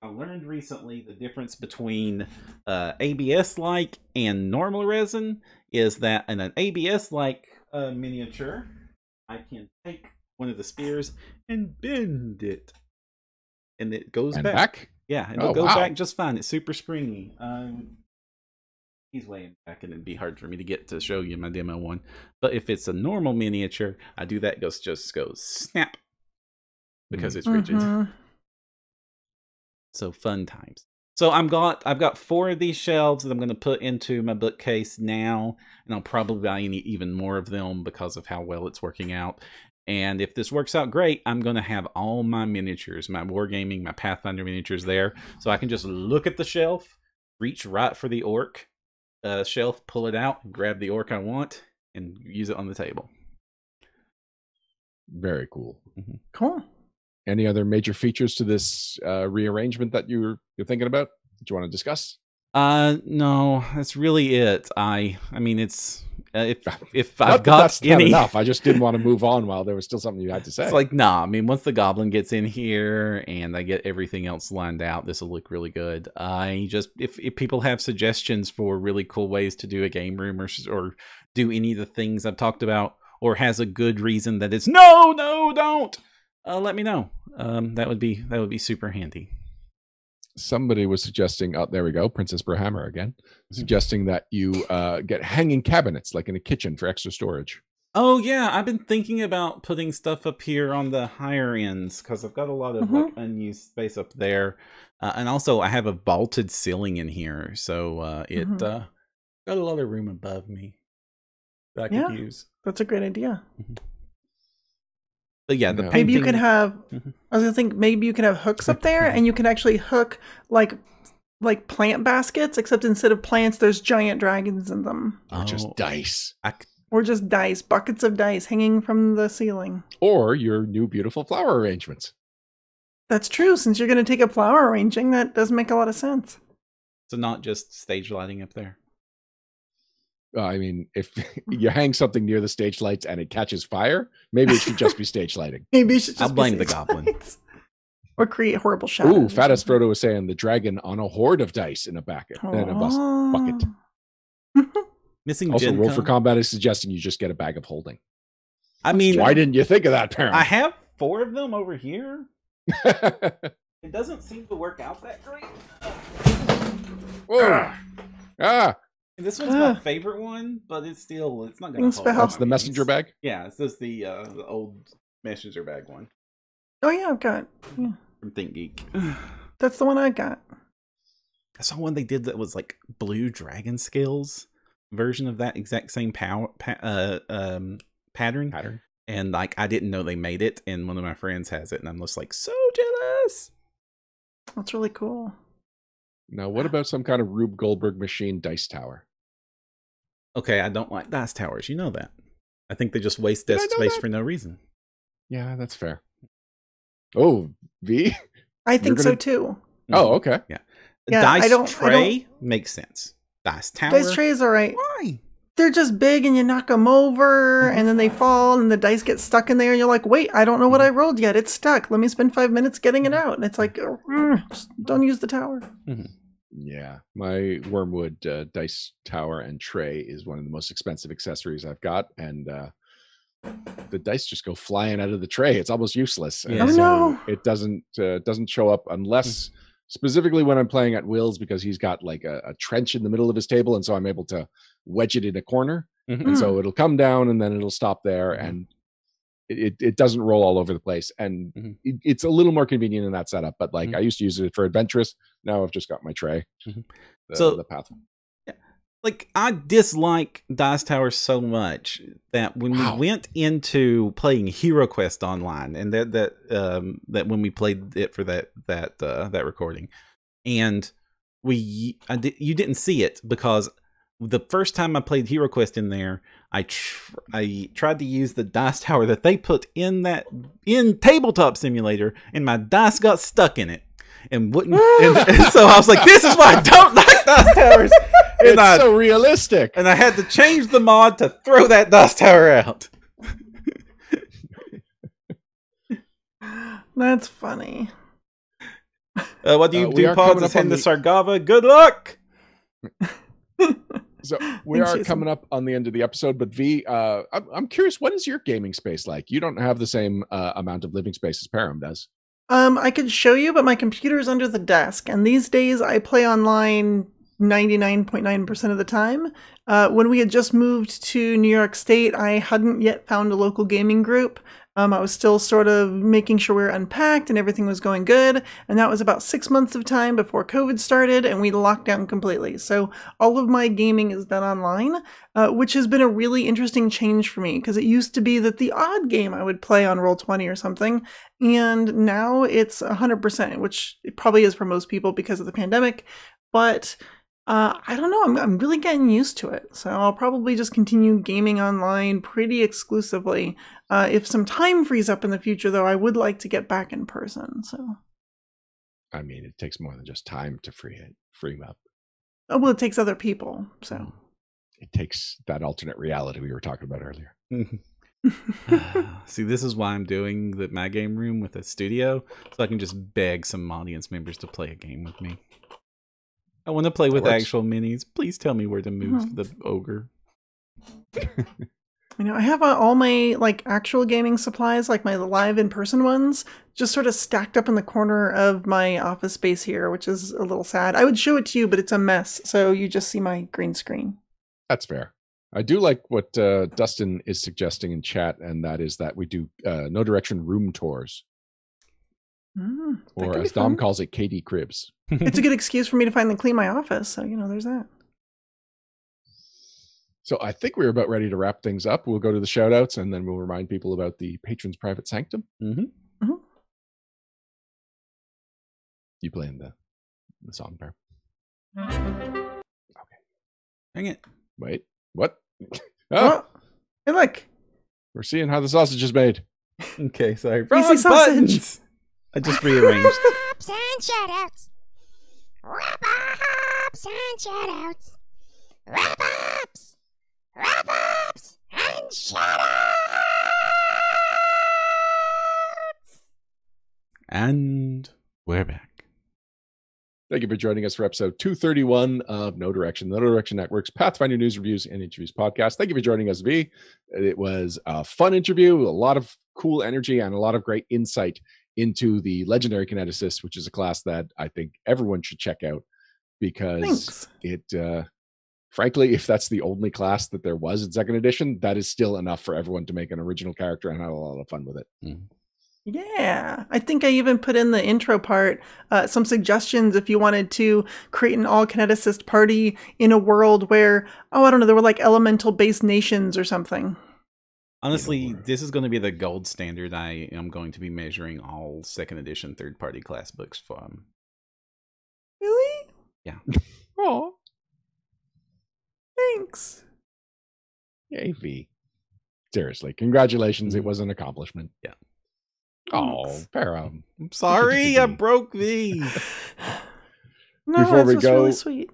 learned recently the difference between ABS-like and normal resin is that in an ABS-like miniature, I can take one of the spears and bend it, and it goes back. Yeah, it'll go back just fine. It's super springy. He's way back, and it'd be hard for me to get to show you my demo one. But if it's a normal miniature, I do that. Just goes snap because it's rigid. So fun times. So I've got 4 of these shelves that I'm going to put into my bookcase now, and I'll probably buy even more of them because of how well it's working out. And if this works out great, I'm going to have all my miniatures, my Wargaming, my Pathfinder miniatures there, so I can just look at the shelf, reach right for the orc shelf, pull it out, grab the orc I want, and use it on the table. Very cool. Cool. Any other major features to this rearrangement that you're thinking about? you want to discuss? No, that's really it. I mean, it's if Not I've that got that's not any enough. I just didn't want to move on while there was still something you had to say. It's like, nah, I mean, once the goblin gets in here and I get everything else lined out, this will look really good. I just, if people have suggestions for really cool ways to do a game room or do any of the things I've talked about, or has a good reason that it's no, don't, let me know. That would be super handy. Somebody was suggesting, oh, there we go, Princess Brahammer again, suggesting that you get hanging cabinets like in a kitchen for extra storage. Oh yeah, I've been thinking about putting stuff up here on the higher ends because I've got a lot of like unused space up there, and also I have a vaulted ceiling in here, so it got a lot of room above me that I could use. That's a great idea. But yeah, the painting... maybe you could have. I was gonna think maybe you could have hooks up there, and you could actually hook like plant baskets, except instead of plants, there's giant dragons in them. Or just dice. Or just dice, buckets of dice hanging from the ceiling. Or your new beautiful flower arrangements. That's true. Since you're going to take up flower arranging, that does make a lot of sense. So not just stage lighting up there. I mean, if you hang something near the stage lights and it catches fire, maybe it should just be stage lighting. Maybe it should just I'll blame the goblin. Lights. Or create horrible shadows. Ooh, Fattest Frodo was saying the dragon on a horde of dice in a bucket. In a bucket. Missing also, Gen Roll Con. for Combat is suggesting you just get a bag of holding. I mean, why didn't you think of that, Perram? I have 4 of them over here. It doesn't seem to work out that great. Whoa. This one's my favorite one, but it's not going to hold. That's the messenger bag? Yeah, it's just the old messenger bag one. Oh yeah, I've got from Think Geek. That's the one I got. I saw one they did that was like blue dragon scales version of that exact same pattern. And like I didn't know they made it, and one of my friends has it, and I'm just like so jealous. That's really cool. Now, what about some kind of Rube Goldberg machine dice tower? Okay, I don't like dice towers. You know that. I think they just waste desk space for no reason. Yeah, that's fair. Oh, V? I think so too. Oh, okay. Yeah. Dice tray makes sense. Dice tower. Dice tray is all right. Why? They're just big and you knock them over and then they fall and the dice get stuck in there and you're like, wait, I don't know what I rolled yet. It's stuck. Let me spend 5 minutes getting it out. And it's like, just don't use the tower. Yeah. My Wormwood dice tower and tray is one of the most expensive accessories I've got. And the dice just go flying out of the tray. It's almost useless. Yeah. And no. It doesn't show up unless... specifically when I'm playing at Will's, because he's got like a trench in the middle of his table, and so I'm able to wedge it in a corner, and so it'll come down and then it'll stop there, and it doesn't roll all over the place, and it's a little more convenient in that setup. But like I used to use it for Adventurous. Now I've just got my tray. The path. Like I dislike Dice Tower so much that when we went into playing Hero Quest online, and that when we played it for that recording, and you didn't see it because the first time I played Hero Quest in there, I tried to use the dice tower that they put in Tabletop Simulator, and my dice got stuck in it and wouldn't. and so I was like, "This is why I don't like dice towers." It's so realistic. And I had to change the mod to throw that dice tower out. That's funny. What do you do? Pods ascend to Sargava. Good luck. So we are coming up on the end of the episode, but V, I'm curious, what is your gaming space like? You don't have the same amount of living space as Perram does. I could show you, but my computer is under the desk, and these days I play online 99.9% of the time. When we had just moved to New York State, I hadn't yet found a local gaming group. I was still sort of making sure we were unpacked and everything was going good. And that was about 6 months of time before COVID started and we locked down completely. So all of my gaming is done online, which has been a really interesting change for me because it used to be that the odd game I would play on Roll20 or something. And now it's 100%, which it probably is for most people because of the pandemic. But I don't know. I'm really getting used to it. So I'll probably just continue gaming online pretty exclusively. If some time frees up in the future, though, I would like to get back in person. So I mean, it takes more than just time to free him up. Oh, well, it takes other people, so. It takes that alternate reality we were talking about earlier. See, this is why I'm doing my game room with a studio, so I can just beg some audience members to play a game with me. I want to play with actual minis. Please tell me where to move the ogre. I have all my actual gaming supplies, like my live in-person ones, just sort of stacked up in the corner of my office space here, which is a little sad. I would show it to you, but it's a mess, so you just see my green screen. That's fair. I do like what Dustin is suggesting in chat, and that is that we do No Direction room tours. Or as Dom calls it, KD Cribs. It's a good excuse for me to finally clean my office, so, there's that. So I think we're about ready to wrap things up. We'll go to the shout outs, and then we'll remind people about the Patron's Private Sanctum. You playing the song, Bear? Okay. Dang it. Wait, what? Oh, hey, look. We're seeing how the sausage is made. Okay, sorry. Wrong buttons. I just rearranged. Wrap-ups and shout-outs. Wrap-ups and shout-outs. Wrap-ups. Wrap-ups and shout-outs. And we're back. Thank you for joining us for episode 231 of No Direction, the No Direction Network's Pathfinder News, Reviews, and Interviews podcast. Thank you for joining us, V. It was a fun interview, a lot of cool energy, and a lot of great insight into the Legendary Kineticist, which is a class that I think everyone should check out because it, frankly, if that's the only class that there was in second edition, that is still enough for everyone to make an original character and have a lot of fun with it. Yeah, I think I even put in the intro part some suggestions if you wanted to create an all-kineticist party in a world where, I don't know, there were elemental-based nations or something. Honestly, this is going to be the gold standard I am going to be measuring all second edition third-party class books from. Really? Yeah. Oh, thanks. Yay, V. Seriously, congratulations. It was an accomplishment. Yeah. Oh, Perram. I'm sorry, I broke thee. No, Before we go, really sweet.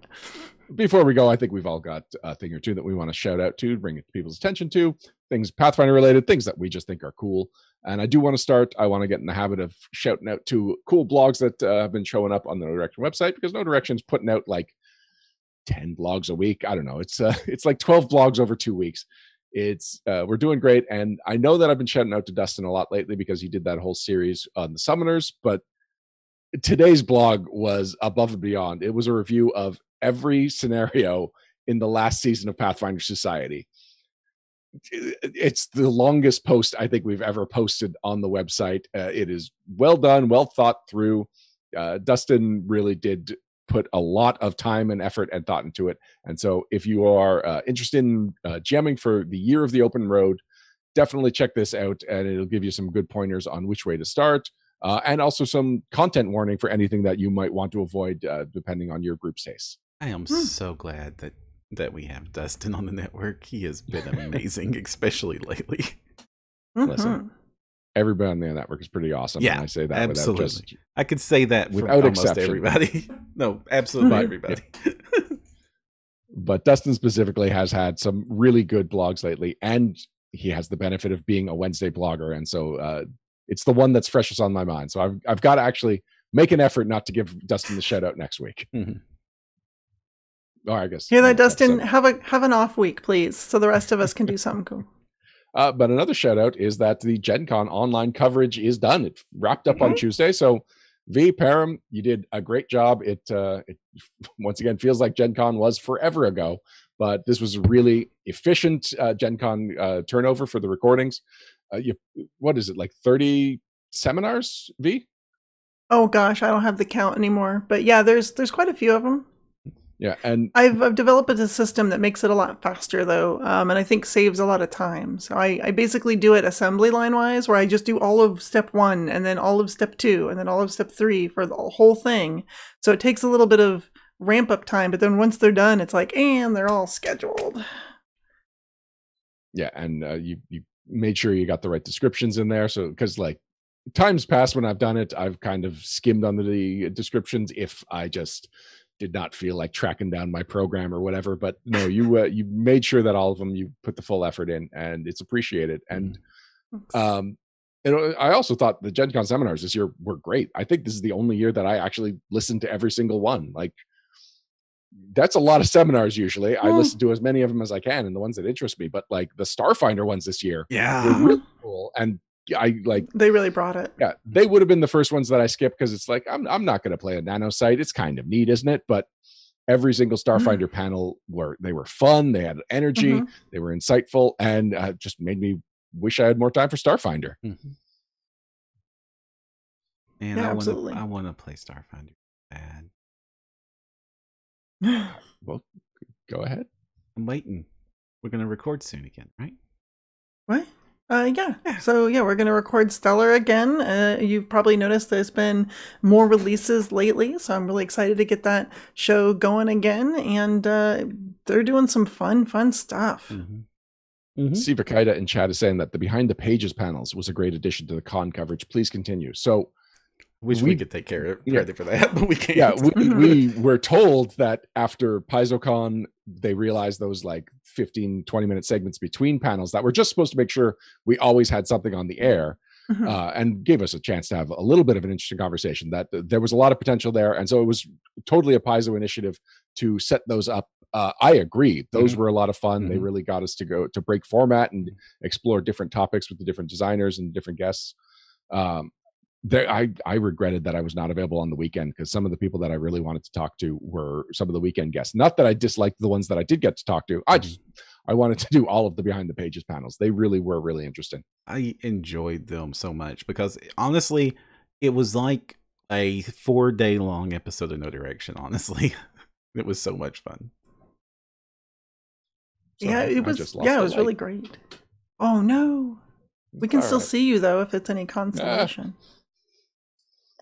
Before we go, I think we've all got a thing or two that we want to shout out to, bring it to people's attention to, things Pathfinder related, things that we just think are cool. And I do want to start, I want to get in the habit of shouting out to cool blogs that have been showing up on the No Direction website, because No Direction's putting out 10 blogs a week. I don't know. It's 12 blogs over 2 weeks. It's we're doing great, and I know that I've been shouting out to Dustin a lot lately because he did that whole series on the Summoners, but today's blog was above and beyond. It was a review of every scenario in the last season of Pathfinder Society. It's the longest post I think we've ever posted on the website. It is well done, well thought through. Dustin really did put a lot of time and effort and thought into it. And so if you are interested in GMing for the Year of the Open Road, definitely check this out, and it'll give you some good pointers on which way to start, and also some content warning for anything that you might want to avoid depending on your group's taste. I am so glad that we have Dustin on the network. He has been amazing, especially lately. Listen, everybody on the network is pretty awesome. Yeah, and I say that absolutely. I could say that for without almost exception. Everybody. No, absolutely everybody. But Dustin specifically has had some really good blogs lately, and he has the benefit of being a Wednesday blogger, and so it's the one that's freshest on my mind. So I've got to actually make an effort not to give Dustin the shout out next week. Or I guess. Hear that, Dustin? Have an off week, please, so the rest of us can do something cool. But another shout out is that the Gen Con online coverage is done. It wrapped up on Tuesday. So V, Perram, you did a great job. It once again feels like Gen Con was forever ago, but this was a really efficient Gen Con turnover for the recordings. What is it, 30 seminars, V? Oh gosh, I don't have the count anymore. But yeah, there's quite a few of them. Yeah, and I've developed a system that makes it a lot faster though, and I think saves a lot of time. So I basically do it assembly line wise, where I just do all of step 1 and then all of step 2 and then all of step 3 for the whole thing. So it takes a little bit of ramp up time, but then once they're done, it's and they're all scheduled. Yeah, and you made sure you got the right descriptions in there. So because times past when I've done it, I've kind of skimmed under the descriptions if I just did not feel like tracking down my program or whatever. But no, you made sure that all of them, you put the full effort in, and it's appreciated. And I also thought the Gen Con seminars this year were great. I think this is the only year that I actually listened to every single one. Like, that's a lot of seminars usually. I listen to as many of them as I can, and the ones that interest me. But like the Starfinder ones this year were really cool. And they really brought it. Yeah, they would have been the first ones that I skipped because it's like I'm not going to play a nano site. It's kind of neat, isn't it? But every single Starfinder panel were fun. They had energy. They were insightful, and just made me wish I had more time for Starfinder. And yeah, I want to play Starfinder bad. Well, go ahead. I'm waiting. We're going to record soon again, right? What? Yeah. So yeah, we're going to record Stellar again. You've probably noticed there's been more releases lately, so I'm really excited to get that show going again. And they're doing some fun stuff. Steve Akita in chat is saying that the Behind the Pages panels was a great addition to the con coverage. Please continue. So wish we could take credit for that, but we can't. Yeah, we were told that after PaizoCon, they realized those like 15, 20-minute segments between panels that were just supposed to make sure we always had something on the air, and gave us a chance to have a little bit of an interesting conversation, that there was a lot of potential there. And so it was totally a Paizo initiative to set those up. I agree. Those were a lot of fun. They really got us to break format and explore different topics with the different designers and different guests. I regretted that I was not available on the weekend, because some of the people that I really wanted to talk to were some of the weekend guests. Not that I disliked the ones that I did get to talk to. I wanted to do all of the Behind the Pages panels. They really were really interesting. I enjoyed them so much because honestly, it was like a 4-day long episode of No Direction. Honestly, it was so much fun. Sorry, it was really great. Oh no, we can still see you though if it's any consolation.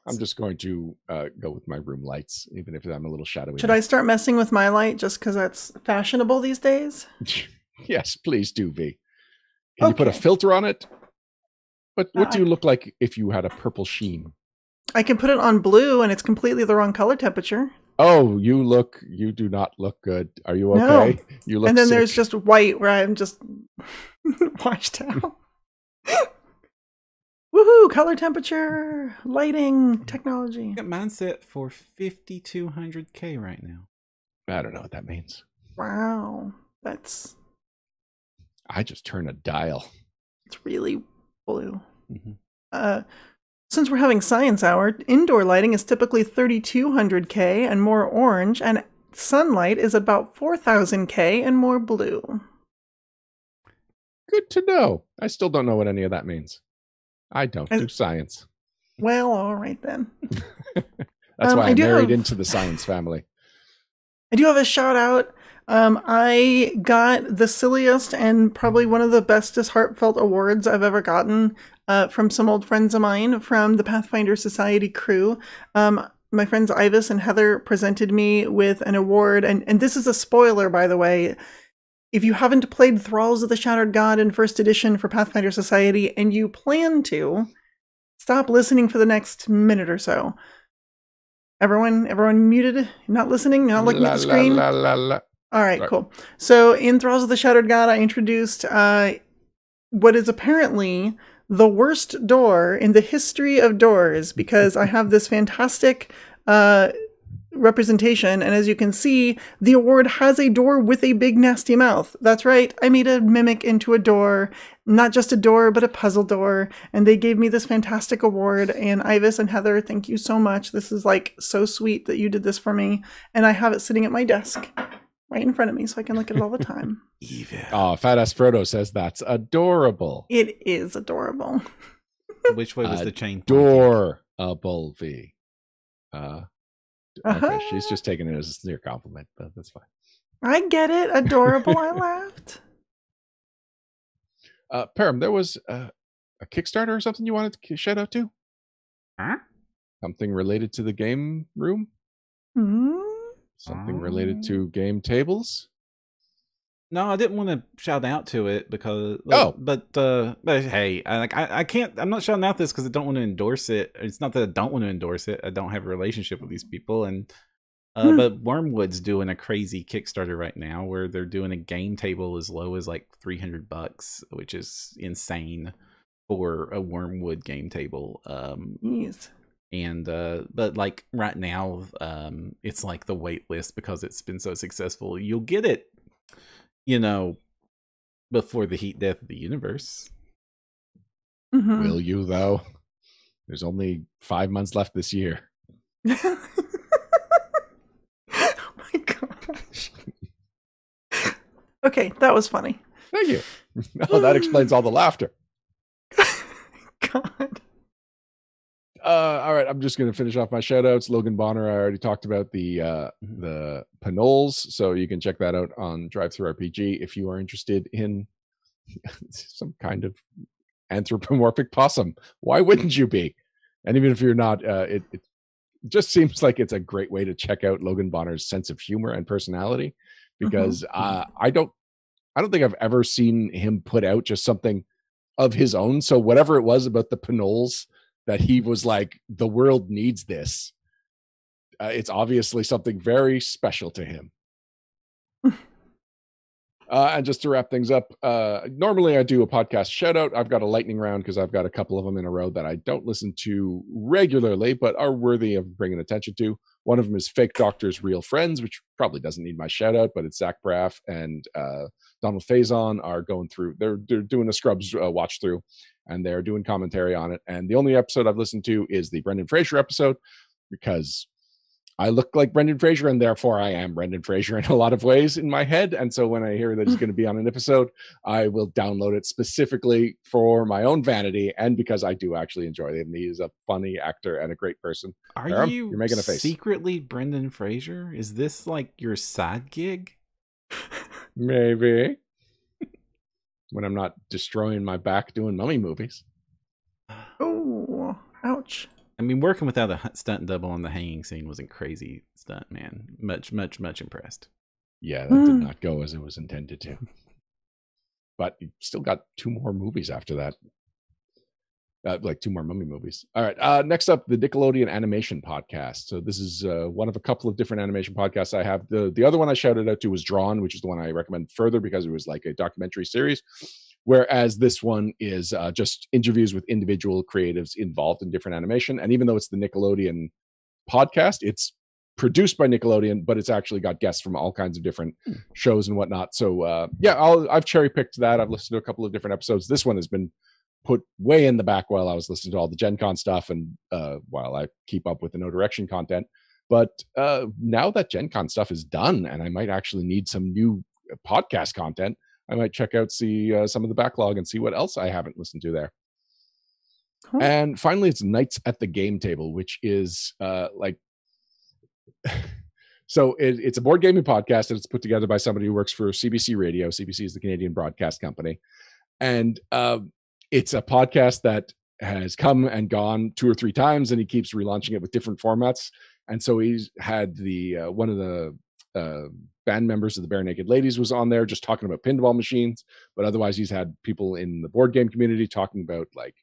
I'm just going to go with my room lights, even if I'm a little shadowy. Should I start messing with my light just because that's fashionable these days? Yes, please do, V. Can you put a filter on it? But what do you look like if you had a purple sheen? I can put it on blue, and it's completely the wrong color temperature. Oh, you do not look good. Are you okay? No. You look And then sick. there's just white where I'm just washed out. Woohoo! Color temperature, lighting, technology. Mine's set for 5200K right now. I don't know what that means. Wow. I just turn a dial. It's really blue. Since we're having science hour, indoor lighting is typically 3200K and more orange, and sunlight is about 4000K and more blue. Good to know. I still don't know what any of that means. I don't do science. Well, all right then. That's why I married into the science family. I do have a shout out. I got the silliest and probably one of the bestest heartfelt awards I've ever gotten from some old friends of mine from the Pathfinder Society crew. My friends Ivis and Heather presented me with an award, and this is a spoiler, by the way. If you haven't played Thralls of the Shattered God in first edition for Pathfinder Society and you plan to, stop listening for the next minute or so. Everyone muted? Not listening? Not looking at the screen? All right, cool. So in Thralls of the Shattered God, I introduced what is apparently the worst door in the history of doors, because I have this fantastic representation, and as you can see, the award has a door with a big nasty mouth. That's right, I made a mimic into a door, not just a door, but a puzzle door, and they gave me this fantastic award. And Ivis and Heather, thank you so much. This is like so sweet that you did this for me, and I have it sitting at my desk right in front of me so I can look at it all the time. Oh, Fat Ass Frodo says that's adorable. It is adorable. Which way was the chain? Adorable, V. Okay, she's just taking it as a sincere compliment, but that's fine. I get it. Adorable. I laughed. Perram, there was a Kickstarter or something you wanted to shout out to? Huh? Something related to the game room? Mm-hmm. Something related to game tables? No, I didn't want to shout out to it because, Oh. but hey, I can't. I'm not shouting out this because I don't want to endorse it. It's not that I don't want to endorse it. I don't have a relationship with these people, and but Wormwood's doing a crazy Kickstarter right now where they're doing a game table as low as like $300, which is insane for a Wormwood game table. Jeez. And but like right now, it's like the wait list because it's been so successful. You'll get it, you know, before the heat death of the universe. Mhm. Will you, though? There's only 5 months left this year. Oh my gosh. Okay, that was funny. Thank you. Oh, that explains all the laughter. God. All right, I'm just going to finish off my shout-outs. Logan Bonner, I already talked about the Panoles, so you can check that out on Drive-Thru-RPG if you are interested in some kind of anthropomorphic possum. Why wouldn't you be? And even if you're not, it just seems like it's a great way to check out Logan Bonner's sense of humor and personality, because I don't think I've ever seen him put out just something of his own. So whatever it was about the Panoles that he was like, the world needs this, it's obviously something very special to him. And just to wrap things up, normally I do a podcast shout out. I've got a lightning round because I've got a couple of them in a row that I don't listen to regularly, but are worthy of bringing attention to. One of them is Fake Doctors, Real Friends, which probably doesn't need my shout out, but it's Zach Braff and Donald Faison are going through. They're doing a Scrubs watch through, and they're doing commentary on it. And the only episode I've listened to is the Brendan Fraser episode, because I look like Brendan Fraser, and therefore I am Brendan Fraser in a lot of ways in my head. And so when I hear that he's going to be on an episode, I will download it specifically for my own vanity and because I do actually enjoy him. He is a funny actor and a great person. Are Perram, you you're making a face. secretly Brendan Fraser? Is this like your side gig? Maybe. When I'm not destroying my back doing mummy movies. Oh, ouch. I mean, working without a stunt double on the hanging scene was a crazy stunt, man. Much impressed. Yeah, that did not go as it was intended to. But you still got 2 more movies after that. Like 2 more mummy movies. All right. Next up, the Nickelodeon Animation Podcast. So this is one of a couple of different animation podcasts I have. The other one I shouted out to was Drawn, which is the one I recommend further because it was like a documentary series. Whereas this one is just interviews with individual creatives involved in different animation. And even though it's the Nickelodeon podcast, it's produced by Nickelodeon, but it's actually got guests from all kinds of different shows and whatnot. So yeah, I've cherry picked that. I've listened to a couple of different episodes. This one has been put way in the back while I was listening to all the Gen Con stuff and while I keep up with the No Direction content. But now that Gen Con stuff is done and I might actually need some new podcast content, I might check out, see some of the backlog and see what else I haven't listened to there. Cool. And finally, it's Nights at the Game Table, which is like... So it's a board gaming podcast and it's put together by somebody who works for CBC Radio. CBC is the Canadian broadcast company. And it's a podcast that has come and gone 2 or 3 times and he keeps relaunching it with different formats. And so he's had the one of the band members of the Bare Naked Ladies was on there just talking about pinball machines, but otherwise he's had people in the board game community talking about like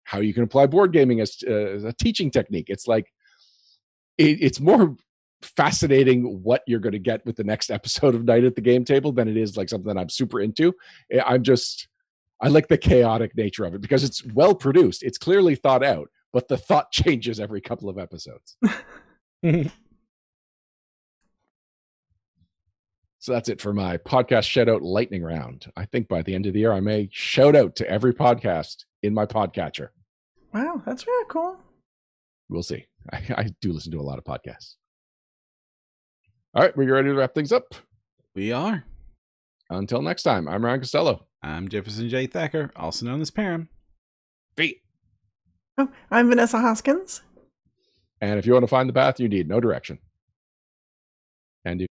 how you can apply board gaming as a teaching technique. It's like it's more fascinating what you're going to get with the next episode of Night at the Game Table than it is like something I'm super into. I like the chaotic nature of it because it's well produced. It's clearly thought out, but the thought changes every couple of episodes. So that's it for my podcast shout out lightning round. I think by the end of the year, I may shout out to every podcast in my podcatcher. Wow, that's really cool. We'll see. I do listen to a lot of podcasts. All right, we're ready to wrap things up. We are. Until next time, I'm Ryan Costello. I'm Jefferson J. Thacker, also known as Perram. Beat. Oh, I'm Vanessa Hoskins. And if you want to find the path you need, No Direction. And if